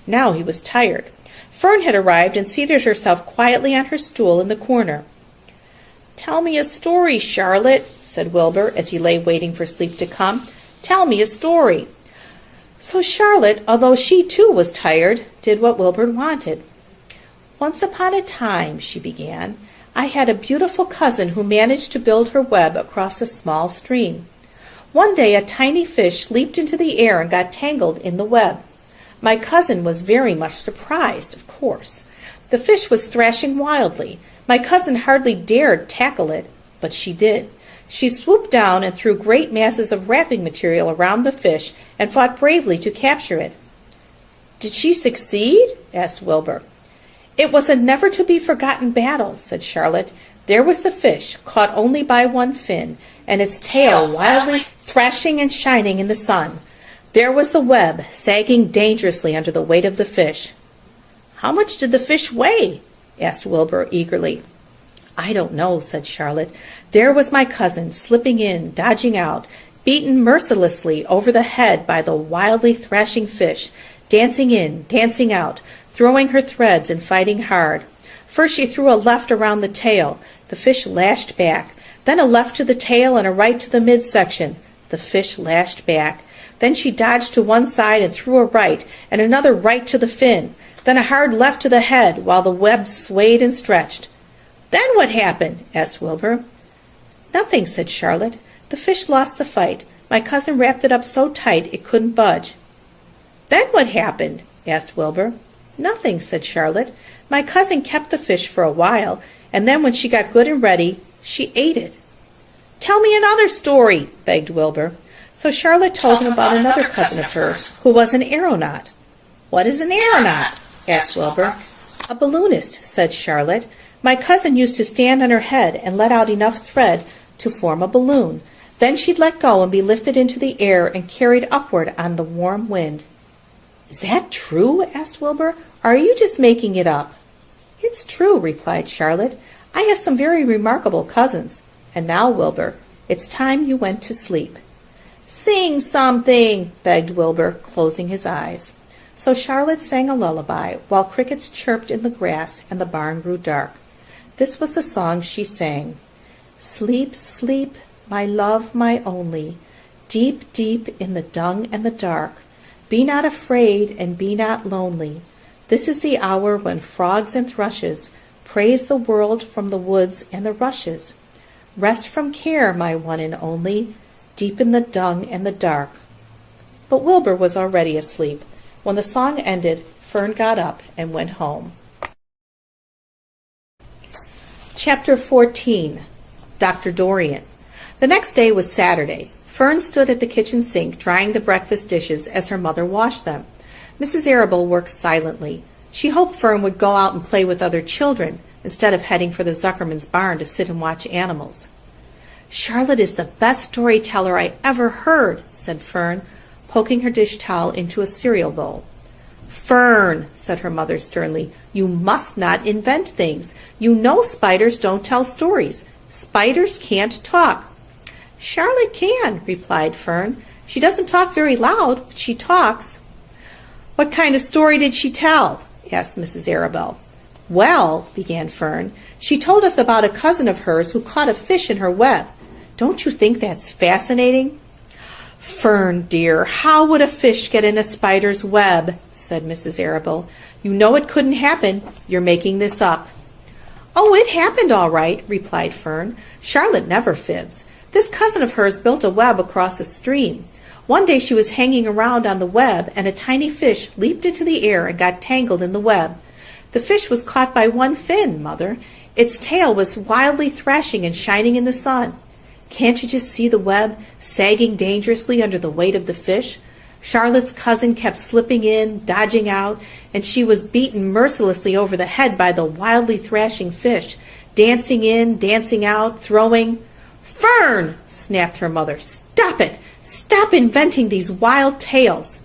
Now he was tired. Fern had arrived and seated herself quietly on her stool in the corner. "Tell me a story, Charlotte," said Wilbur, as he lay waiting for sleep to come. "Tell me a story." So Charlotte, although she too was tired, did what Wilbur wanted. "Once upon a time," she began, "I had a beautiful cousin who managed to build her web across a small stream. One day a tiny fish leaped into the air and got tangled in the web. My cousin was very much surprised, of course. The fish was thrashing wildly. My cousin hardly dared tackle it, but she did. She swooped down and threw great masses of wrapping material around the fish and fought bravely to capture it." "Did she succeed?" asked Wilbur. "It was a never-to-be-forgotten battle," said Charlotte. "There was the fish, caught only by one fin, and its tail wildly thrashing and shining in the sun. There was the web, sagging dangerously under the weight of the fish." "How much did the fish weigh?" asked Wilbur eagerly. "I don't know," said Charlotte. "There was my cousin, slipping in, dodging out, beaten mercilessly over the head by the wildly thrashing fish, dancing in, dancing out, throwing her threads and fighting hard. First she threw a left around the tail. The fish lashed back. Then a left to the tail and a right to the midsection. The fish lashed back. Then she dodged to one side and threw a right, and another right to the fin. Then a hard left to the head, while the web swayed and stretched." "Then what happened?" asked Wilbur. "Nothing," said Charlotte. "The fish lost the fight. My cousin wrapped it up so tight it couldn't budge." "Then what happened?" asked Wilbur. "Nothing," said Charlotte. "My cousin kept the fish for a while, and then when she got good and ready, she ate it." "Tell me another story," begged Wilbur. So Charlotte told him about another cousin of hers who was an aeronaut. "What is an aeronaut?" asked Wilbur. "A balloonist," said Charlotte. "My cousin used to stand on her head and let out enough thread to form a balloon. Then she'd let go and be lifted into the air and carried upward on the warm wind." "Is that true?" asked Wilbur. "Or are you just making it up?" "It's true," replied Charlotte. "I have some very remarkable cousins. And now, Wilbur, it's time you went to sleep." "Sing something," begged Wilbur, closing his eyes. So Charlotte sang a lullaby while crickets chirped in the grass and the barn grew dark. This was the song she sang. "Sleep, sleep, my love, my only, deep, deep in the dung and the dark. Be not afraid and be not lonely. This is the hour when frogs and thrushes praise the world from the woods and the rushes. Rest from care, my one and only, deep in the dung and the dark." But Wilbur was already asleep. When the song ended, Fern got up and went home. Chapter 14. Dr. Dorian. The next day was Saturday. Fern stood at the kitchen sink drying the breakfast dishes as her mother washed them. Mrs. Arable worked silently. She hoped Fern would go out and play with other children instead of heading for the Zuckerman's barn to sit and watch animals. "Charlotte is the best storyteller I ever heard," said Fern, poking her dish towel into a cereal bowl. Fern, said her mother sternly, you must not invent things. You know spiders don't tell stories. Spiders can't talk. Charlotte can, replied Fern. She doesn't talk very loud, but she talks. What kind of story did she tell? Asked Mrs. Arable. Well, began Fern, she told us about a cousin of hers who caught a fish in her web. Don't you think that's fascinating? Fern, dear, how would a fish get in a spider's web? Said Mrs. Arable. You know it couldn't happen. You're making this up. Oh, it happened all right, replied Fern. Charlotte never fibs. This cousin of hers built a web across a stream. One day she was hanging around on the web, and a tiny fish leaped into the air and got tangled in the web. The fish was caught by one fin, Mother. Its tail was wildly thrashing and shining in the sun. Can't you just see the web sagging dangerously under the weight of the fish? Charlotte's cousin kept slipping in, dodging out, and she was beaten mercilessly over the head by the wildly thrashing fish, dancing in, dancing out, throwing. Fern, snapped her mother, stop it! Stop inventing these wild tales.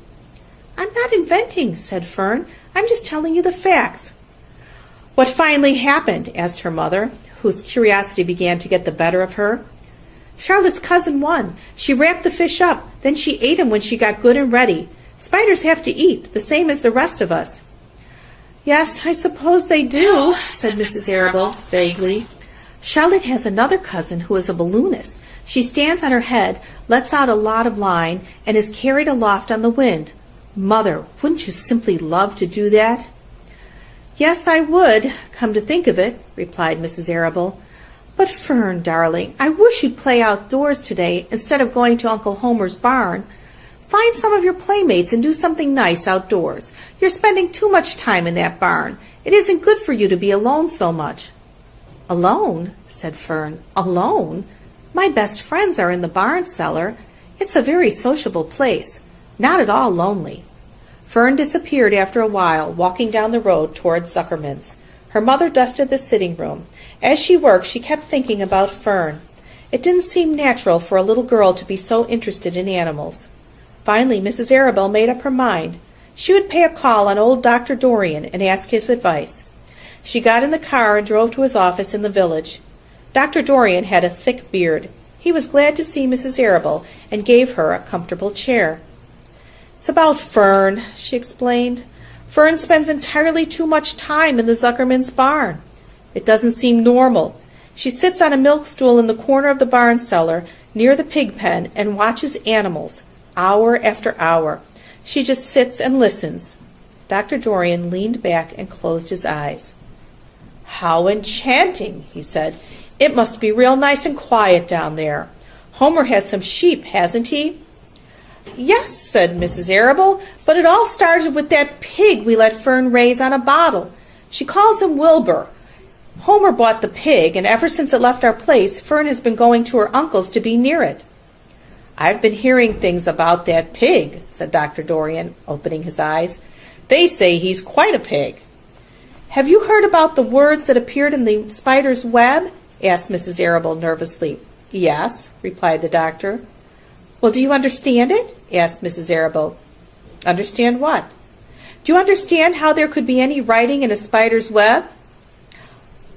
I'm not inventing, said Fern. I'm just telling you the facts. What finally happened? Asked her mother, whose curiosity began to get the better of her. Charlotte's cousin won. She wrapped the fish up. Then she ate him when she got good and ready. Spiders have to eat, the same as the rest of us. Yes, I suppose they do, said Mrs. Arable vaguely. Charlotte has another cousin who is a balloonist. She stands on her head, lets out a lot of line, and is carried aloft on the wind. Mother, wouldn't you simply love to do that? Yes, I would, come to think of it, replied Mrs. Arable. But, Fern, darling, I wish you'd play outdoors today instead of going to Uncle Homer's barn. Find some of your playmates and do something nice outdoors. You're spending too much time in that barn. It isn't good for you to be alone so much. Alone? Said Fern. Alone? My best friends are in the barn cellar. It's a very sociable place. Not at all lonely. Fern disappeared after a while, walking down the road toward Zuckerman's. Her mother dusted the sitting room. As she worked, she kept thinking about Fern. It didn't seem natural for a little girl to be so interested in animals. Finally, Mrs. Arable made up her mind. She would pay a call on old Dr. Dorian and ask his advice. She got in the car and drove to his office in the village. Dr. Dorian had a thick beard. He was glad to see Mrs. Arable and gave her a comfortable chair. It's about Fern, she explained. Fern spends entirely too much time in the Zuckerman's barn. It doesn't seem normal. She sits on a milk stool in the corner of the barn cellar near the pig pen and watches animals, hour after hour. She just sits and listens. Dr. Dorian leaned back and closed his eyes. How enchanting, he said. It must be real nice and quiet down there. Homer has some sheep, hasn't he? Yes, said Mrs. Arable, but it all started with that pig we let Fern raise on a bottle. She calls him Wilbur. Homer bought the pig, and ever since it left our place, Fern has been going to her uncle's to be near it. I've been hearing things about that pig, said Dr. Dorian, opening his eyes. They say he's quite a pig. Have you heard about the words that appeared in the spider's web? Asked Mrs. Arable nervously. Yes, replied the doctor. Well, do you understand it? Asked Mrs. Arable. Understand what? Do you understand how there could be any writing in a spider's web?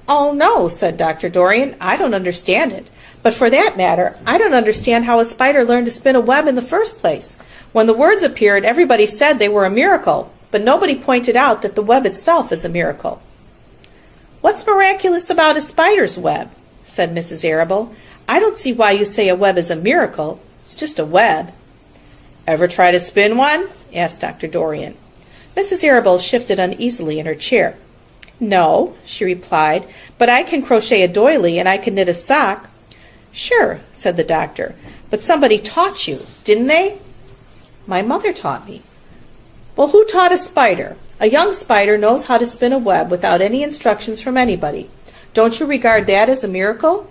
Oh, no, said Dr. Dorian. I don't understand it. But for that matter, I don't understand how a spider learned to spin a web in the first place. When the words appeared, everybody said they were a miracle, but nobody pointed out that the web itself is a miracle. What's miraculous about a spider's web? Said Mrs. Arable. I don't see why you say a web is a miracle. It's just a web. Ever try to spin one? Asked Dr. Dorian. Mrs. Arable shifted uneasily in her chair. No, she replied, but I can crochet a doily and I can knit a sock. Sure, said the doctor, but somebody taught you, didn't they? My mother taught me. Well, who taught a spider? A young spider knows how to spin a web without any instructions from anybody. Don't you regard that as a miracle?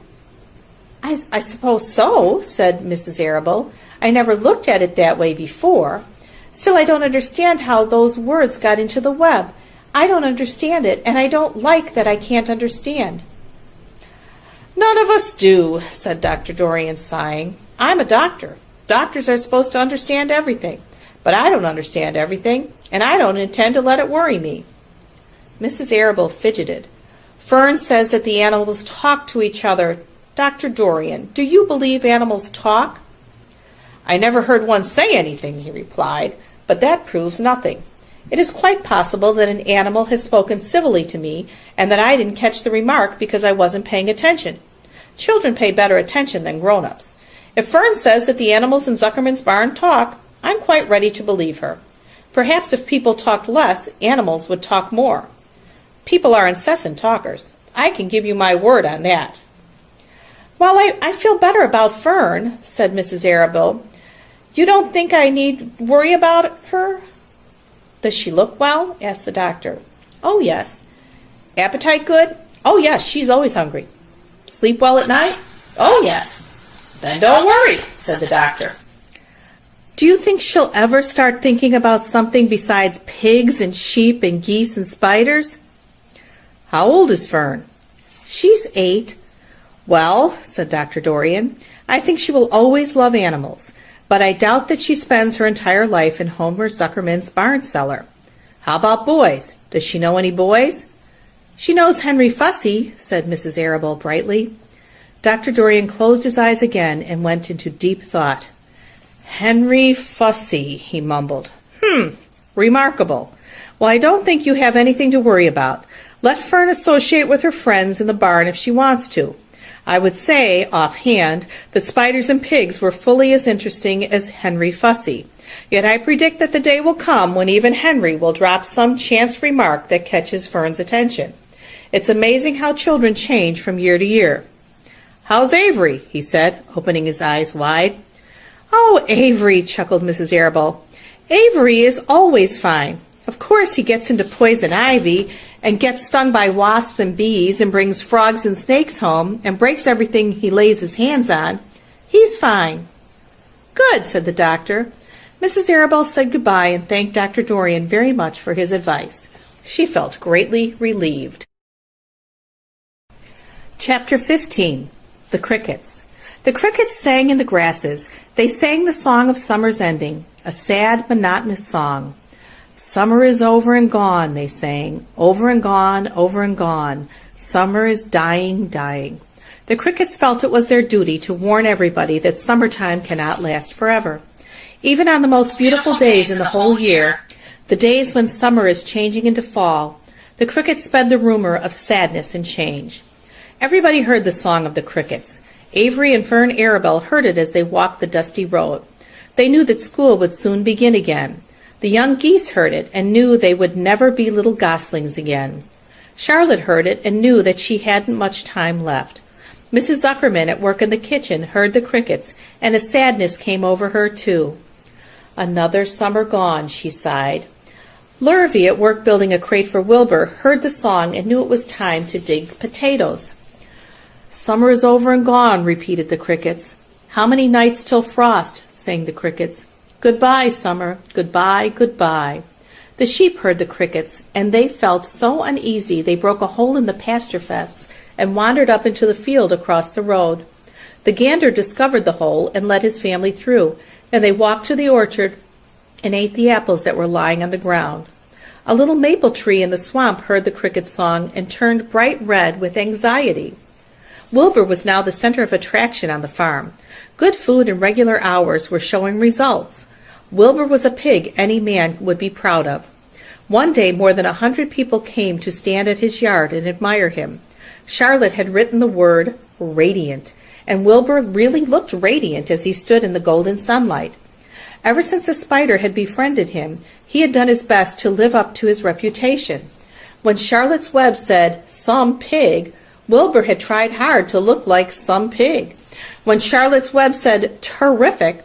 I suppose so, said Mrs. Arable. I never looked at it that way before. Still, I don't understand how those words got into the web. I don't understand it, and I don't like that I can't understand. None of us do, said Dr. Dorian, sighing. I'm a doctor. Doctors are supposed to understand everything. but I don't understand everything, and I don't intend to let it worry me." Mrs. Arable fidgeted. "Fern says that the animals talk to each other. Dr. Dorian, do you believe animals talk?" "I never heard one say anything," he replied, "but that proves nothing. It is quite possible that an animal has spoken civilly to me, and that I didn't catch the remark because I wasn't paying attention. Children pay better attention than grown-ups. If Fern says that the animals in Zuckerman's barn talk, I'm quite ready to believe her. Perhaps if people talked less, animals would talk more. People are incessant talkers. I can give you my word on that." "Well, I feel better about Fern," said Mrs. Arable. "You don't think I need worry about her?" "Does she look well?" asked the doctor. "Oh, yes." "Appetite good?" "Oh, yes, she's always hungry." "Sleep well at night?" "Oh, yes." "Then don't worry," said the doctor. "Do you think she'll ever start thinking about something besides pigs and sheep and geese and spiders?" "How old is Fern?" "She's 8. "Well," said Dr. Dorian, "I think she will always love animals, but I doubt that she spends her entire life in Homer Zuckerman's barn cellar. How about boys? Does she know any boys?" "She knows Henry Fussy," said Mrs. Arable brightly. Dr. Dorian closed his eyes again and went into deep thought. "Henry Fussy," he mumbled. Remarkable. Well, I don't think you have anything to worry about. Let Fern associate with her friends in the barn if she wants to. I would say, offhand, that spiders and pigs were fully as interesting as Henry Fussy. Yet I predict that the day will come when even Henry will drop some chance remark that catches Fern's attention. It's amazing how children change from year to year. "How's Avery?" he said, opening his eyes wide. "Oh, Avery," chuckled Mrs. Arable. "Avery is always fine. Of course he gets into poison ivy and gets stung by wasps and bees and brings frogs and snakes home and breaks everything he lays his hands on. He's fine." "Good," said the doctor. Mrs. Arable said goodbye and thanked Dr. Dorian very much for his advice. She felt greatly relieved. Chapter 15. The Crickets. The crickets sang in the grasses. They sang the song of summer's ending, a sad, monotonous song. "Summer is over and gone," they sang. "Over and gone, over and gone. Summer is dying, dying." The crickets felt it was their duty to warn everybody that summertime cannot last forever. Even on the most beautiful days in the whole year, the days when summer is changing into fall, the crickets sped the rumor of sadness and change. Everybody heard the song of the crickets. Avery and Fern Arable heard it as they walked the dusty road. They knew that school would soon begin again. The young geese heard it and knew they would never be little goslings again. Charlotte heard it and knew that she hadn't much time left. Mrs. Zuckerman, at work in the kitchen, heard the crickets, and a sadness came over her, too. "Another summer gone," she sighed. Lurvy, at work building a crate for Wilbur, heard the song and knew it was time to dig potatoes. "Summer is over and gone," repeated the crickets. "How many nights till frost?" sang the crickets. "Goodbye, summer, goodbye, goodbye." The sheep heard the crickets, and they felt so uneasy they broke a hole in the pasture fence and wandered up into the field across the road. The gander discovered the hole and let his family through, and they walked to the orchard and ate the apples that were lying on the ground. A little maple tree in the swamp heard the cricket song and turned bright red with anxiety. Wilbur was now the center of attraction on the farm. Good food and regular hours were showing results. Wilbur was a pig any man would be proud of. One day more than 100 people came to stand at his yard and admire him. Charlotte had written the word radiant, and Wilbur really looked radiant as he stood in the golden sunlight. Ever since the spider had befriended him, he had done his best to live up to his reputation. When Charlotte's Web said, "some pig," Wilbur had tried hard to look like some pig. When Charlotte's Web said, "terrific,"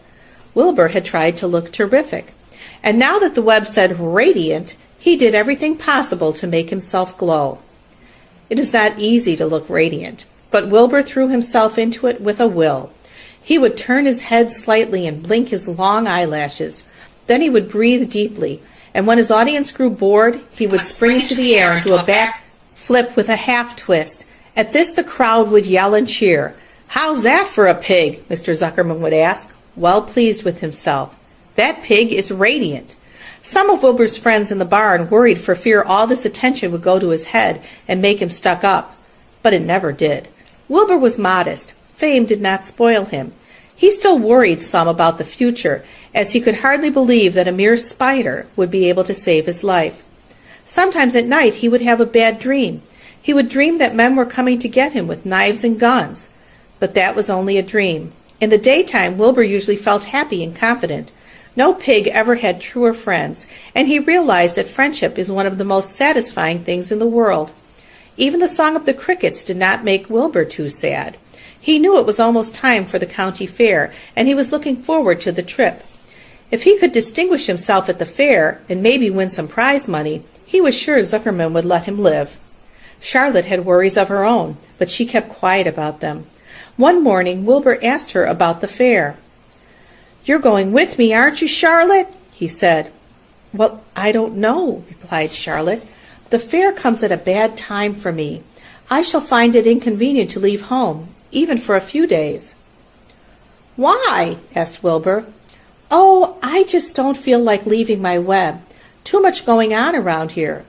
Wilbur had tried to look terrific. And now that the Web said radiant, he did everything possible to make himself glow. It is not easy to look radiant, but Wilbur threw himself into it with a will. He would turn his head slightly and blink his long eyelashes. Then he would breathe deeply, and when his audience grew bored, he would spring into the air and do a back flip with a half twist. At this the crowd would yell and cheer. "How's that for a pig?" Mr. Zuckerman would ask, well pleased with himself. That pig is radiant. Some of Wilbur's friends in the barn worried for fear all this attention would go to his head and make him stuck up, but it never did. Wilbur was modest. Fame did not spoil him. He still worried some about the future, as he could hardly believe that a mere spider would be able to save his life. Sometimes at night he would have a bad dream. He would dream that men were coming to get him with knives and guns. But that was only a dream. In the daytime, Wilbur usually felt happy and confident. No pig ever had truer friends, and he realized that friendship is one of the most satisfying things in the world. Even the song of the crickets did not make Wilbur too sad. He knew it was almost time for the county fair, and he was looking forward to the trip. If he could distinguish himself at the fair and maybe win some prize money, he was sure Zuckerman would let him live. Charlotte had worries of her own, but she kept quiet about them. One morning, Wilbur asked her about the fair. "You're going with me, aren't you, Charlotte?" he said. "Well, I don't know," replied Charlotte. "The fair comes at a bad time for me. I shall find it inconvenient to leave home, even for a few days." "Why?" asked Wilbur. "Oh, I just don't feel like leaving my web. Too much going on around here."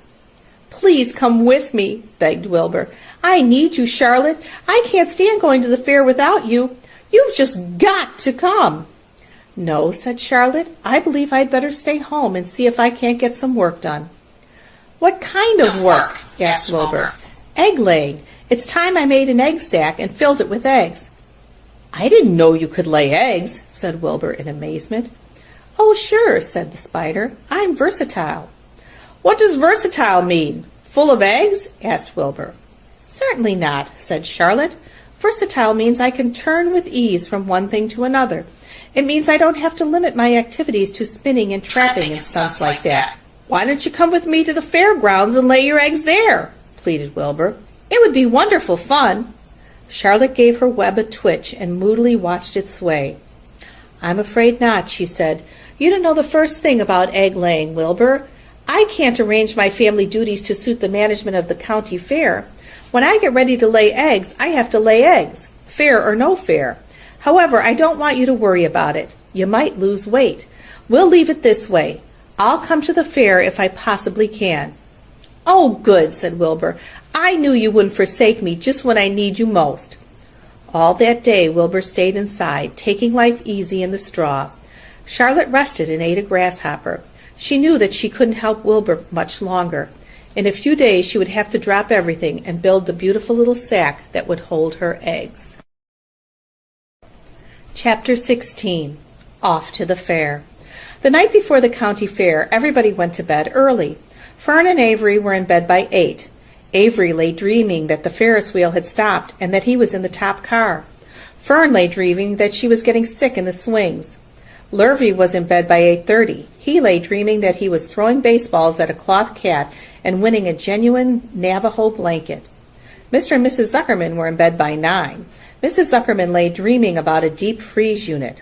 "Please come with me," begged Wilbur. "I need you, Charlotte. I can't stand going to the fair without you. You've just got to come." "No," said Charlotte. "I believe I'd better stay home and see if I can't get some work done." "What kind of work?" asked Wilbur. "Egg-laying. It's time I made an egg sack and filled it with eggs." "I didn't know you could lay eggs," said Wilbur in amazement. "Oh, sure," said the spider. "I'm versatile." "What does versatile mean? Full of eggs?" asked Wilbur. "Certainly not," said Charlotte. "Versatile means I can turn with ease from one thing to another. It means I don't have to limit my activities to spinning and trapping and stunts like that." "Why don't you come with me to the fairgrounds and lay your eggs there?" pleaded Wilbur. "It would be wonderful fun." Charlotte gave her web a twitch and moodily watched it sway. "I'm afraid not," she said. "You don't know the first thing about egg-laying, Wilbur. I can't arrange my family duties to suit the management of the county fair. When I get ready to lay eggs, I have to lay eggs, fair or no fair. However, I don't want you to worry about it. You might lose weight. We'll leave it this way. I'll come to the fair if I possibly can." "Oh, good," said Wilbur. "I knew you wouldn't forsake me just when I need you most." All that day Wilbur stayed inside, taking life easy in the straw. Charlotte rested and ate a grasshopper. She knew that she couldn't help Wilbur much longer. In a few days she would have to drop everything and build the beautiful little sack that would hold her eggs. Chapter 16. Off to the Fair. The night before the county fair, everybody went to bed early. Fern and Avery were in bed by 8. Avery lay dreaming that the Ferris wheel had stopped and that he was in the top car. Fern lay dreaming that she was getting sick in the swings. Lurvy was in bed by 8:30. He lay dreaming that he was throwing baseballs at a cloth cat and winning a genuine Navajo blanket. Mr. and Mrs. Zuckerman were in bed by 9. Mrs. Zuckerman lay dreaming about a deep freeze unit.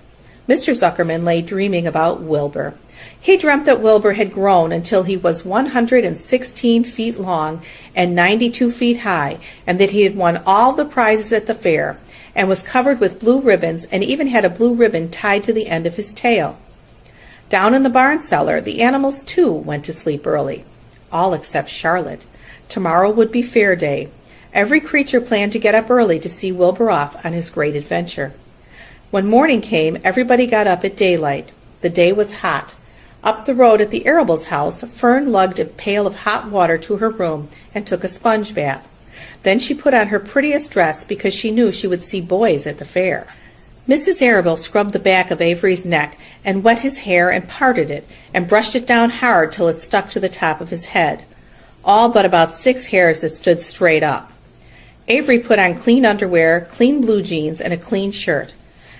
Mr. Zuckerman lay dreaming about Wilbur. He dreamt that Wilbur had grown until he was 116 feet long and 92 feet high, and that he had won all the prizes at the fair, and was covered with blue ribbons, and even had a blue ribbon tied to the end of his tail. Down in the barn cellar, the animals, too, went to sleep early. All except Charlotte. Tomorrow would be fair day. Every creature planned to get up early to see Wilbur off on his great adventure. When morning came, everybody got up at daylight. The day was hot. Up the road at the Arable's house, Fern lugged a pail of hot water to her room and took a sponge bath. Then she put on her prettiest dress because she knew she would see boys at the fair. Mrs. Arable scrubbed the back of Avery's neck and wet his hair and parted it and brushed it down hard till it stuck to the top of his head, all but about 6 hairs that stood straight up. Avery put on clean underwear, clean blue jeans, and a clean shirt.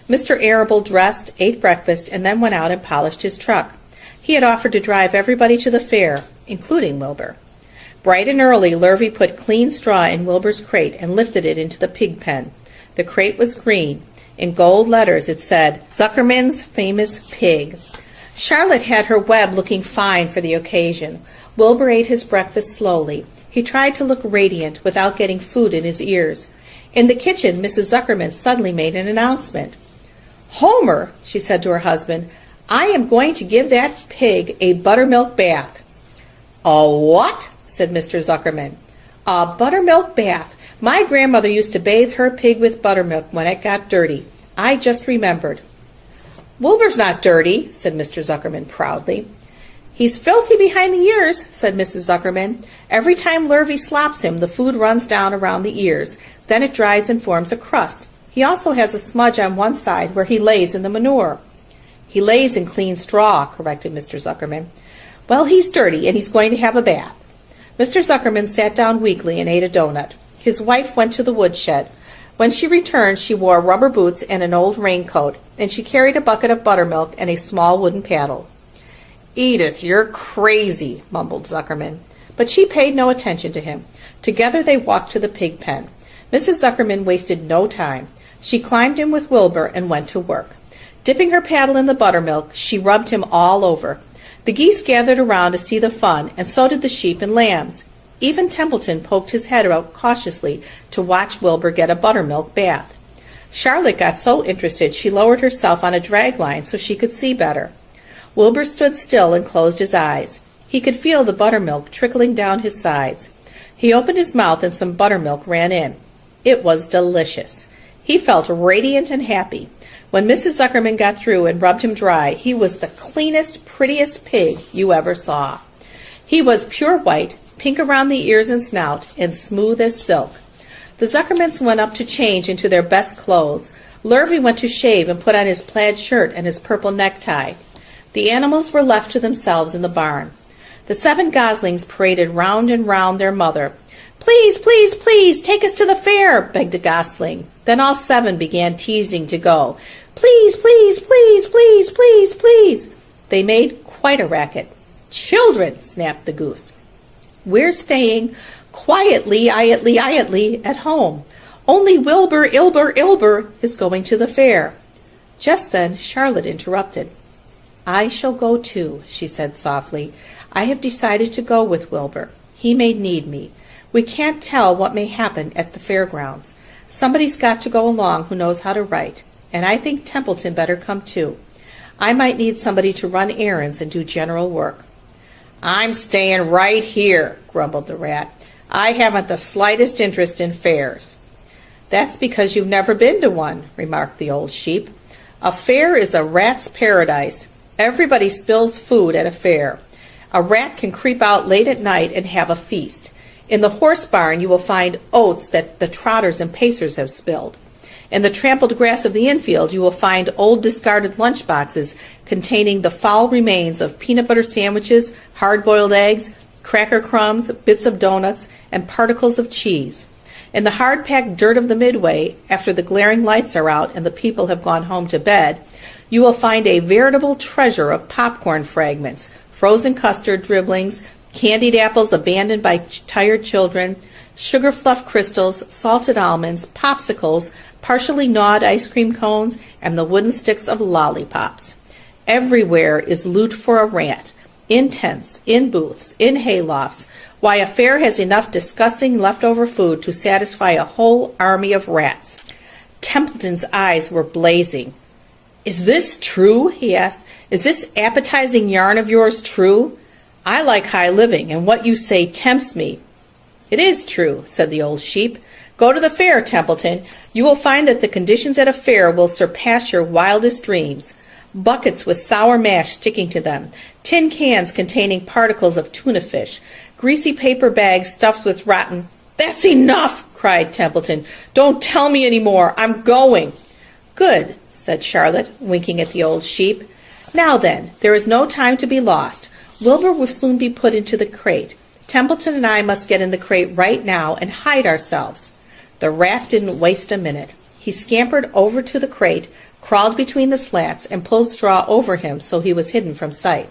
Mr. Arable dressed, ate breakfast, and then went out and polished his truck. He had offered to drive everybody to the fair, including Wilbur. Bright and early, Lurvy put clean straw in Wilbur's crate and lifted it into the pig pen. The crate was green. In gold letters it said, "Zuckerman's Famous Pig." Charlotte had her web looking fine for the occasion. Wilbur ate his breakfast slowly. He tried to look radiant without getting food in his ears. In the kitchen, Mrs. Zuckerman suddenly made an announcement. "Homer," she said to her husband, I am going to give that pig a buttermilk bath." "A what?" said Mr. Zuckerman. "A buttermilk bath. My grandmother used to bathe her pig with buttermilk when it got dirty. I just remembered." "Wilbur's not dirty," said Mr. Zuckerman proudly. "He's filthy behind the ears," said Mrs. Zuckerman. "Every time Lurvy slops him, the food runs down around the ears. Then it dries and forms a crust. He also has a smudge on one side where he lays in the manure." "He lays in clean straw," corrected Mr. Zuckerman. "Well, he's dirty, and he's going to have a bath." Mr. Zuckerman sat down weakly and ate a donut. His wife went to the woodshed. When she returned, she wore rubber boots and an old raincoat, and she carried a bucket of buttermilk and a small wooden paddle. "Edith, you're crazy," mumbled Zuckerman. But she paid no attention to him. Together they walked to the pig pen. Mrs. Zuckerman wasted no time. She climbed in with Wilbur and went to work. Dipping her paddle in the buttermilk, she rubbed him all over. The geese gathered around to see the fun, and so did the sheep and lambs. Even Templeton poked his head out cautiously to watch Wilbur get a buttermilk bath. Charlotte got so interested she lowered herself on a drag line so she could see better. Wilbur stood still and closed his eyes. He could feel the buttermilk trickling down his sides. He opened his mouth and some buttermilk ran in. It was delicious. He felt radiant and happy. When Mrs. Zuckerman got through and rubbed him dry, he was the cleanest, prettiest pig you ever saw. He was pure white, pink around the ears and snout, and smooth as silk. The Zuckermans went up to change into their best clothes. Lurvy went to shave and put on his plaid shirt and his purple necktie. The animals were left to themselves in the barn. The 7 goslings paraded round and round their mother. "Please, please, please, take us to the fair," begged a gosling. Then all 7 began teasing to go. "Please, please, please, please, please, please." They made quite a racket. "Children," snapped the goose. "We're staying quietly, iatly, at home. Only Wilbur, Ilber is going to the fair." Just then Charlotte interrupted. "I shall go too," she said softly. "I have decided to go with Wilbur. He may need me. We can't tell what may happen at the fairgrounds. Somebody's got to go along who knows how to write, and I think Templeton better come too. I might need somebody to run errands and do general work." "I'm staying right here," grumbled the rat. "I haven't the slightest interest in fairs." "That's because you've never been to one," remarked the old sheep. "A fair is a rat's paradise. Everybody spills food at a fair. A rat can creep out late at night and have a feast. In the horse barn you will find oats that the trotters and pacers have spilled. In the trampled grass of the infield you will find old discarded lunch boxes containing the foul remains of peanut butter sandwiches, hard-boiled eggs, cracker crumbs, bits of donuts, and particles of cheese. In the hard-packed dirt of the midway, after the glaring lights are out and the people have gone home to bed, you will find a veritable treasure of popcorn fragments, frozen custard dribblings, candied apples abandoned by tired children, sugar fluff crystals, salted almonds, popsicles, partially gnawed ice cream cones, and the wooden sticks of lollipops. Everywhere is loot for a rat, in tents, in booths, in haylofts. Why, a fair has enough disgusting leftover food to satisfy a whole army of rats. Templeton's eyes were blazing. "Is this true?" he asked. "Is this appetizing yarn of yours true? I like high living, and what you say tempts me." "It is true," said the old sheep. "Go to the fair, Templeton. You will find that the conditions at a fair will surpass your wildest dreams. Buckets with sour mash sticking to them, tin cans containing particles of tuna fish, greasy paper bags stuffed with rotten—" "That's enough!" cried Templeton. "Don't tell me any more. I'm going." "Good," said Charlotte, winking at the old sheep. "Now then, there is no time to be lost. Wilbur will soon be put into the crate. Templeton and I must get in the crate right now and hide ourselves." The rat didn't waste a minute. He scampered over to the crate, crawled between the slats, and pulled straw over him so he was hidden from sight.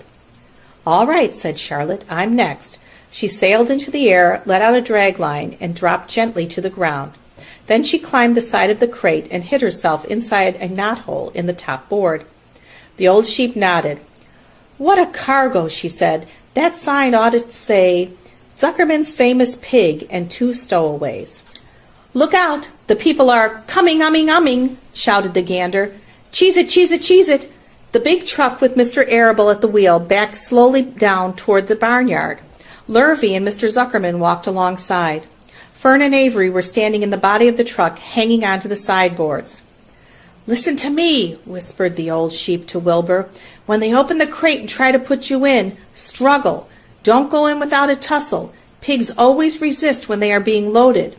"All right," said Charlotte, "I'm next." She sailed into the air, let out a drag line, and dropped gently to the ground. Then she climbed the side of the crate and hid herself inside a knothole in the top board. The old sheep nodded. "What a cargo," she said. "That sign ought to say, 'Zuckerman's Famous Pig and 2 Stowaways.'" "Look out! The people are coming, umming, shouted the gander. "Cheese it, cheese it, cheese it!" The big truck with Mr. Arable at the wheel backed slowly down toward the barnyard. Lurvy and Mr. Zuckerman walked alongside. Fern and Avery were standing in the body of the truck, hanging onto the sideboards. "Listen to me," whispered the old sheep to Wilbur. "When they open the crate and try to put you in, struggle. Don't go in without a tussle. Pigs always resist when they are being loaded."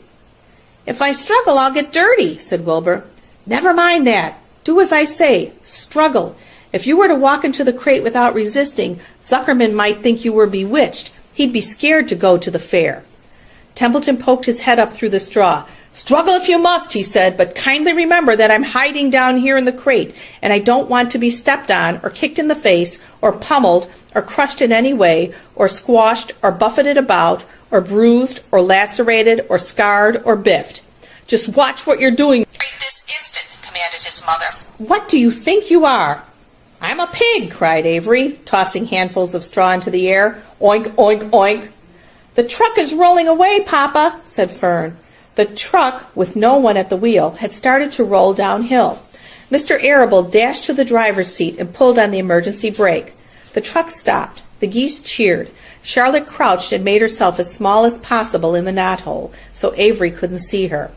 "If I struggle, I'll get dirty," said Wilbur. "Never mind that. Do as I say. Struggle. If you were to walk into the crate without resisting, Zuckerman might think you were bewitched. He'd be scared to go to the fair." Templeton poked his head up through the straw. "Struggle if you must," he said, "but kindly remember that I'm hiding down here in the crate, and I don't want to be stepped on or kicked in the face or pummeled or crushed in any way or squashed or buffeted about or bruised or lacerated or scarred or biffed. Just watch what you're doing right this instant," commanded his mother. "What do you think you are?" "I'm a pig," cried Avery, tossing handfuls of straw into the air. "Oink, oink, oink." "The truck is rolling away, Papa," said Fern. The truck, with no one at the wheel, had started to roll downhill. Mr. Arable dashed to the driver's seat and pulled on the emergency brake. The truck stopped. The geese cheered. Charlotte crouched and made herself as small as possible in the knothole, so Avery couldn't see her.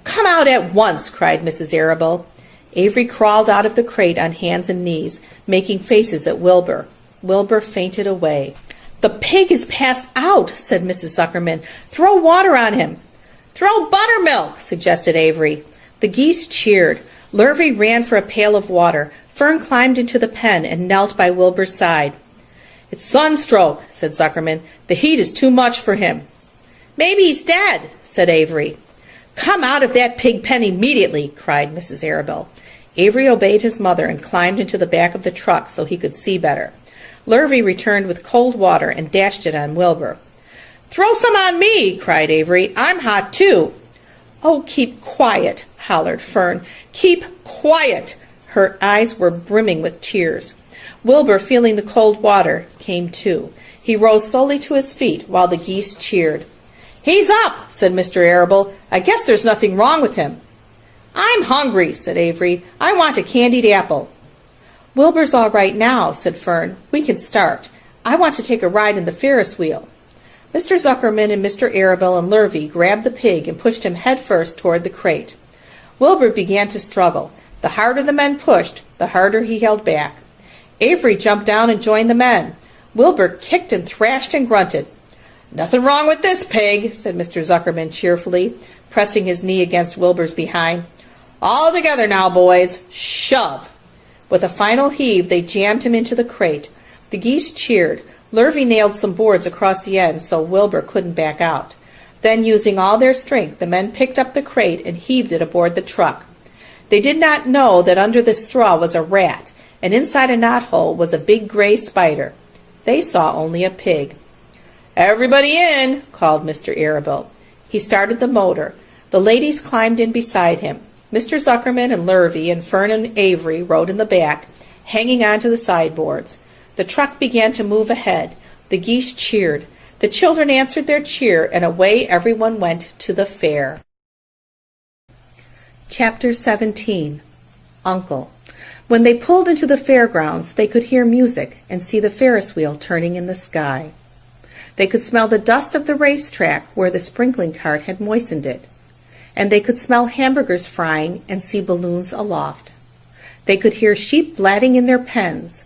"Come out at once," cried Mrs. Arable. Avery crawled out of the crate on hands and knees, making faces at Wilbur. Wilbur fainted away. "The pig is passed out," said Mrs. Zuckerman. "Throw water on him." "Throw buttermilk," suggested Avery. The geese cheered. Lurvy ran for a pail of water. Fern climbed into the pen and knelt by Wilbur's side. "It's sunstroke," said Zuckerman. "The heat is too much for him." "Maybe he's dead," said Avery. "Come out of that pig pen immediately," cried Mrs. Arable. Avery obeyed his mother and climbed into the back of the truck so he could see better. Lurvy returned with cold water and dashed it on Wilbur. "Throw some on me," cried Avery. "I'm hot too." "Oh, keep quiet," hollered Fern. "Keep quiet." Her eyes were brimming with tears. Wilbur, feeling the cold water, came to. He rose slowly to his feet while the geese cheered. "He's up," said Mr. Arable. "I guess there's nothing wrong with him." "I'm hungry," said Avery. "I want a candied apple." "Wilbur's all right now," said Fern. "We can start. I want to take a ride in the Ferris wheel." Mr. Zuckerman and Mr. Arable and Lurvy grabbed the pig and pushed him head first toward the crate. Wilbur began to struggle. The harder the men pushed, the harder he held back. Avery jumped down and joined the men. Wilbur kicked and thrashed and grunted. "Nothing wrong with this pig," said Mr. Zuckerman cheerfully, pressing his knee against Wilbur's behind. "All together now, boys. Shove." With a final heave, they jammed him into the crate. The geese cheered. Lurvy nailed some boards across the end so Wilbur couldn't back out. Then, using all their strength, the men picked up the crate and heaved it aboard the truck. They did not know that under the straw was a rat, and inside a knothole was a big gray spider. They saw only a pig. "Everybody in," called Mr. Arable. He started the motor. The ladies climbed in beside him. Mr. Zuckerman and Lurvy and Fern and Avery rode in the back, hanging onto the sideboards. The truck began to move ahead. The geese cheered. The children answered their cheer, and away everyone went to the fair. Chapter 17. Uncle. When they pulled into the fairgrounds, they could hear music and see the Ferris wheel turning in the sky. They could smell the dust of the racetrack where the sprinkling cart had moistened it. And they could smell hamburgers frying and see balloons aloft. They could hear sheep blatting in their pens.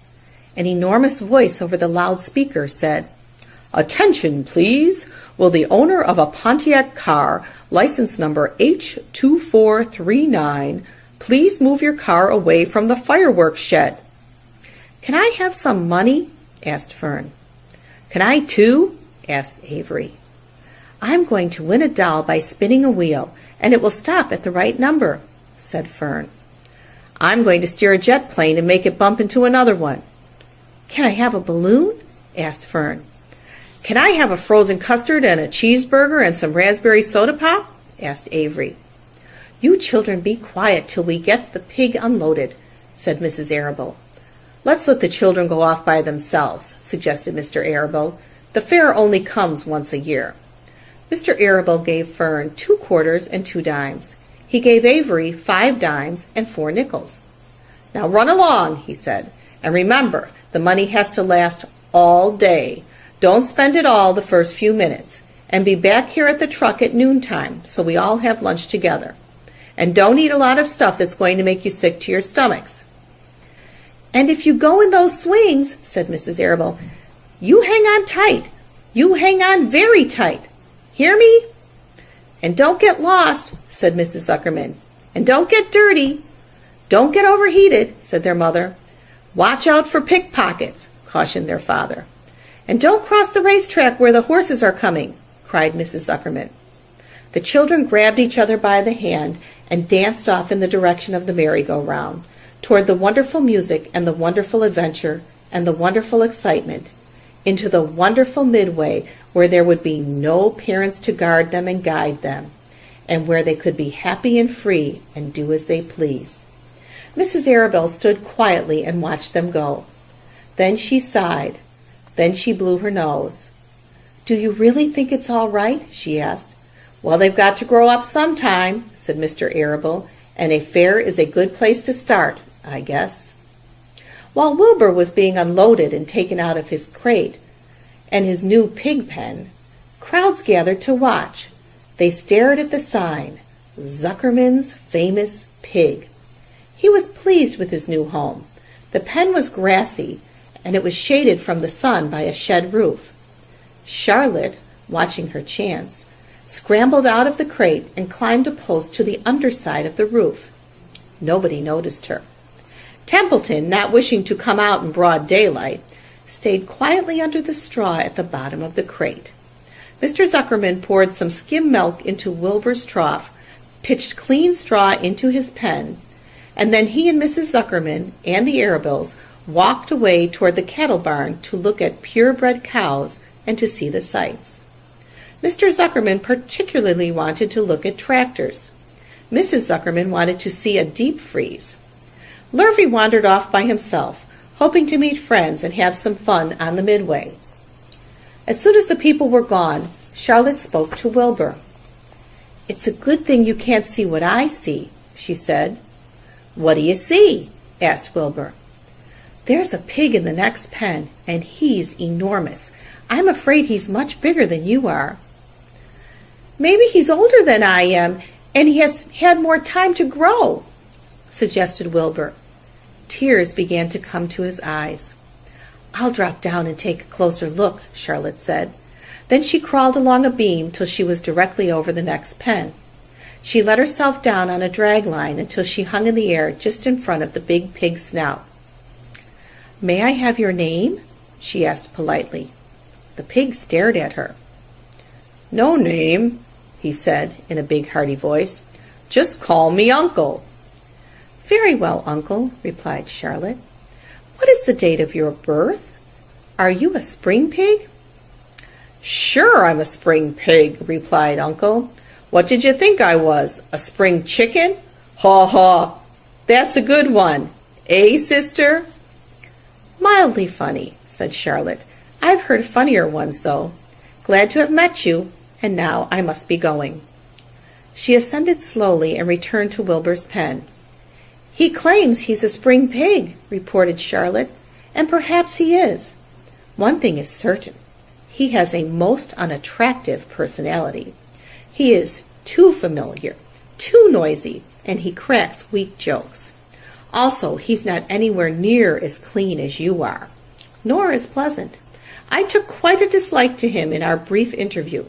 An enormous voice over the loudspeaker said, "Attention, please. Will the owner of a Pontiac car, license number H2439, please move your car away from the fireworks shed?" "Can I have some money?" asked Fern. "Can I too?" asked Avery. "I'm going to win a doll by spinning a wheel, and it will stop at the right number," said Fern. "I'm going to steer a jet plane and make it bump into another one." "Can I have a balloon?" asked Fern. "Can I have a frozen custard and a cheeseburger and some raspberry soda pop?" asked Avery. "You children be quiet till we get the pig unloaded," said Mrs. Arable. "Let's let the children go off by themselves," suggested Mr. Arable. "The fair only comes once a year." Mr. Arable gave Fern 2 quarters and 2 dimes. He gave Avery 5 dimes and 4 nickels. "Now run along," he said, "and remember, the money has to last all day. Don't spend it all the first few minutes, and be back here at the truck at noontime so we all have lunch together. And don't eat a lot of stuff that's going to make you sick to your stomachs." "And if you go in those swings," said Mrs. Arable, "you hang on tight. You hang on very tight. Hear me?" "And don't get lost," said Mrs. Zuckerman. "And don't get dirty." "Don't get overheated," said their mother. "Watch out for pickpockets," cautioned their father. "And don't cross the racetrack where the horses are coming," cried Mrs. Zuckerman. The children grabbed each other by the hand and danced off in the direction of the merry-go-round, toward the wonderful music and the wonderful adventure and the wonderful excitement, into the wonderful midway where there would be no parents to guard them and guide them, and where they could be happy and free and do as they pleased. Mrs. Arable stood quietly and watched them go. Then she sighed. Then she blew her nose. "Do you really think it's all right?" she asked. "Well, they've got to grow up sometime," said Mr. Arable, "and a fair is a good place to start, I guess." While Wilbur was being unloaded and taken out of his crate and his new pig pen, crowds gathered to watch. They stared at the sign, "Zuckerman's Famous Pig." He was pleased with his new home. The pen was grassy, and it was shaded from the sun by a shed roof. Charlotte, watching her chance, scrambled out of the crate and climbed a post to the underside of the roof. Nobody noticed her. Templeton, not wishing to come out in broad daylight, stayed quietly under the straw at the bottom of the crate. Mr. Zuckerman poured some skim milk into Wilbur's trough, pitched clean straw into his pen, and then he and Mrs. Zuckerman and the Arables walked away toward the cattle barn to look at purebred cows and to see the sights. Mr. Zuckerman particularly wanted to look at tractors. Mrs. Zuckerman wanted to see a deep freeze. Lurvy wandered off by himself, hoping to meet friends and have some fun on the midway. As soon as the people were gone, Charlotte spoke to Wilbur. "It's a good thing you can't see what I see," she said. "What do you see?" asked Wilbur. "There's a pig in the next pen, and he's enormous. I'm afraid he's much bigger than you are." "Maybe he's older than I am, and he has had more time to grow," suggested Wilbur. Tears began to come to his eyes. "I'll drop down and take a closer look," Charlotte said. Then she crawled along a beam till she was directly over the next pen. She let herself down on a drag line until she hung in the air just in front of the big pig's snout. "May I have your name?" she asked politely. The pig stared at her. "No name," he said in a big hearty voice. "Just call me Uncle." "Very well, Uncle," replied Charlotte. "What is the date of your birth? Are you a spring pig?" "Sure I'm a spring pig," replied Uncle. "What did you think I was, a spring chicken? Haw haw! That's a good one. Eh, sister?" "Mildly funny," said Charlotte. "I've heard funnier ones, though. Glad to have met you, and now I must be going." She ascended slowly and returned to Wilbur's pen. "He claims he's a spring pig," reported Charlotte, "and perhaps he is. One thing is certain. He has a most unattractive personality. He is too familiar, too noisy, and he cracks weak jokes. Also, he's not anywhere near as clean as you are, nor as pleasant. I took quite a dislike to him in our brief interview.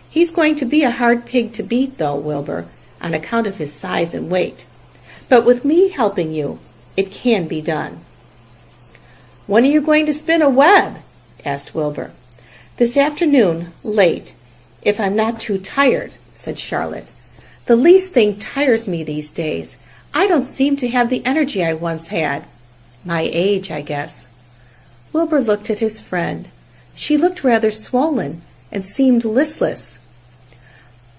He's going to be a hard pig to beat, though, Wilbur, on account of his size and weight. But with me helping you, it can be done." "When are you going to spin a web?" asked Wilbur. "This afternoon, late, if I'm not too tired," said Charlotte. "The least thing tires me these days. I don't seem to have the energy I once had. My age, I guess." Wilbur looked at his friend. She looked rather swollen and seemed listless.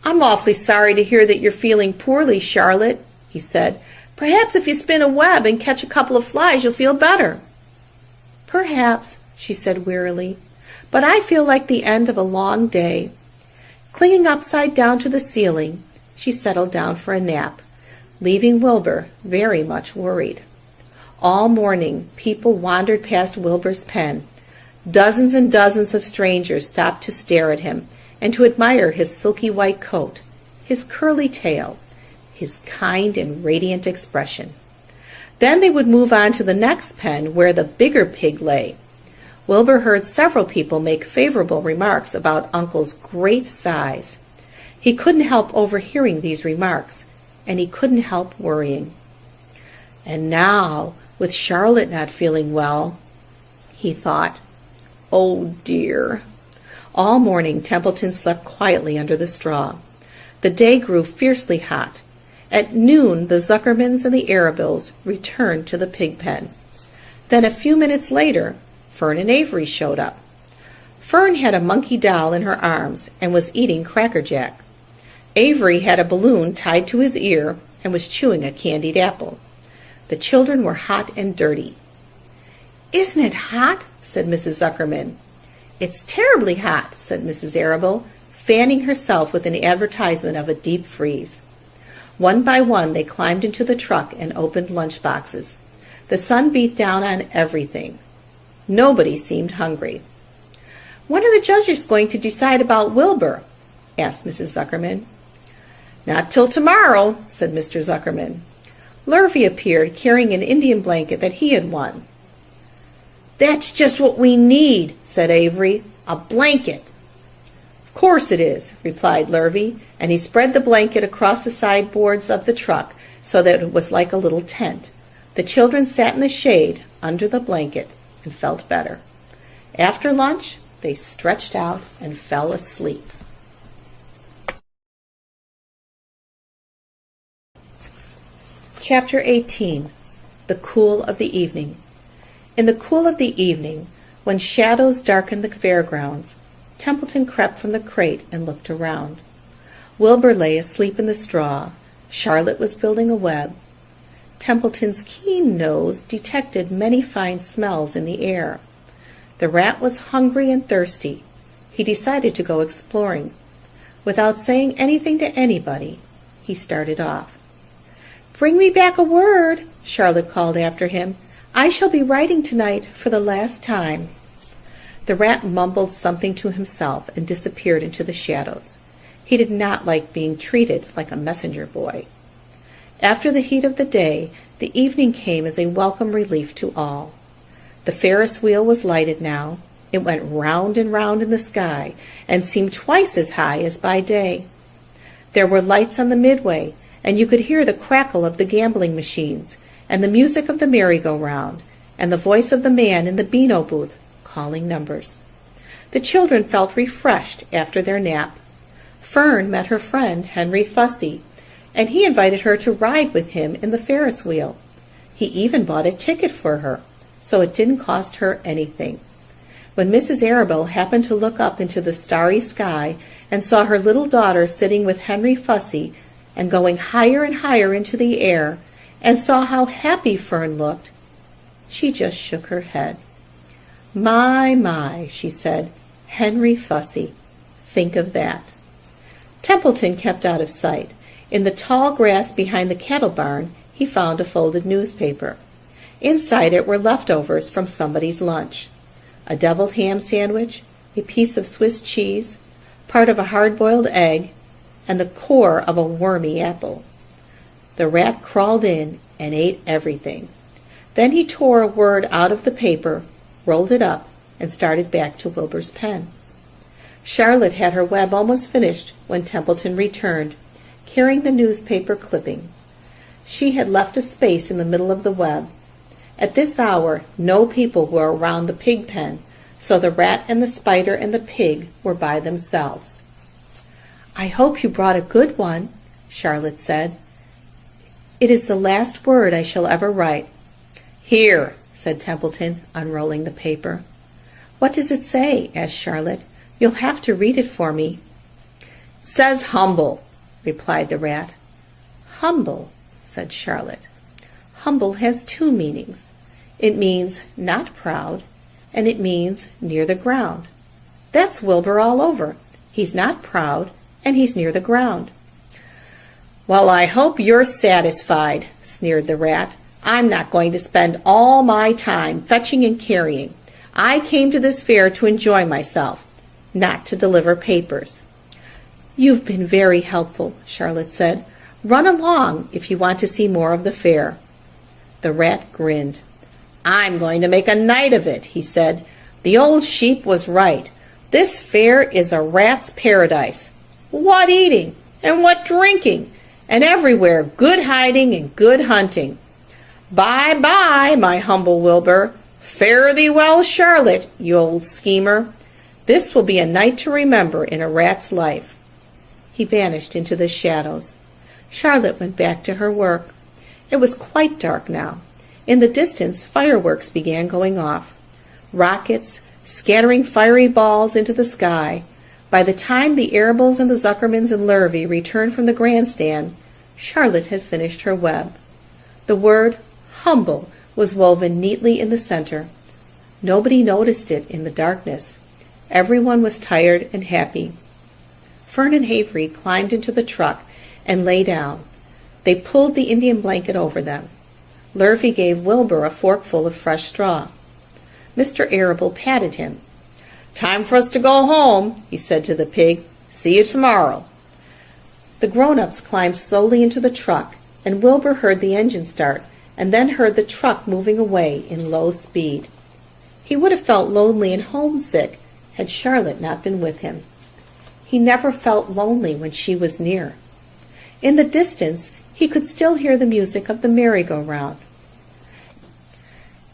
"I'm awfully sorry to hear that you're feeling poorly, Charlotte," he said. "Perhaps if you spin a web and catch a couple of flies, you'll feel better." "Perhaps," she said wearily, "but I feel like the end of a long day." Clinging upside down to the ceiling, she settled down for a nap, leaving Wilbur very much worried. All morning, people wandered past Wilbur's pen. Dozens and dozens of strangers stopped to stare at him and to admire his silky white coat, his curly tail, his kind and radiant expression. Then they would move on to the next pen where the bigger pig lay. Wilbur heard several people make favorable remarks about Uncle's great size. He couldn't help overhearing these remarks, and he couldn't help worrying. And now, with Charlotte not feeling well, he thought, oh dear. All morning Templeton slept quietly under the straw. The day grew fiercely hot. At noon the Zuckermans and the Arables returned to the pig pen. Then a few minutes later, Fern and Avery showed up. Fern had a monkey doll in her arms and was eating Cracker Jack. Avery had a balloon tied to his ear and was chewing a candied apple. The children were hot and dirty. "Isn't it hot?" said Mrs. Zuckerman. "It's terribly hot," said Mrs. Arable, fanning herself with an advertisement of a deep freeze. One by one they climbed into the truck and opened lunch boxes. The sun beat down on everything. Nobody seemed hungry. "When are the judges going to decide about Wilbur?" asked Mrs. Zuckerman. "Not till tomorrow," said Mr. Zuckerman. Lurvy appeared carrying an Indian blanket that he had won. "That's just what we need," said Avery, "a blanket." "Of course it is," replied Lurvy, and he spread the blanket across the sideboards of the truck so that it was like a little tent. The children sat in the shade under the blanket and felt better. After lunch, they stretched out and fell asleep. Chapter 18. The Cool of the Evening. In the cool of the evening, when shadows darkened the fairgrounds, Templeton crept from the crate and looked around. Wilbur lay asleep in the straw. Charlotte was building a web. Templeton's keen nose detected many fine smells in the air. The rat was hungry and thirsty. He decided to go exploring. Without saying anything to anybody, he started off. "Bring me back a word," Charlotte called after him. "I shall be writing tonight for the last time." The rat mumbled something to himself and disappeared into the shadows. He did not like being treated like a messenger boy. After the heat of the day, the evening came as a welcome relief to all. The Ferris wheel was lighted now. It went round and round in the sky and seemed twice as high as by day. There were lights on the midway, and you could hear the crackle of the gambling machines, and the music of the merry-go-round, and the voice of the man in the Beano booth calling numbers. The children felt refreshed after their nap. Fern met her friend Henry Fussy, and he invited her to ride with him in the Ferris wheel. He even bought a ticket for her, so it didn't cost her anything. When Mrs. Arable happened to look up into the starry sky and saw her little daughter sitting with Henry Fussy and going higher and higher into the air, and saw how happy Fern looked, she just shook her head. My, she said, Henry Fussy. Think of that. Templeton kept out of sight. In the tall grass behind the cattle barn, he found a folded newspaper. Inside it were leftovers from somebody's lunch. A deviled ham sandwich, a piece of Swiss cheese, part of a hard-boiled egg, and the core of a wormy apple. The rat crawled in and ate everything. Then he tore a word out of the paper, rolled it up, and started back to Wilbur's pen. Charlotte had her web almost finished when Templeton returned, carrying the newspaper clipping. She had left a space in the middle of the web. At this hour no people were around the pig pen, so the rat and the spider and the pig were by themselves. "I hope you brought a good one," Charlotte said. "It is the last word I shall ever write." "Here," said Templeton, unrolling the paper. "What does it say?" asked Charlotte. "You'll have to read it for me." "Says humble," replied the rat. "Humble," said Charlotte. Humble has two meanings. It means not proud, and it means near the ground. That's Wilbur all over. He's not proud, and he's near the ground. "Well, I hope you're satisfied," sneered the rat, I'm not going to spend all my time fetching and carrying. I came to this fair to enjoy myself, not to deliver papers." "You've been very helpful," Charlotte said. "Run along if you want to see more of the fair." The rat grinned. "I'm going to make a night of it," he said. "The old sheep was right. This fair is a rat's paradise. What eating, and what drinking, and everywhere good hiding and good hunting. Bye-bye, my humble Wilbur. Fare thee well, Charlotte, you old schemer. This will be a night to remember in a rat's life." He vanished into the shadows. Charlotte went back to her work. It was quite dark now. In the distance, fireworks began going off. Rockets, scattering fiery balls into the sky. By the time the Arables and the Zuckermans and Lurvy returned from the grandstand, Charlotte had finished her web. The word humble was woven neatly in the center. Nobody noticed it in the darkness. Everyone was tired and happy. Fern and Avery climbed into the truck and lay down. They pulled the Indian blanket over them. Lurvy gave Wilbur a forkful of fresh straw. Mr. Arable patted him. "Time for us to go home," he said to the pig. "See you tomorrow." The grown-ups climbed slowly into the truck, and Wilbur heard the engine start, and then heard the truck moving away in low speed. He would have felt lonely and homesick had Charlotte not been with him. He never felt lonely when she was near. In the distance, he could still hear the music of the merry-go-round.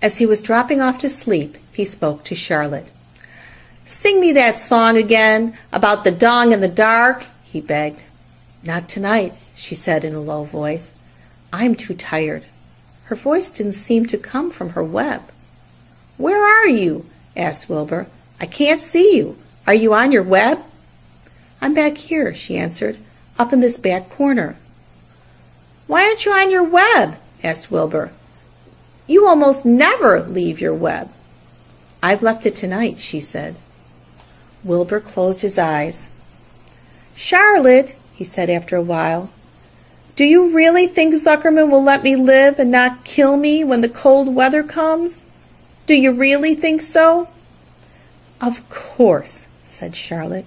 As he was dropping off to sleep, he spoke to Charlotte. "Sing me that song again, about the dong in the dark," he begged. "Not tonight," she said in a low voice. "I'm too tired." Her voice didn't seem to come from her web. "Where are you?" asked Wilbur. "I can't see you. Are you on your web?" "I'm back here," she answered, "up in this back corner." "Why aren't you on your web?" asked Wilbur. "You almost never leave your web." "I've left it tonight," she said. Wilbur closed his eyes. "Charlotte," he said after a while, "do you really think Zuckerman will let me live and not kill me when the cold weather comes? Do you really think so?" "Of course," said Charlotte.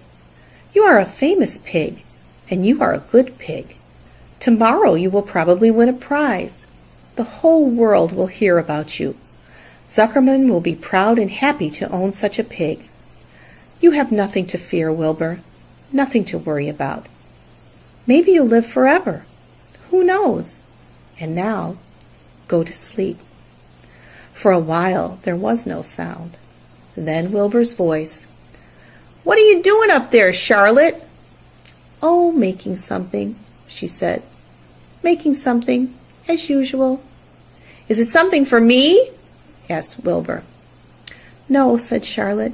"You are a famous pig, and you are a good pig. Tomorrow you will probably win a prize. The whole world will hear about you. Zuckerman will be proud and happy to own such a pig. You have nothing to fear, Wilbur, nothing to worry about. Maybe you'll live forever. Who knows? And now, go to sleep." For a while there was no sound. Then Wilbur's voice. "What are you doing up there, Charlotte?" "Oh, making something," she said. "Making something, as usual." "Is it something for me?" asked Wilbur. "No," said Charlotte.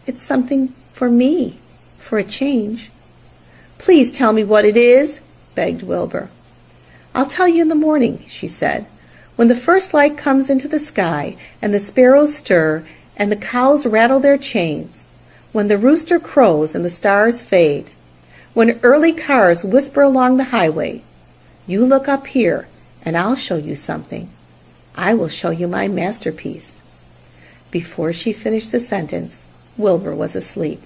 "It's something for me, for a change." "Please tell me what it is," begged Wilbur. "I'll tell you in the morning," she said. "When the first light comes into the sky, and the sparrows stir, and the cows rattle their chains, when the rooster crows and the stars fade, when early cars whisper along the highway, you look up here, and I'll show you something. I will show you my masterpiece." Before she finished the sentence, Wilbur was asleep.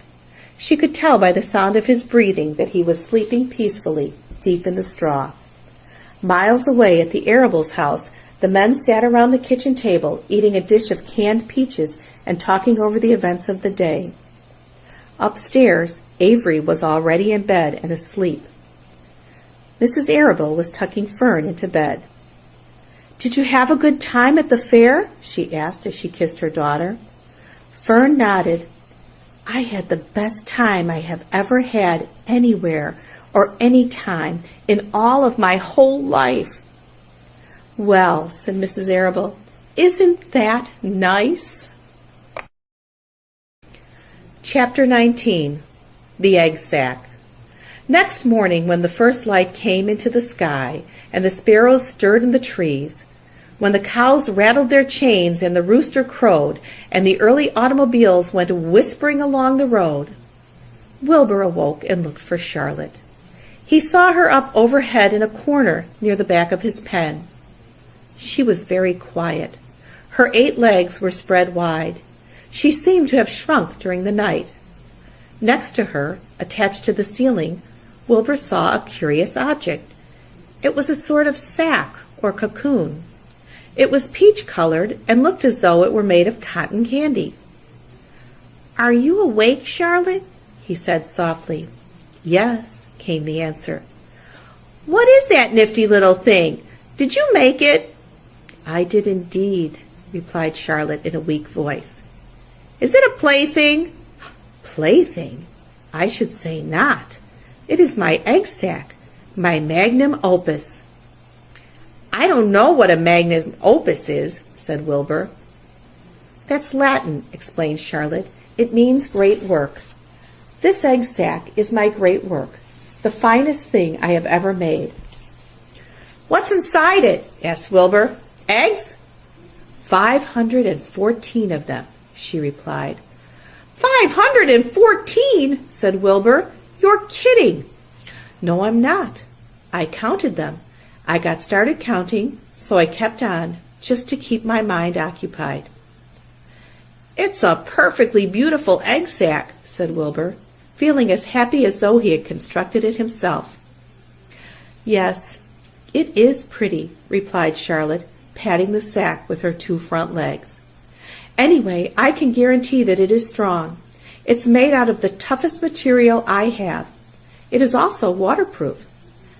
She could tell by the sound of his breathing that he was sleeping peacefully, deep in the straw. Miles away at the Arable's house, the men sat around the kitchen table, eating a dish of canned peaches and talking over the events of the day. Upstairs, Avery was already in bed and asleep. Mrs. Arable was tucking Fern into bed. "Did you have a good time at the fair?" she asked as she kissed her daughter. Fern nodded. "I had the best time I have ever had anywhere or any time in all of my whole life." "Well," said Mrs. Arable, "isn't that nice?" Chapter 19. The Egg Sack. Next morning, when the first light came into the sky, and the sparrows stirred in the trees, when the cows rattled their chains and the rooster crowed, and the early automobiles went whispering along the road, Wilbur awoke and looked for Charlotte. He saw her up overhead in a corner near the back of his pen. She was very quiet. Her 8 legs were spread wide. She seemed to have shrunk during the night. Next to her, attached to the ceiling, Wilbur saw a curious object. It was a sort of sack or cocoon. It was peach-colored and looked as though it were made of cotton candy. "Are you awake, Charlotte?" he said softly. "Yes," came the answer. "What is that nifty little thing? Did you make it?" "I did indeed," replied Charlotte in a weak voice. "Is it a plaything?" "Plaything? I should say not. It is my egg sack, my magnum opus." "I don't know what a magnum opus is," said Wilbur. "That's Latin," explained Charlotte. "It means great work. This egg sack is my great work, the finest thing I have ever made." "What's inside it?" asked Wilbur. "Eggs?" 514 of them, she replied. 514, said Wilbur. "You're kidding." "No, I'm not. I counted them. I got started counting, so I kept on, just to keep my mind occupied." "It's a perfectly beautiful egg sack," said Wilbur, feeling as happy as though he had constructed it himself. "Yes, it is pretty," replied Charlotte, patting the sack with her 2 front legs. "Anyway, I can guarantee that it is strong. It's made out of the toughest material I have. It is also waterproof.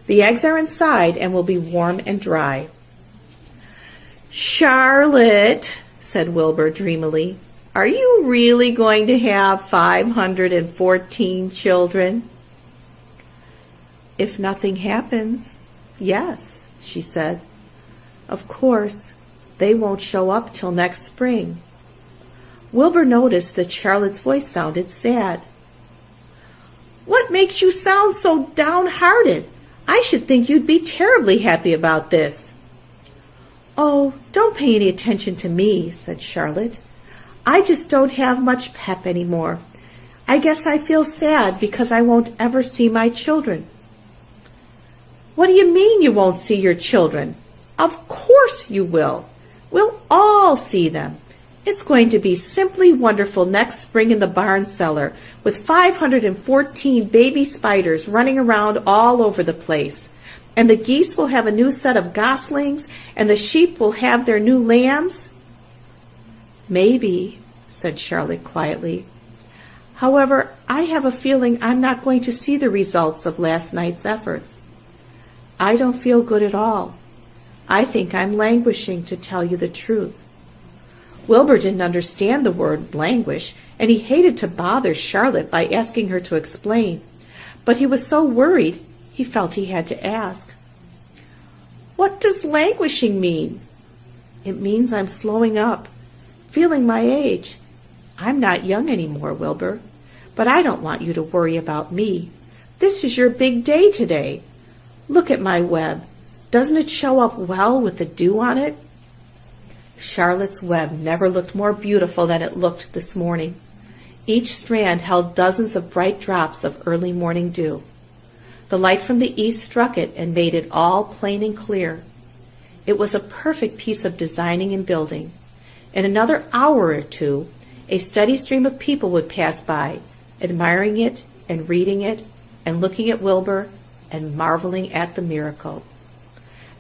The eggs are inside and will be warm and dry." "Charlotte," said Wilbur dreamily, "are you really going to have 514 children?" "If nothing happens, yes," she said. "Of course, they won't show up till next spring." Wilbur noticed that Charlotte's voice sounded sad. "What makes you sound so downhearted? I should think you'd be terribly happy about this." "Oh, don't pay any attention to me," said Charlotte. "I just don't have much pep anymore. I guess I feel sad because I won't ever see my children." "What do you mean you won't see your children? Of course you will. We'll all see them. It's going to be simply wonderful next spring in the barn cellar with 514 baby spiders running around all over the place. And the geese will have a new set of goslings, and the sheep will have their new lambs." "Maybe," said Charlotte quietly. "However, I have a feeling I'm not going to see the results of last night's efforts. I don't feel good at all. I think I'm languishing, to tell you the truth." Wilbur didn't understand the word languish, and he hated to bother Charlotte by asking her to explain. But he was so worried, he felt he had to ask. "What does languishing mean?" "It means I'm slowing up, feeling my age. I'm not young anymore, Wilbur. But I don't want you to worry about me. This is your big day today. Look at my web. Doesn't it show up well with the dew on it?" Charlotte's web never looked more beautiful than it looked this morning. Each strand held dozens of bright drops of early morning dew. The light from the east struck it and made it all plain and clear. It was a perfect piece of designing and building. In another hour or two, a steady stream of people would pass by, admiring it and reading it and looking at Wilbur and marveling at the miracle.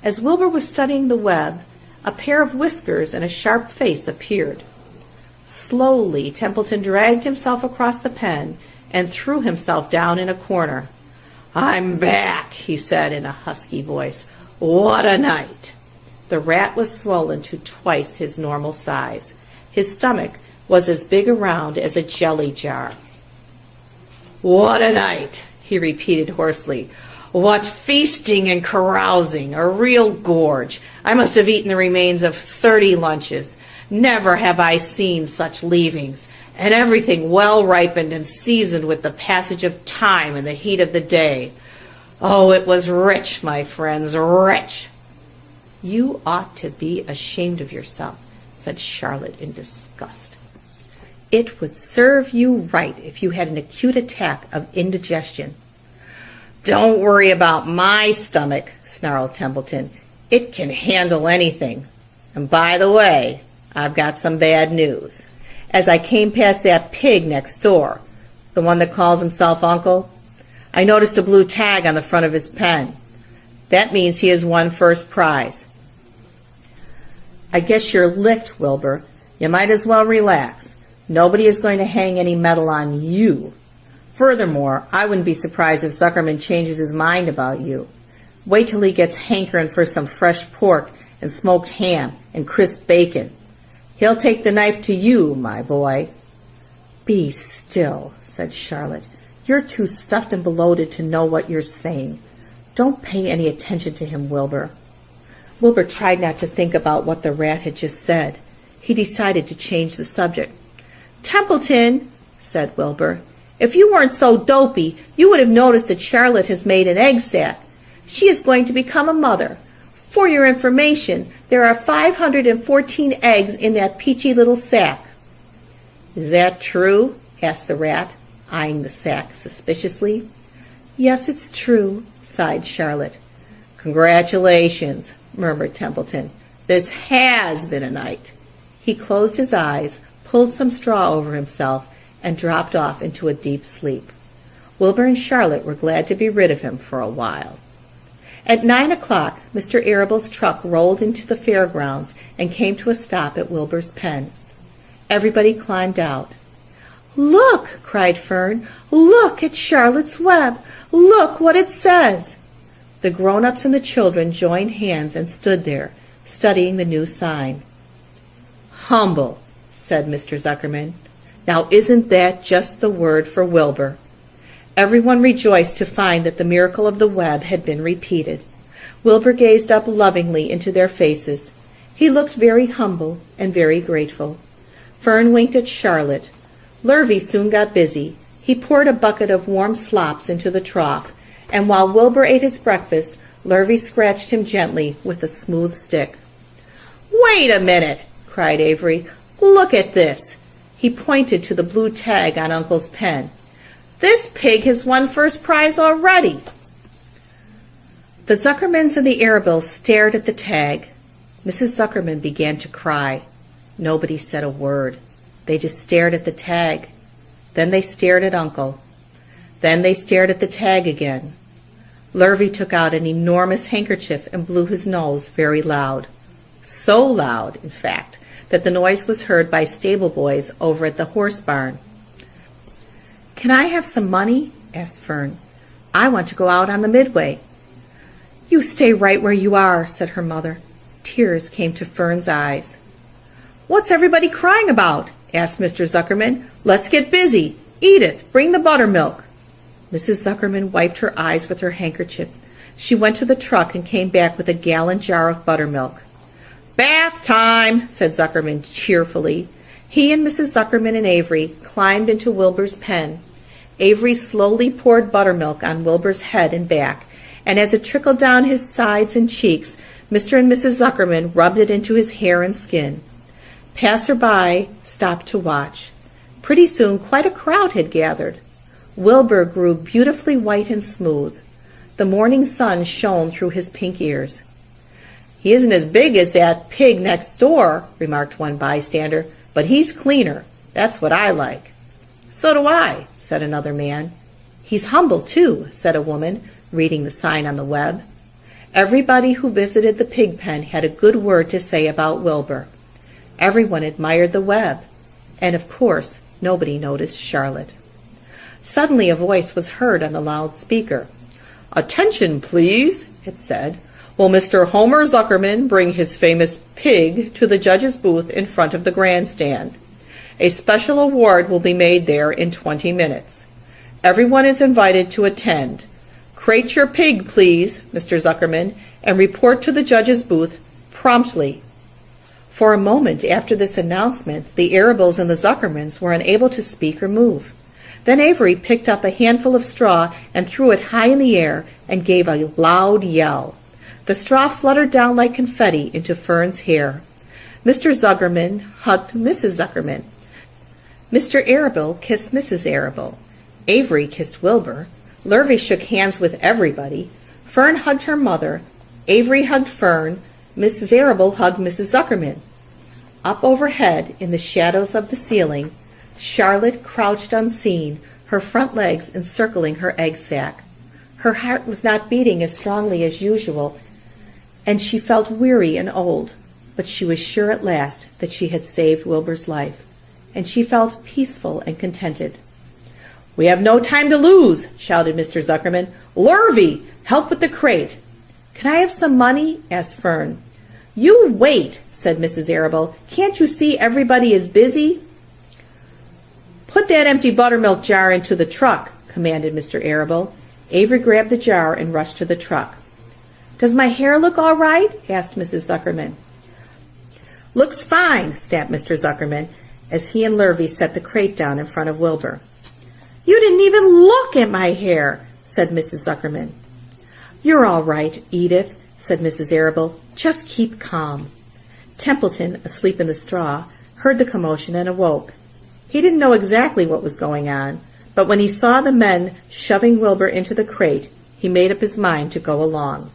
As Wilbur was studying the web, a pair of whiskers and a sharp face appeared. Slowly, Templeton dragged himself across the pen and threw himself down in a corner. "I'm back," he said in a husky voice. "What a night!" The rat was swollen to twice his normal size. His stomach was as big around as a jelly jar. "What a night!" he repeated hoarsely. "What feasting and carousing! A real gorge! I must have eaten the remains of 30 lunches. Never have I seen such leavings, and everything well ripened and seasoned with the passage of time and the heat of the day. Oh, it was rich, my friends, rich!" "You ought to be ashamed of yourself," said Charlotte in disgust. "It would serve you right if you had an acute attack of indigestion." "Don't worry about my stomach," snarled Templeton. It can handle anything. And by the way, I've got some bad news. As I came past that pig next door, the one that calls himself Uncle, I noticed a blue tag on the front of his pen. That means he has won first prize. I guess you're licked, Wilbur. You might as well relax. Nobody is going to hang any medal on you. Furthermore, I wouldn't be surprised if Zuckerman changes his mind about you. Wait till he gets hankering for some fresh pork and smoked ham and crisp bacon. He'll take the knife to you, my boy. Be still, said Charlotte. You're too stuffed and bloated to know what you're saying. Don't pay any attention to him, Wilbur. Wilbur tried not to think about what the rat had just said. He decided to change the subject. Templeton, said Wilbur, if you weren't so dopey, you would have noticed that Charlotte has made an egg sac. She is going to become a mother. For your information, there are 514 eggs in that peachy little sack. Is that true? Asked the rat, eyeing the sack suspiciously. Yes, it's true, sighed Charlotte. Congratulations, murmured Templeton. This has been a night. He closed his eyes, pulled some straw over himself, and dropped off into a deep sleep. Wilbur and Charlotte were glad to be rid of him for a while. At 9 o'clock, Mr. Arable's truck rolled into the fairgrounds and came to a stop at Wilbur's pen. Everybody climbed out. Look, cried Fern, look at Charlotte's Web. Look what it says. The grown-ups and the children joined hands and stood there, studying the new sign. Humble, said Mr. Zuckerman. Now isn't that just the word for Wilbur? Everyone rejoiced to find that the miracle of the web had been repeated. Wilbur gazed up lovingly into their faces. He looked very humble and very grateful. Fern winked at Charlotte. Lurvy soon got busy. He poured a bucket of warm slops into the trough, and while Wilbur ate his breakfast, Lurvy scratched him gently with a smooth stick. Wait a minute, cried Avery. Look at this. He pointed to the blue tag on Uncle's pen. This pig has won first prize already. The Zuckermans and the Arabilles stared at the tag. Mrs. Zuckerman began to cry. Nobody said a word. They just stared at the tag. Then they stared at Uncle. Then they stared at the tag again. Lurvy took out an enormous handkerchief and blew his nose very loud. So loud, in fact, that the noise was heard by stable boys over at the horse barn. Can I have some money? Asked Fern. I want to go out on the midway. You stay right where you are, said her mother. Tears came to Fern's eyes. What's everybody crying about? Asked Mr. Zuckerman. Let's get busy. Edith, bring the buttermilk. Mrs. Zuckerman wiped her eyes with her handkerchief. She went to the truck and came back with a gallon jar of buttermilk. Bath time, said Zuckerman cheerfully. He and Mrs. Zuckerman and Avery climbed into Wilbur's pen. Avery slowly poured buttermilk on Wilbur's head and back, and as it trickled down his sides and cheeks, Mr. and Mrs. Zuckerman rubbed it into his hair and skin. Passer-by stopped to watch. Pretty soon quite a crowd had gathered. Wilbur grew beautifully white and smooth. The morning sun shone through his pink ears. He isn't as big as that pig next door, remarked one bystander, but he's cleaner. That's what I like. So do I, said another man. He's humble, too, said a woman, reading the sign on the web. Everybody who visited the pig pen had a good word to say about Wilbur. Everyone admired the web, and of course nobody noticed Charlotte. Suddenly a voice was heard on the loudspeaker. Attention, please, it said. Will Mr. Homer Zuckerman bring his famous pig to the judge's booth in front of the grandstand? A special award will be made there in 20 minutes. Everyone is invited to attend. Crate your pig, please, Mr. Zuckerman, and report to the judge's booth promptly. For a moment after this announcement, the Arabilles and the Zuckermans were unable to speak or move. Then Avery picked up a handful of straw and threw it high in the air and gave a loud yell. The straw fluttered down like confetti into Fern's hair. Mr. Zuckerman hugged Mrs. Zuckerman. Mr. Arable kissed Mrs. Arable. Avery kissed Wilbur. Lurvy shook hands with everybody. Fern hugged her mother. Avery hugged Fern. Mrs. Arable hugged Mrs. Zuckerman. Up overhead, in the shadows of the ceiling, Charlotte crouched unseen, her front legs encircling her egg sack. Her heart was not beating as strongly as usual, and she felt weary and old, but she was sure at last that she had saved Wilbur's life, and she felt peaceful and contented. "We have no time to lose," shouted Mr. Zuckerman. "Lurvy, help with the crate." "Can I have some money?" asked Fern. "You wait," said Mrs. Arable. "Can't you see everybody is busy?" "Put that empty buttermilk jar into the truck," commanded Mr. Arable. Avery grabbed the jar and rushed to the truck. "Does my hair look all right?" asked Mrs. Zuckerman. "Looks fine," snapped Mr. Zuckerman, as he and Lurvy set the crate down in front of Wilbur. "You didn't even look at my hair," said Mrs. Zuckerman. "You're all right, Edith," said Mrs. Arable. "Just keep calm." Templeton, asleep in the straw, heard the commotion and awoke. He didn't know exactly what was going on, but when he saw the men shoving Wilbur into the crate, he made up his mind to go along.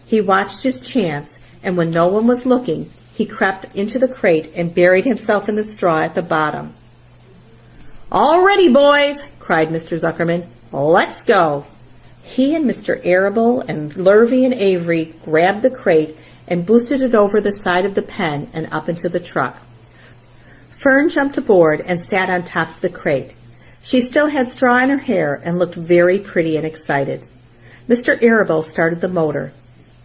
He watched his chance, and when no one was looking, he crept into the crate and buried himself in the straw at the bottom. "All ready, boys!" cried Mr. Zuckerman. "Let's go!" He and Mr. Arable and Lurvy and Avery grabbed the crate and boosted it over the side of the pen and up into the truck. Fern jumped aboard and sat on top of the crate. She still had straw in her hair and looked very pretty and excited. Mr. Arable started the motor.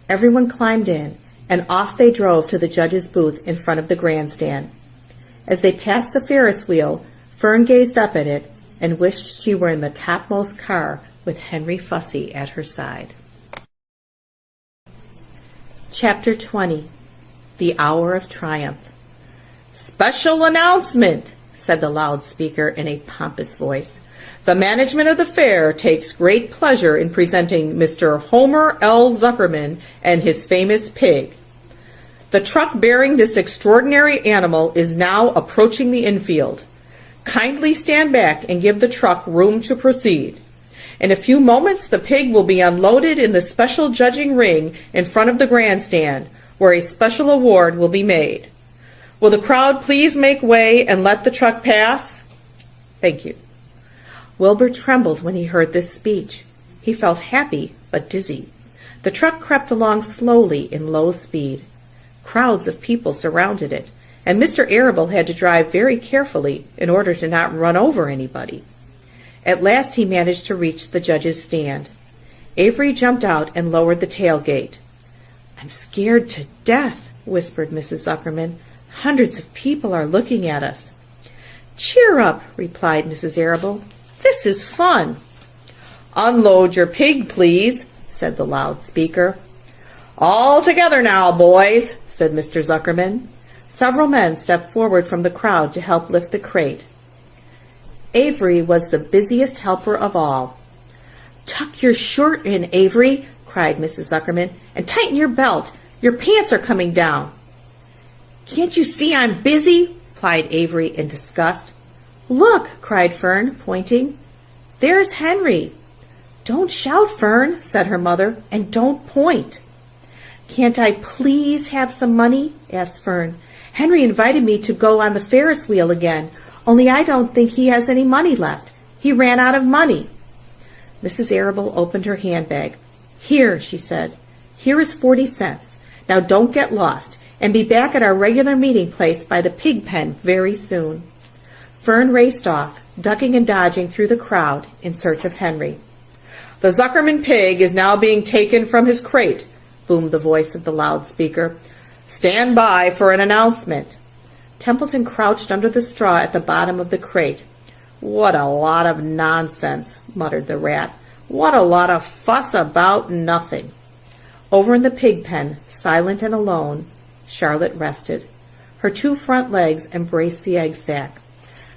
Everyone climbed in, and off they drove to the judge's booth in front of the grandstand. As they passed the Ferris wheel, Fern gazed up at it and wished she were in the topmost car with Henry Fussy at her side. Chapter 20. The Hour of Triumph. "Special announcement," said the loudspeaker in a pompous voice. "The management of the fair takes great pleasure in presenting Mr. Homer L. Zuckerman and his famous pig. The truck bearing this extraordinary animal is now approaching the infield. Kindly stand back and give the truck room to proceed. In a few moments, the pig will be unloaded in the special judging ring in front of the grandstand, where a special award will be made. Will the crowd please make way and let the truck pass? Thank you." Wilbur trembled when he heard this speech. He felt happy but dizzy. The truck crept along slowly in low speed. Crowds of people surrounded it, and Mr. Arable had to drive very carefully in order to not run over anybody. At last he managed to reach the judge's stand. Avery jumped out and lowered the tailgate. "I'm scared to death," whispered Mrs. Zuckerman. "Hundreds of people are looking at us." "Cheer up," replied Mrs. Arable. "This is fun." "Unload your pig, please," said the loudspeaker. "All together now, boys," said Mr. Zuckerman. Several men stepped forward from the crowd to help lift the crate. Avery was the busiest helper of all. "Tuck your shirt in, Avery," cried Mrs. Zuckerman, "and tighten your belt. Your pants are coming down." "Can't you see I'm busy?" replied Avery in disgust. "Look," cried Fern, pointing. "There's Henry." "Don't shout, Fern," said her mother, "and don't point." "Can't I please have some money?" asked Fern. "Henry invited me to go on the Ferris wheel again, only I don't think he has any money left. He ran out of money." Mrs. Arable opened her handbag. "Here," she said. "Here is 40 cents. Now don't get lost, and be back at our regular meeting place by the pig pen very soon." Fern raced off, ducking and dodging through the crowd in search of Henry. "The Zuckerman pig is now being taken from his crate," boomed the voice of the loudspeaker. "Stand by for an announcement." Templeton crouched under the straw at the bottom of the crate. "What a lot of nonsense," muttered the rat. "What a lot of fuss about nothing." Over in the pig pen, silent and alone, Charlotte rested. Her two front legs embraced the egg sack.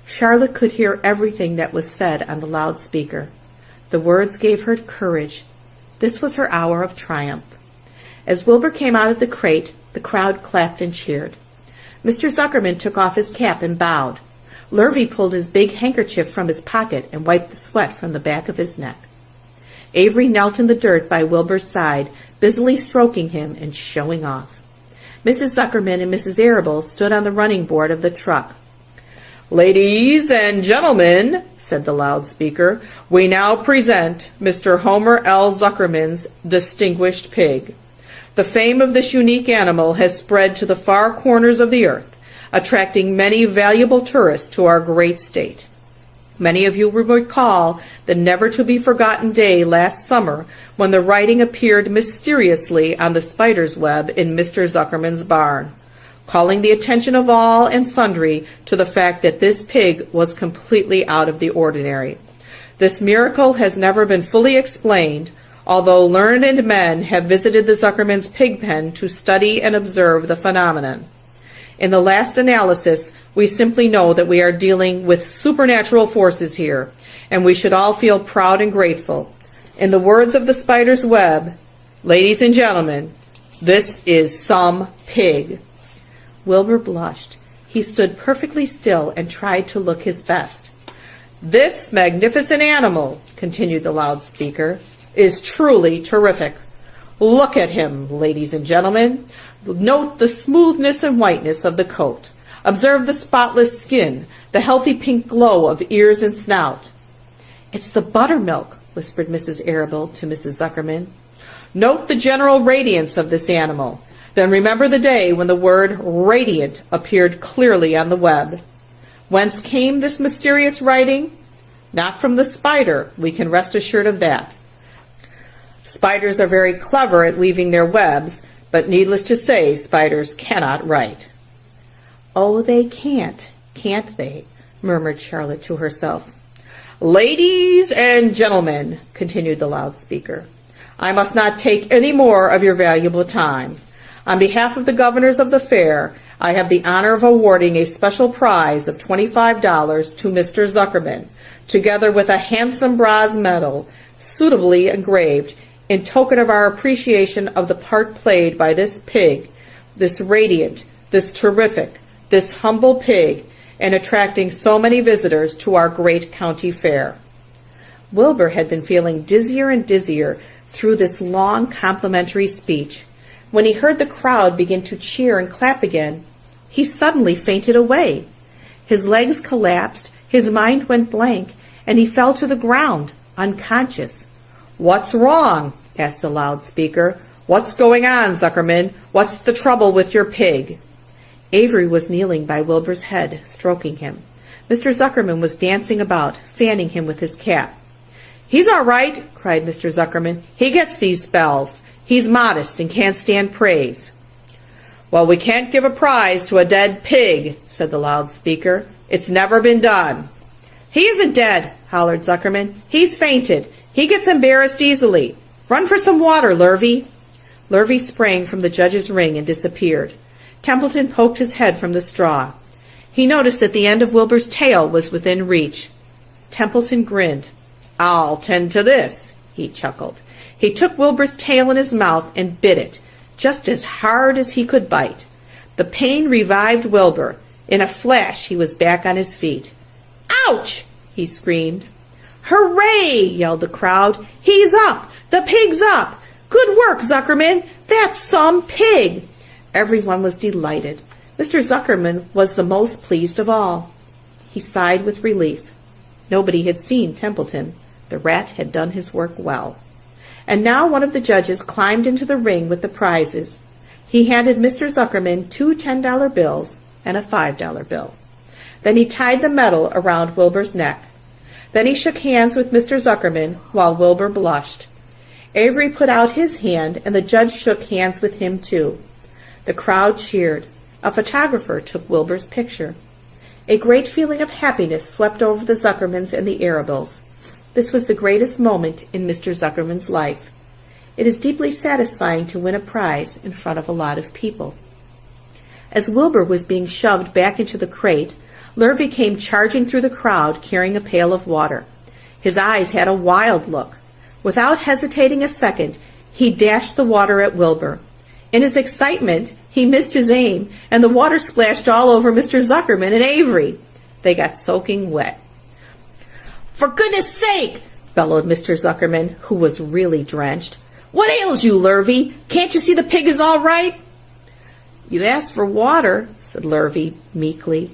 Charlotte could hear everything that was said on the loudspeaker. The words gave her courage. This was her hour of triumph. As Wilbur came out of the crate, the crowd clapped and cheered. Mr. Zuckerman took off his cap and bowed. Lurvy pulled his big handkerchief from his pocket and wiped the sweat from the back of his neck. Avery knelt in the dirt by Wilbur's side, busily stroking him and showing off. Mrs. Zuckerman and Mrs. Arable stood on the running board of the truck. "Ladies and gentlemen," said the loudspeaker, "we now present Mr. Homer L. Zuckerman's distinguished pig. The fame of this unique animal has spread to the far corners of the earth, attracting many valuable tourists to our great state. Many of you will recall the never-to-be-forgotten day last summer when the writing appeared mysteriously on the spider's web in Mr. Zuckerman's barn, calling the attention of all and sundry to the fact that this pig was completely out of the ordinary. This miracle has never been fully explained, although learned men have visited the Zuckerman's pig pen to study and observe the phenomenon. In the last analysis, we simply know that we are dealing with supernatural forces here, and we should all feel proud and grateful. In the words of the spider's web, ladies and gentlemen, this is some pig." Wilbur blushed. He stood perfectly still and tried to look his best. "This magnificent animal," continued the loudspeaker, "is truly terrific. Look at him, ladies and gentlemen. Note the smoothness and whiteness of the coat. Observe the spotless skin, the healthy pink glow of ears and snout." "It's the buttermilk," whispered Mrs. Arable to Mrs. Zuckerman. "Note the general radiance of this animal. Then remember the day when the word radiant appeared clearly on the web. Whence came this mysterious writing? Not from the spider, we can rest assured of that. Spiders are very clever at weaving their webs, but needless to say, spiders cannot write." "Oh, they can't they?" murmured Charlotte to herself. "Ladies and gentlemen," continued the loudspeaker, "I must not take any more of your valuable time. On behalf of the governors of the fair, I have the honor of awarding a special prize of $25 to Mr. Zuckerman, together with a handsome bronze medal, suitably engraved, in token of our appreciation of the part played by this pig, this radiant, this terrific, this humble pig, in attracting so many visitors to our great county fair." Wilbur had been feeling dizzier and dizzier through this long complimentary speech. When he heard the crowd begin to cheer and clap again, he suddenly fainted away. His legs collapsed, his mind went blank, and he fell to the ground, unconscious. "What's wrong?" asked the loudspeaker. "What's going on, Zuckerman? What's the trouble with your pig?" Avery was kneeling by Wilbur's head, stroking him. Mr. Zuckerman was dancing about, fanning him with his cap. "He's all right," cried Mr. Zuckerman. "He gets these spells. He's modest and can't stand praise." "Well, we can't give a prize to a dead pig," said the loudspeaker. "It's never been done." "He isn't dead," hollered Zuckerman. "He's fainted. He gets embarrassed easily. Run for some water, Lurvy." Lurvy sprang from the judge's ring and disappeared. Templeton poked his head from the straw. He noticed that the end of Wilbur's tail was within reach. Templeton grinned. "I'll tend to this," he chuckled. He took Wilbur's tail in his mouth and bit it, just as hard as he could bite. The pain revived Wilbur. In a flash he was back on his feet. "Ouch!" he screamed. "Hooray!" yelled the crowd. "He's up! The pig's up! Good work, Zuckerman! That's some pig!" Everyone was delighted. Mr. Zuckerman was the most pleased of all. He sighed with relief. Nobody had seen Templeton. The rat had done his work well. And now one of the judges climbed into the ring with the prizes. He handed Mr. Zuckerman 2 $10 bills and a $5 bill. Then he tied the medal around Wilbur's neck. Then he shook hands with Mr. Zuckerman while Wilbur blushed. Avery put out his hand, and the judge shook hands with him too. The crowd cheered. A photographer took Wilbur's picture. A great feeling of happiness swept over the Zuckermans and the Arables. This was the greatest moment in Mr. Zuckerman's life. It is deeply satisfying to win a prize in front of a lot of people. As Wilbur was being shoved back into the crate, Lurvy came charging through the crowd carrying a pail of water. His eyes had a wild look. Without hesitating a second, he dashed the water at Wilbur. In his excitement, he missed his aim, and the water splashed all over Mr. Zuckerman and Avery. They got soaking wet. "For goodness sake, bellowed Mr. Zuckerman, who was really drenched. "What ails you, Lurvy? Can't you see the pig is all right?" "You asked for water," said Lurvy meekly.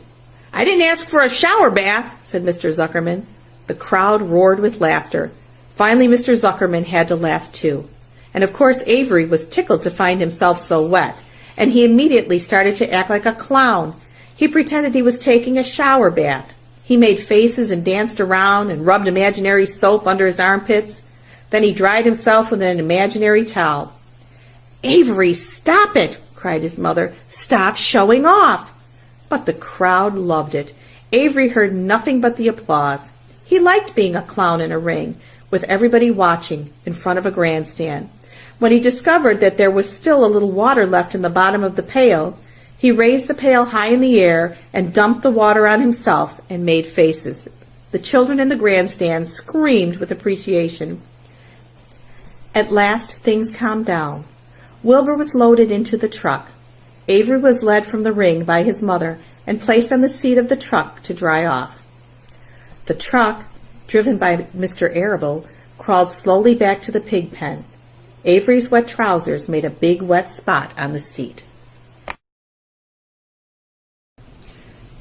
"I didn't ask for a shower bath," said Mr. Zuckerman. The crowd roared with laughter. Finally, Mr. Zuckerman had to laugh too. And of course Avery was tickled to find himself so wet, and he immediately started to act like a clown. He pretended he was taking a shower bath. He made faces and danced around and rubbed imaginary soap under his armpits. Then he dried himself with an imaginary towel. "Avery, stop it!" cried his mother. "Stop showing off!" But the crowd loved it. Avery heard nothing but the applause. He liked being a clown in a ring, with everybody watching in front of a grandstand. When he discovered that there was still a little water left in the bottom of the pail, he raised the pail high in the air and dumped the water on himself and made faces. The children in the grandstand screamed with appreciation. At last things calmed down. Wilbur was loaded into the truck. Avery was led from the ring by his mother and placed on the seat of the truck to dry off. The truck, driven by Mr. Arable, crawled slowly back to the pig pen. Avery's wet trousers made a big wet spot on the seat.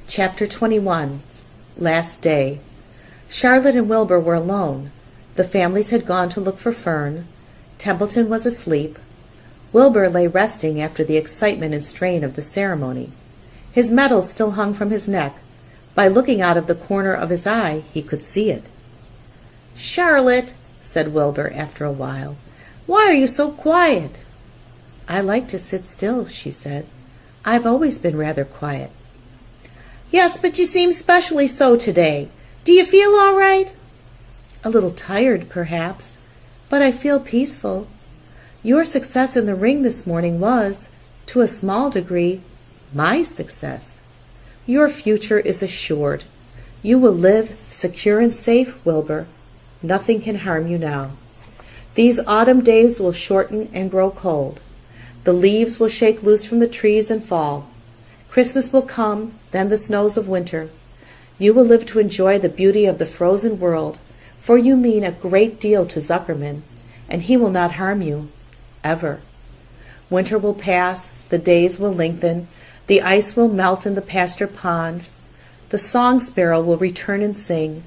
Chapter 21. Last Day. Charlotte and Wilbur were alone. The families had gone to look for Fern. Templeton was asleep. Wilbur lay resting after the excitement and strain of the ceremony. His medal still hung from his neck. By looking out of the corner of his eye, he could see it. "Charlotte," said Wilbur after a while, "why are you so quiet?" "I like to sit still," she said. "I've always been rather quiet." "Yes, but you seem specially so today. Do you feel all right?" "A little tired, perhaps, but I feel peaceful. Your success in the ring this morning was, to a small degree, my success. Your future is assured. You will live secure and safe, Wilbur. Nothing can harm you now. These autumn days will shorten and grow cold. The leaves will shake loose from the trees and fall. Christmas will come, then the snows of winter. You will live to enjoy the beauty of the frozen world, for you mean a great deal to Zuckerman, and he will not harm you, ever. Winter will pass, the days will lengthen, the ice will melt in the pasture pond, the song sparrow will return and sing,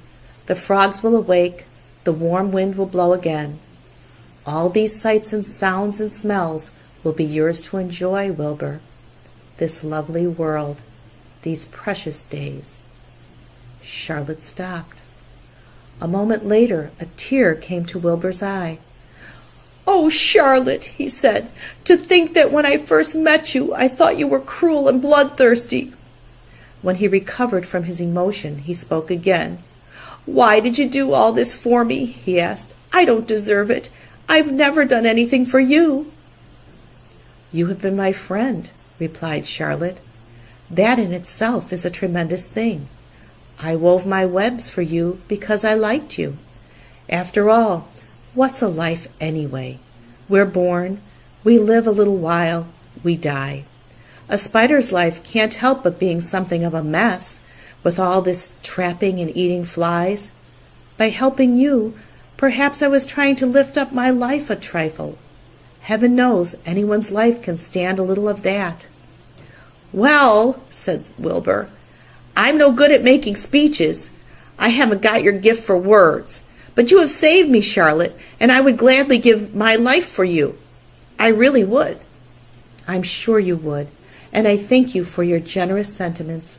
the frogs will awake, the warm wind will blow again. All these sights and sounds and smells will be yours to enjoy, Wilbur. This lovely world, these precious days. Charlotte stopped. A moment later, a tear came to Wilbur's eye. "Oh, Charlotte," he said, "to think that when I first met you, I thought you were cruel and bloodthirsty." When he recovered from his emotion, he spoke again. "Why did you do all this for me?" he asked. "I don't deserve it. I've never done anything for you." "You have been my friend," replied Charlotte. "That in itself is a tremendous thing. I wove my webs for you because I liked you. After all, what's a life anyway? We're born, we live a little while, we die. A spider's life can't help but being something of a mess, with all this trapping and eating flies. By helping you, perhaps I was trying to lift up my life a trifle. Heaven knows anyone's life can stand a little of that." "Well," said Wilbur, "I'm no good at making speeches. I haven't got your gift for words. But you have saved me, Charlotte, and I would gladly give my life for you. I really would." "I'm sure you would, and I thank you for your generous sentiments."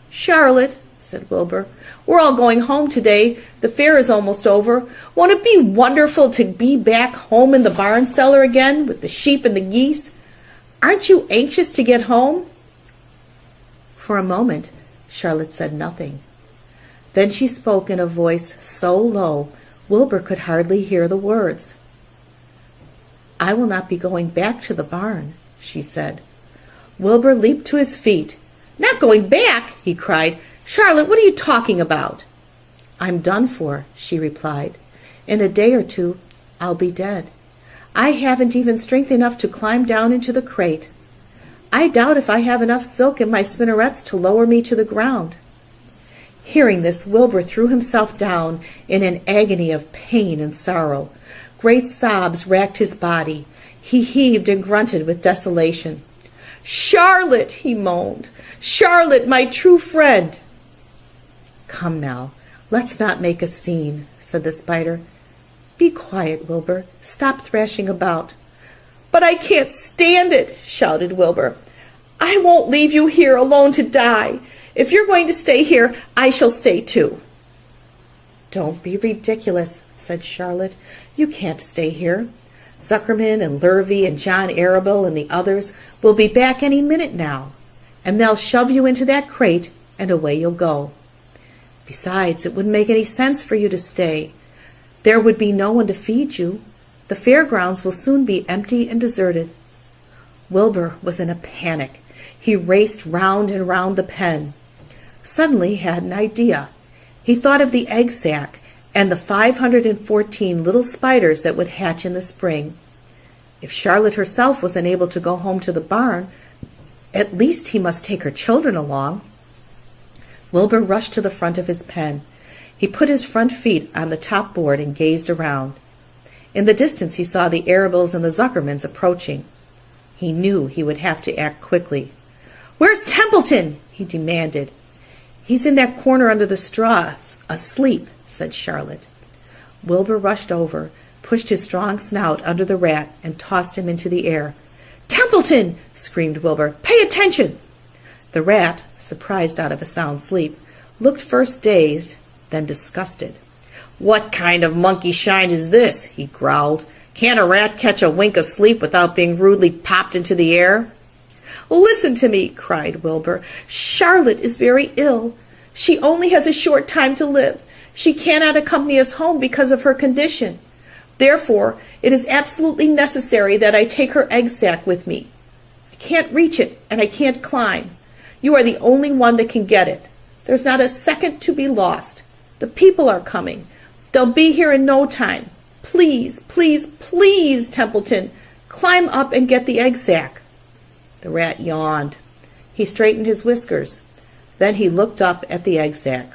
"Charlotte," said Wilbur, "we're all going home today. The fair is almost over. Won't it be wonderful to be back home in the barn cellar again with the sheep and the geese? Aren't you anxious to get home?" For a moment, Charlotte said nothing. Then she spoke in a voice so low Wilbur could hardly hear the words. "I will not be going back to the barn," she said. Wilbur leaped to his feet. "Not going back?" he cried. "Charlotte, what are you talking about?" "I'm done for," she replied. "In a day or two, I'll be dead. I haven't even strength enough to climb down into the crate. I doubt if I have enough silk in my spinnerets to lower me to the ground." Hearing this, Wilbur threw himself down in an agony of pain and sorrow. Great sobs racked his body. He heaved and grunted with desolation. "Charlotte," he moaned. "Charlotte, my true friend." "Come now, let's not make a scene," said the spider. "Be quiet, Wilbur. Stop thrashing about." "But I can't stand it," shouted Wilbur. "I won't leave you here alone to die. If you're going to stay here, I shall stay too." "Don't be ridiculous," said Charlotte. "You can't stay here. Zuckerman and Lurvy and John Arable and the others will be back any minute now, and they'll shove you into that crate and away you'll go. Besides, it wouldn't make any sense for you to stay. There would be no one to feed you. The fairgrounds will soon be empty and deserted." Wilbur was in a panic. He raced round and round the pen. Suddenly he had an idea. He thought of the egg sack and the 514 little spiders that would hatch in the spring. If Charlotte herself wasn't able to go home to the barn, at least he must take her children along. Wilbur rushed to the front of his pen. He put his front feet on the top board and gazed around. In the distance he saw the Arables and the Zuckermans approaching. He knew he would have to act quickly. "Where's Templeton?" he demanded. "He's in that corner under the straw, asleep," said Charlotte. Wilbur rushed over, pushed his strong snout under the rat, and tossed him into the air. "Templeton!" screamed Wilbur. "Pay attention!" The rat, surprised out of a sound sleep, looked first dazed, then disgusted. "What kind of monkey shine is this?" he growled. "Can't a rat catch a wink of sleep without being rudely popped into the air?" "Listen to me," cried Wilbur. "Charlotte is very ill. She only has a short time to live. She cannot accompany us home because of her condition. Therefore, it is absolutely necessary that I take her egg sack with me. I can't reach it, and I can't climb. You are the only one that can get it. There's not a second to be lost. The people are coming. They'll be here in no time. Please, please, please, Templeton, climb up and get the egg sack." The rat yawned. He straightened his whiskers. Then he looked up at the egg sack.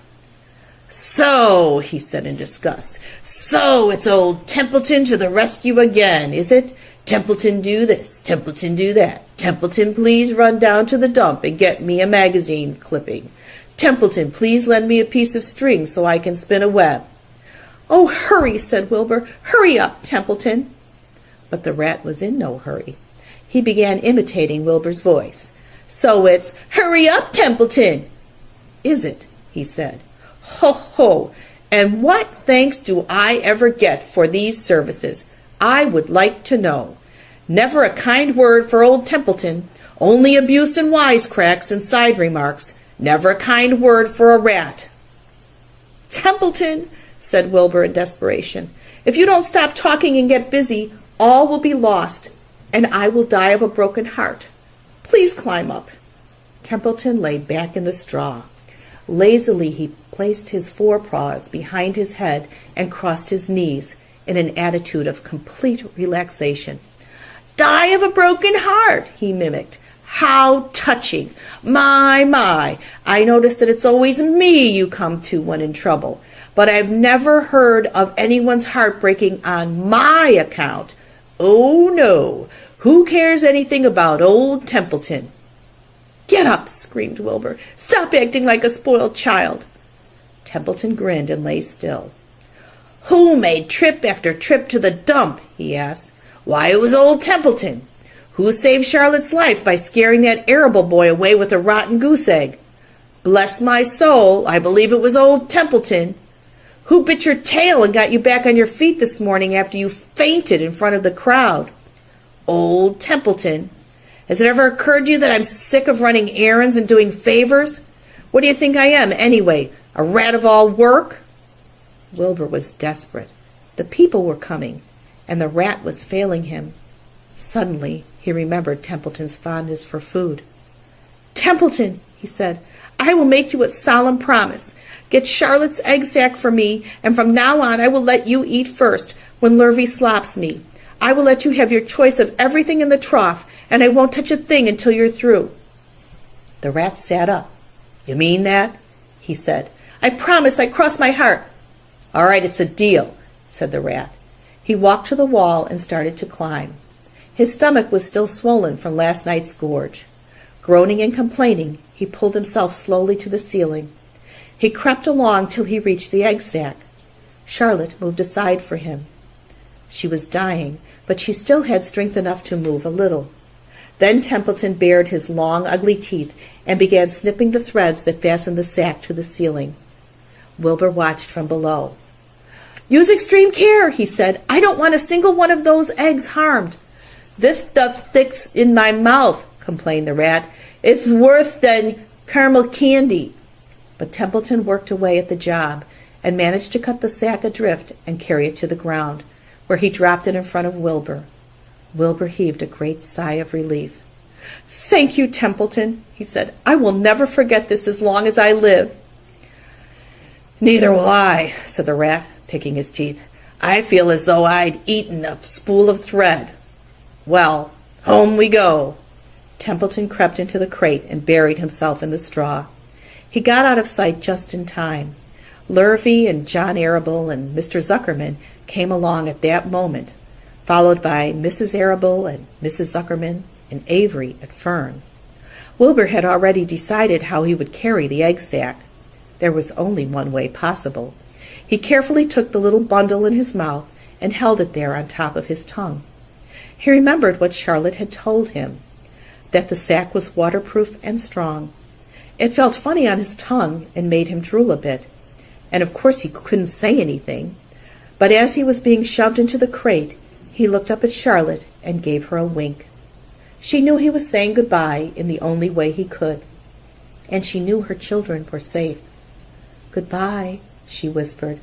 "So," he said in disgust, "so it's old Templeton to the rescue again, is it? Templeton do this, Templeton do that. Templeton, please run down to the dump and get me a magazine clipping. Templeton, please lend me a piece of string so I can spin a web." "Oh, hurry," said Wilbur. "Hurry up, Templeton." But the rat was in no hurry. He began imitating Wilbur's voice. "So it's, 'Hurry up, Templeton.'" "Is it?" he said. "Ho, ho! And what thanks do I ever get for these services? I would like to know. Never a kind word for old Templeton, only abuse and wisecracks and side remarks. Never a kind word for a rat." "Templeton," said Wilbur in desperation, "if you don't stop talking and get busy, all will be lost, and I will die of a broken heart. Please climb up." Templeton lay back in the straw. Lazily he placed his forepaws behind his head and crossed his knees in an attitude of complete relaxation. "Die of a broken heart," he mimicked. "How touching! My, I notice that it's always me you come to when in trouble, but I've never heard of anyone's heart breaking on my account. Oh, no, who cares anything about old Templeton?" "Get up," screamed Wilbur. "Stop acting like a spoiled child." Templeton grinned and lay still. "Who made trip after trip to the dump?" he asked. "Why, it was old Templeton. Who saved Charlotte's life by scaring that Arable boy away with a rotten goose egg? Bless my soul, I believe it was old Templeton. Who bit your tail and got you back on your feet this morning after you fainted in front of the crowd? Old Templeton. Has it ever occurred to you that I'm sick of running errands and doing favors? What do you think I am, anyway? A rat of all work?" Wilbur was desperate. The people were coming, and the rat was failing him. Suddenly he remembered Templeton's fondness for food. "Templeton," he said, "I will make you a solemn promise. Get Charlotte's egg sack for me, and from now on I will let you eat first when Lurvy slops me. I will let you have your choice of everything in the trough, and I won't touch a thing until you're through." The rat sat up. "You mean that?" he said. I promise, I cross my heart." "All right, it's a deal," said the rat. He walked to the wall and started to climb. His stomach was still swollen from last night's gorge. Groaning and complaining, he pulled himself slowly to the ceiling. He crept along till he reached the egg sack. Charlotte moved aside for him. She was dying, but she still had strength enough to move a little. Then Templeton bared his long, ugly teeth and began snipping the threads that fastened the sack to the ceiling. Wilbur watched from below. "Use extreme care," he said. "I don't want a single one of those eggs harmed." "This stuff sticks in my mouth," complained the rat. "It's worse than caramel candy." But Templeton worked away at the job and managed to cut the sack adrift and carry it to the ground, where he dropped it in front of Wilbur. Wilbur heaved a great sigh of relief. "Thank you, Templeton," he said. "I will never forget this as long as I live." "Neither will I," said the rat, picking his teeth. "I feel as though I'd eaten a spool of thread. Well, home we go." Templeton crept into the crate and buried himself in the straw. He got out of sight just in time. Lurvy and John Arable and Mr. Zuckerman came along at that moment, followed by Mrs. Arable and Mrs. Zuckerman and Avery at Fern. Wilbur had already decided how he would carry the egg sack. There was only one way possible. He carefully took the little bundle in his mouth and held it there on top of his tongue. He remembered what Charlotte had told him, that the sack was waterproof and strong. It felt funny on his tongue and made him drool a bit, and of course he couldn't say anything. But as he was being shoved into the crate, he looked up at Charlotte and gave her a wink. She knew he was saying goodbye in the only way he could, and she knew her children were safe. "Goodbye," she whispered.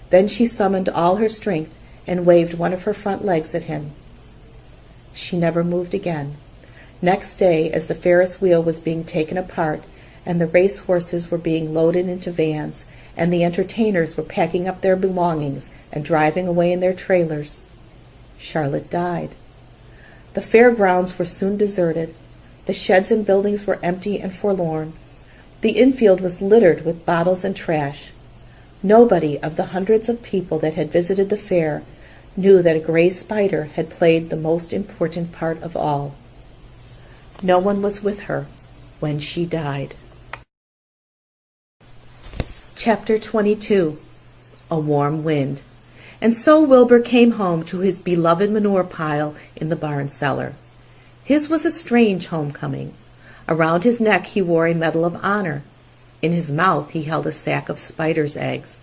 Then she summoned all her strength and waved one of her front legs at him. She never moved again. Next day, as the Ferris wheel was being taken apart, and the race horses were being loaded into vans, and the entertainers were packing up their belongings and driving away in their trailers, Charlotte died. The fairgrounds were soon deserted. The sheds and buildings were empty and forlorn. The infield was littered with bottles and trash. Nobody of the hundreds of people that had visited the fair knew that a gray spider had played the most important part of all. No one was with her when she died. Chapter 22. A Warm Wind. And so Wilbur came home to his beloved manure pile in the barn cellar. His was a strange homecoming. Around his neck he wore a Medal of Honor. In his mouth he held a sack of spider's eggs.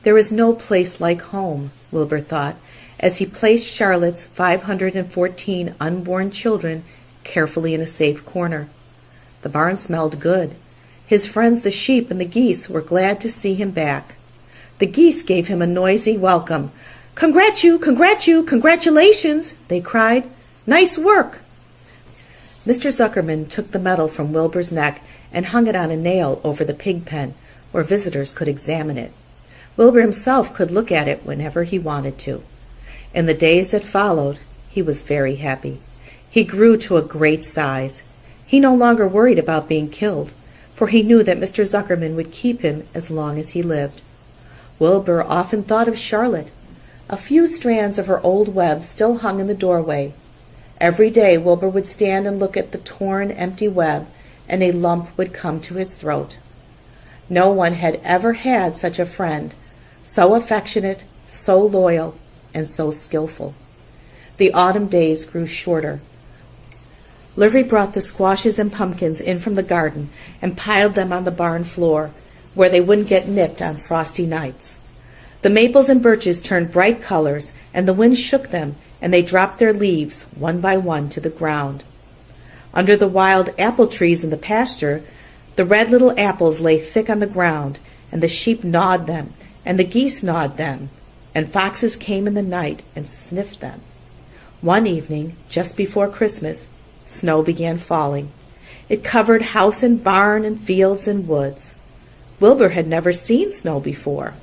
There is no place like home, Wilbur thought, as he placed Charlotte's 514 unborn children carefully in a safe corner. The barn smelled good. His friends the sheep and the geese were glad to see him back. The geese gave him a noisy welcome. Congratulations, they cried. "Nice work." Mr. Zuckerman took the medal from Wilbur's neck and hung it on a nail over the pig pen, where visitors could examine it. Wilbur himself could look at it whenever he wanted to. In the days that followed, he was very happy. He grew to a great size. He no longer worried about being killed, for he knew that Mr. Zuckerman would keep him as long as he lived. Wilbur often thought of Charlotte. A few strands of her old web still hung in the doorway. Every day Wilbur would stand and look at the torn, empty web, and a lump would come to his throat. No one had ever had such a friend, so affectionate, so loyal, and so skillful. The autumn days grew shorter. Livy brought the squashes and pumpkins in from the garden and piled them on the barn floor, where they wouldn't get nipped on frosty nights. The maples and birches turned bright colors, and the wind shook them, and they dropped their leaves, one by one, to the ground. Under the wild apple trees in the pasture, the red little apples lay thick on the ground, and the sheep gnawed them, and the geese gnawed them, and foxes came in the night and sniffed them. One evening, just before Christmas, snow began falling. It covered house and barn and fields and woods. Wilbur had never seen snow before.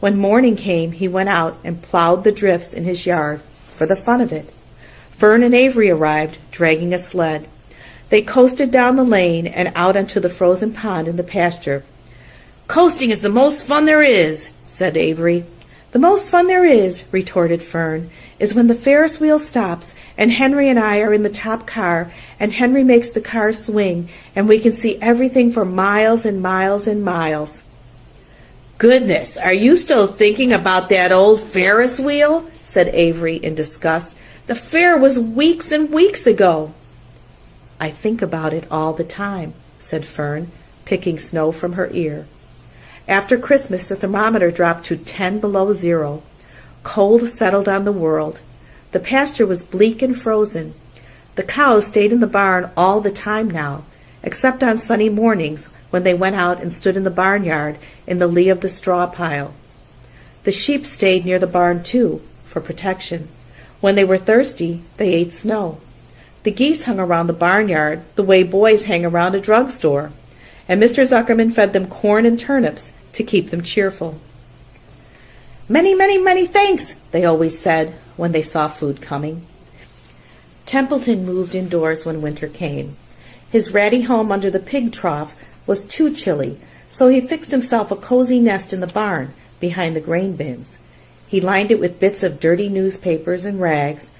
When morning came, he went out and plowed the drifts in his yard for the fun of it. Fern and Avery arrived, dragging a sled. They coasted down the lane and out onto the frozen pond in the pasture. "Coasting is the most fun there is," said Avery. "The most fun there is," retorted Fern, "is when the Ferris wheel stops and Henry and I are in the top car and Henry makes the car swing and we can see everything for miles and miles and miles." "Goodness, are you still thinking about that old Ferris wheel?" said Avery in disgust. "The fair was weeks and weeks ago." "I think about it all the time," said Fern, picking snow from her ear. After Christmas, the thermometer dropped to 10 below zero. Cold settled on the world. The pasture was bleak and frozen. The cows stayed in the barn all the time now, except on sunny mornings when they went out and stood in the barnyard in the lee of the straw pile. The sheep stayed near the barn, too, for protection. When they were thirsty, they ate snow. The geese hung around the barnyard the way boys hang around a drugstore, and Mr. Zuckerman fed them corn and turnips to keep them cheerful. "Many, many, many thanks," they always said when they saw food coming. Templeton moved indoors when winter came. His ratty home under the pig trough was too chilly, so he fixed himself a cozy nest in the barn behind the grain bins. He lined it with bits of dirty newspapers and rags,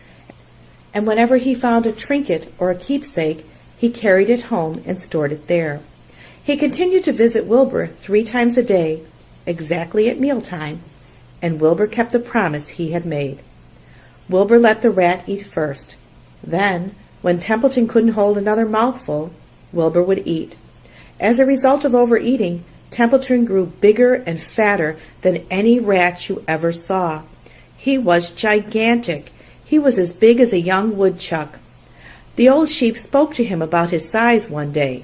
and whenever he found a trinket or a keepsake, he carried it home and stored it there. He continued to visit Wilbur 3 times a day, exactly at mealtime, and Wilbur kept the promise he had made. Wilbur let the rat eat first. Then, when Templeton couldn't hold another mouthful, Wilbur would eat. As a result of overeating, Templeton grew bigger and fatter than any rat you ever saw. He was gigantic. He was as big as a young woodchuck. The old sheep spoke to him about his size one day.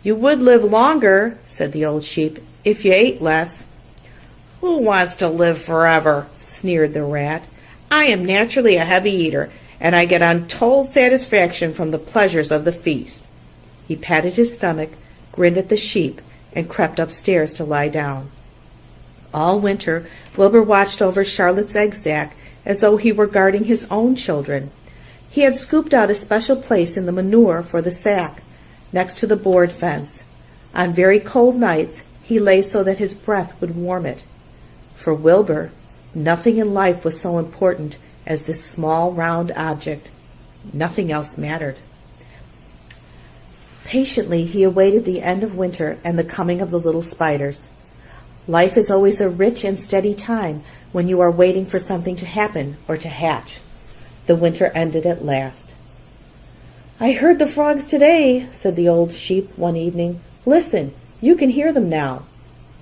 "You would live longer," said the old sheep, "if you ate less." "Who wants to live forever?" sneered the rat. "I am naturally a heavy eater, and I get untold satisfaction from the pleasures of the feast." He patted his stomach, grinned at the sheep, and crept upstairs to lie down. All winter, Wilbur watched over Charlotte's egg sack as though he were guarding his own children. He had scooped out a special place in the manure for the sack, next to the board fence. On very cold nights, he lay so that his breath would warm it. For Wilbur, nothing in life was so important as this small, round object. Nothing else mattered. Patiently, he awaited the end of winter and the coming of the little spiders. Life is always a rich and steady time when you are waiting for something to happen or to hatch. The winter ended at last. "I heard the frogs today," said the old sheep one evening. "Listen, you can hear them now."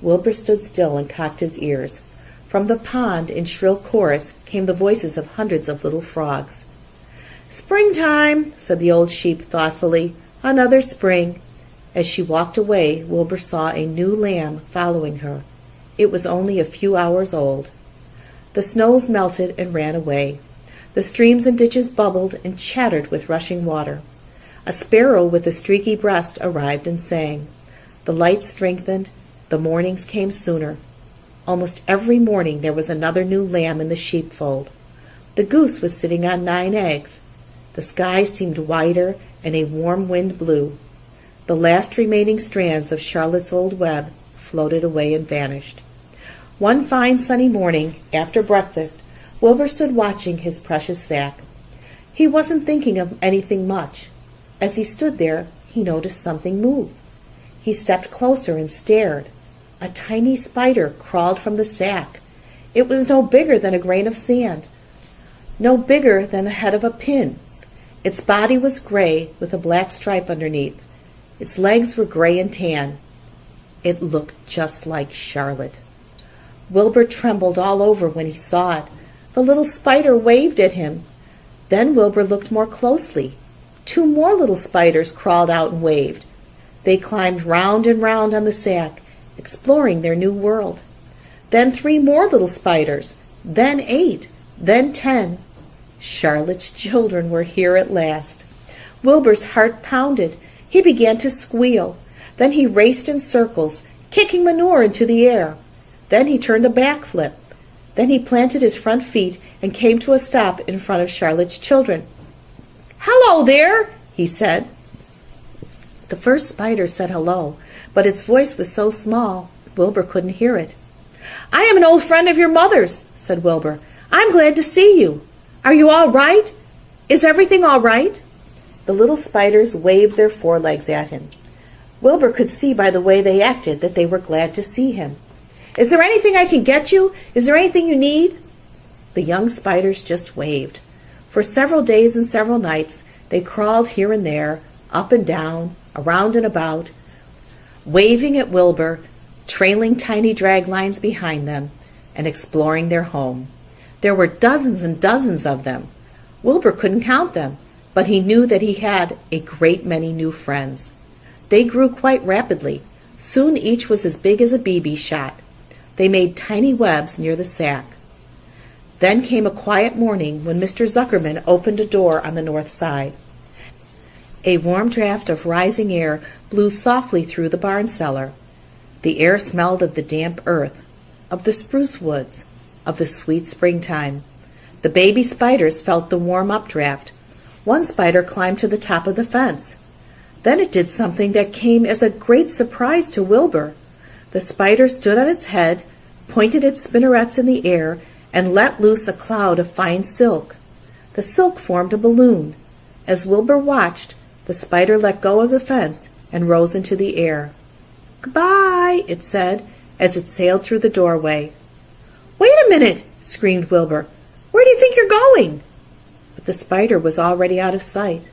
Wilbur stood still and cocked his ears. From the pond, in shrill chorus, came the voices of hundreds of little frogs. "Springtime," said the old sheep thoughtfully. "Another spring." As she walked away, Wilbur saw a new lamb following her. It was only a few hours old. The snows melted and ran away. The streams and ditches bubbled and chattered with rushing water. A sparrow with a streaky breast arrived and sang. The light strengthened. The mornings came sooner. Almost every morning there was another new lamb in the sheepfold. The goose was sitting on 9 eggs. The sky seemed wider and a warm wind blew. The last remaining strands of Charlotte's old web floated away and vanished. One fine sunny morning, after breakfast, Wilbur stood watching his precious sack. He wasn't thinking of anything much. As he stood there, he noticed something move. He stepped closer and stared. A tiny spider crawled from the sack. It was no bigger than a grain of sand, no bigger than the head of a pin. Its body was gray with a black stripe underneath. Its legs were gray and tan. It looked just like Charlotte. Wilbur trembled all over when he saw it. The little spider waved at him. Then Wilbur looked more closely. 2 more little spiders crawled out and waved. They climbed round and round on the sack, exploring their new world. Then 3 more little spiders, then 8, then 10. Charlotte's children were here at last. Wilbur's heart pounded. He began to squeal. Then he raced in circles, kicking manure into the air. Then he turned a backflip. Then he planted his front feet and came to a stop in front of Charlotte's children. "Hello there," he said. The first spider said hello, but its voice was so small Wilbur couldn't hear it. "I am an old friend of your mother's," said Wilbur. "I'm glad to see you. Are you all right? Is everything all right?" The little spiders waved their forelegs at him. Wilbur could see by the way they acted that they were glad to see him. "Is there anything I can get you? Is there anything you need?" The young spiders just waved. For several days and several nights they crawled here and there, up and down, around and about, waving at Wilbur, trailing tiny drag lines behind them, and exploring their home. There were dozens and dozens of them. Wilbur couldn't count them, but he knew that he had a great many new friends. They grew quite rapidly. Soon each was as big as a BB shot. They made tiny webs near the sack. Then came a quiet morning when Mr. Zuckerman opened a door on the north side. A warm draft of rising air blew softly through the barn cellar. The air smelled of the damp earth, of the spruce woods, of the sweet springtime. The baby spiders felt the warm updraft. One spider climbed to the top of the fence. Then it did something that came as a great surprise to Wilbur. The spider stood on its head, pointed its spinnerets in the air, and let loose a cloud of fine silk. The silk formed a balloon. As Wilbur watched, the spider let go of the fence and rose into the air. "Goodbye," it said, as it sailed through the doorway. "Wait a minute," screamed Wilbur. "Where do you think you're going?" But the spider was already out of sight.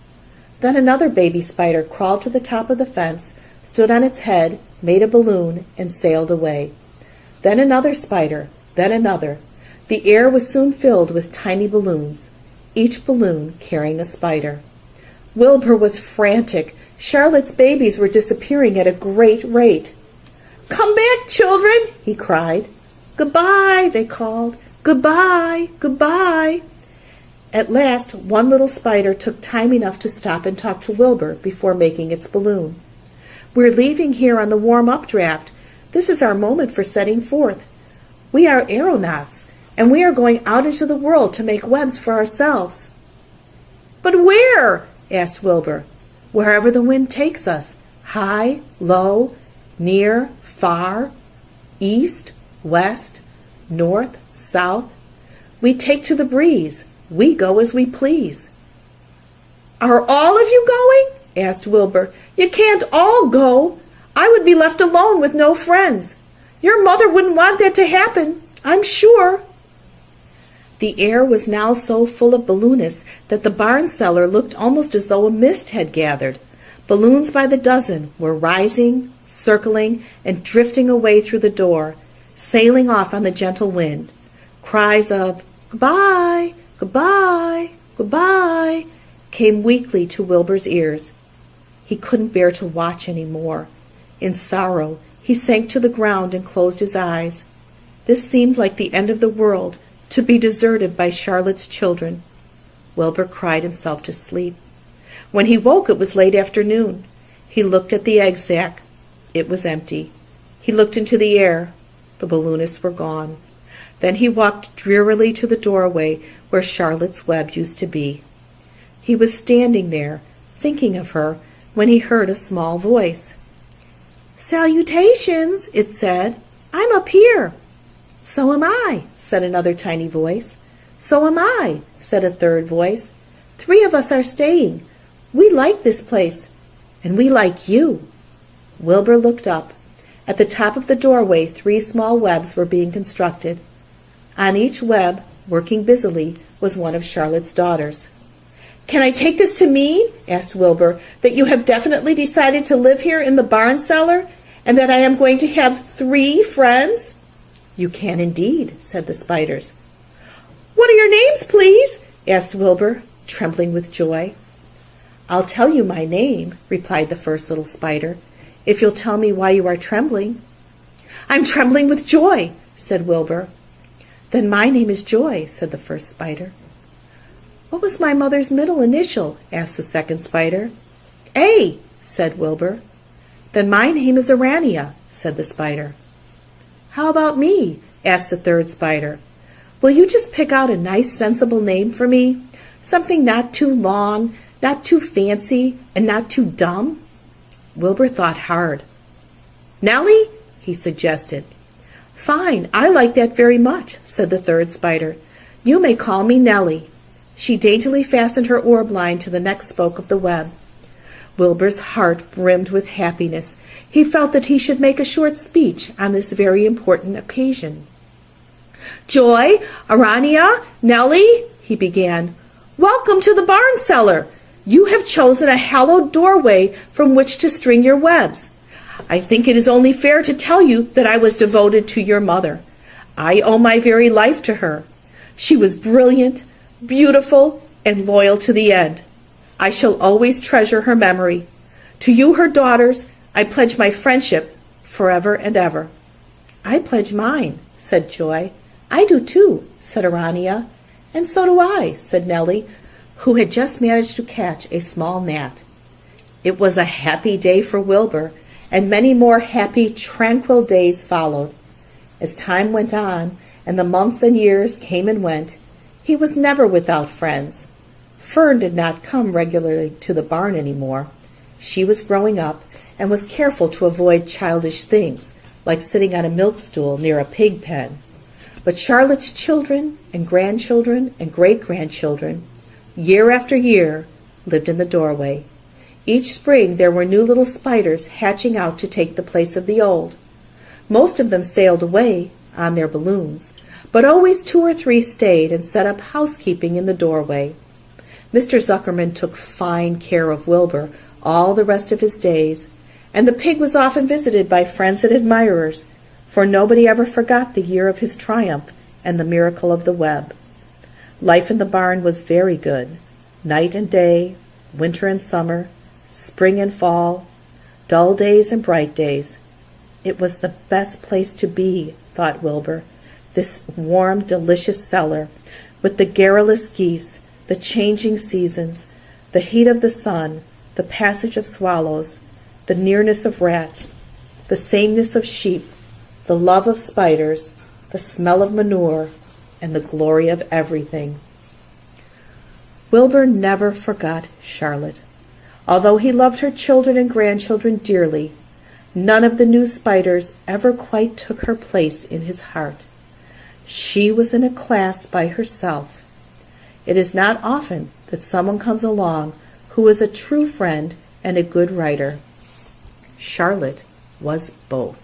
Then another baby spider crawled to the top of the fence, stood on its head, made a balloon, and sailed away. Then another spider, then another. The air was soon filled with tiny balloons, each balloon carrying a spider. Wilbur was frantic. Charlotte's babies were disappearing at a great rate. "Come back, children," he cried. "Goodbye," they called. "Goodbye, goodbye." At last, one little spider took time enough to stop and talk to Wilbur before making its balloon. "We're leaving here on the warm updraft. This is our moment for setting forth. We are aeronauts, and we are going out into the world to make webs for ourselves." "But where?" asked Wilbur. "Wherever the wind takes us, high, low, near, far, east, west, north, south. We take to the breeze. We go as we please." "Are all of you going?" asked Wilbur. "You can't all go. I would be left alone with no friends. Your mother wouldn't want that to happen, I'm sure." The air was now so full of balloonists that the barn cellar looked almost as though a mist had gathered. Balloons by the dozen were rising, circling, and drifting away through the door, sailing off on the gentle wind. Cries of "Goodbye, goodbye, goodbye" came weakly to Wilbur's ears. He couldn't bear to watch any more. In sorrow, he sank to the ground and closed his eyes. This seemed like the end of the world, to be deserted by Charlotte's children. Wilbur cried himself to sleep. When he woke, it was late afternoon. He looked at the egg sack. It was empty. He looked into the air. The balloonists were gone. Then he walked drearily to the doorway where Charlotte's web used to be. He was standing there, thinking of her, when he heard a small voice. "Salutations," it said. "I'm up here." "So am I," said another tiny voice. "So am I," said a third voice. "3 of us are staying. We like this place, and we like you." Wilbur looked up. At the top of the doorway 3 small webs were being constructed. On each web, working busily, was one of Charlotte's daughters. "Can I take this to mean," asked Wilbur, "that you have definitely decided to live here in the barn cellar, and that I am going to have 3 friends?" "You can indeed," said the spiders. "What are your names, please?" asked Wilbur, trembling with joy. "I'll tell you my name," replied the first little spider, "if you'll tell me why you are trembling." "I'm trembling with joy," said Wilbur. "Then my name is Joy," said the first spider. "What was my mother's middle initial?" asked the second spider. "A," said Wilbur. "Then my name is Arania," said the spider. "How about me?" asked the third spider. "Will you just pick out a nice, sensible name for me? Something not too long, not too fancy, and not too dumb?" Wilbur thought hard. "Nellie?" he suggested. "Fine, I like that very much," said the third spider. "You may call me Nellie." She daintily fastened her orb line to the next spoke of the web. Wilbur's heart brimmed with happiness. He felt that he should make a short speech on this very important occasion. "Joy, Arania, Nellie," he began, "welcome to the barn cellar. You have chosen a hallowed doorway from which to string your webs. I think it is only fair to tell you that I was devoted to your mother. I owe my very life to her. She was brilliant, beautiful, and loyal to the end. I shall always treasure her memory. To you, her daughters, I pledge my friendship forever and ever." "I pledge mine," said Joy. "I do too," said Arania. "And so do I," said Nellie, who had just managed to catch a small gnat. It was a happy day for Wilbur, and many more happy, tranquil days followed. As time went on, and the months and years came and went, he was never without friends. Fern did not come regularly to the barn any more. She was growing up, and was careful to avoid childish things, like sitting on a milk stool near a pig pen. But Charlotte's children and grandchildren and great-grandchildren, year after year, lived in the doorway. Each spring there were new little spiders hatching out to take the place of the old. Most of them sailed away on their balloons, but always 2 or 3 stayed and set up housekeeping in the doorway. Mr. Zuckerman took fine care of Wilbur all the rest of his days, and the pig was often visited by friends and admirers, for nobody ever forgot the year of his triumph and the miracle of the web. Life in the barn was very good, night and day, winter and summer, spring and fall, dull days and bright days. It was the best place to be, thought Wilbur, this warm, delicious cellar, with the garrulous geese, the changing seasons, the heat of the sun, the passage of swallows, the nearness of rats, the sameness of sheep, the love of spiders, the smell of manure, and the glory of everything. Wilbur never forgot Charlotte. Although he loved her children and grandchildren dearly, none of the new spiders ever quite took her place in his heart. She was in a class by herself. It is not often that someone comes along who is a true friend and a good writer. Charlotte was both.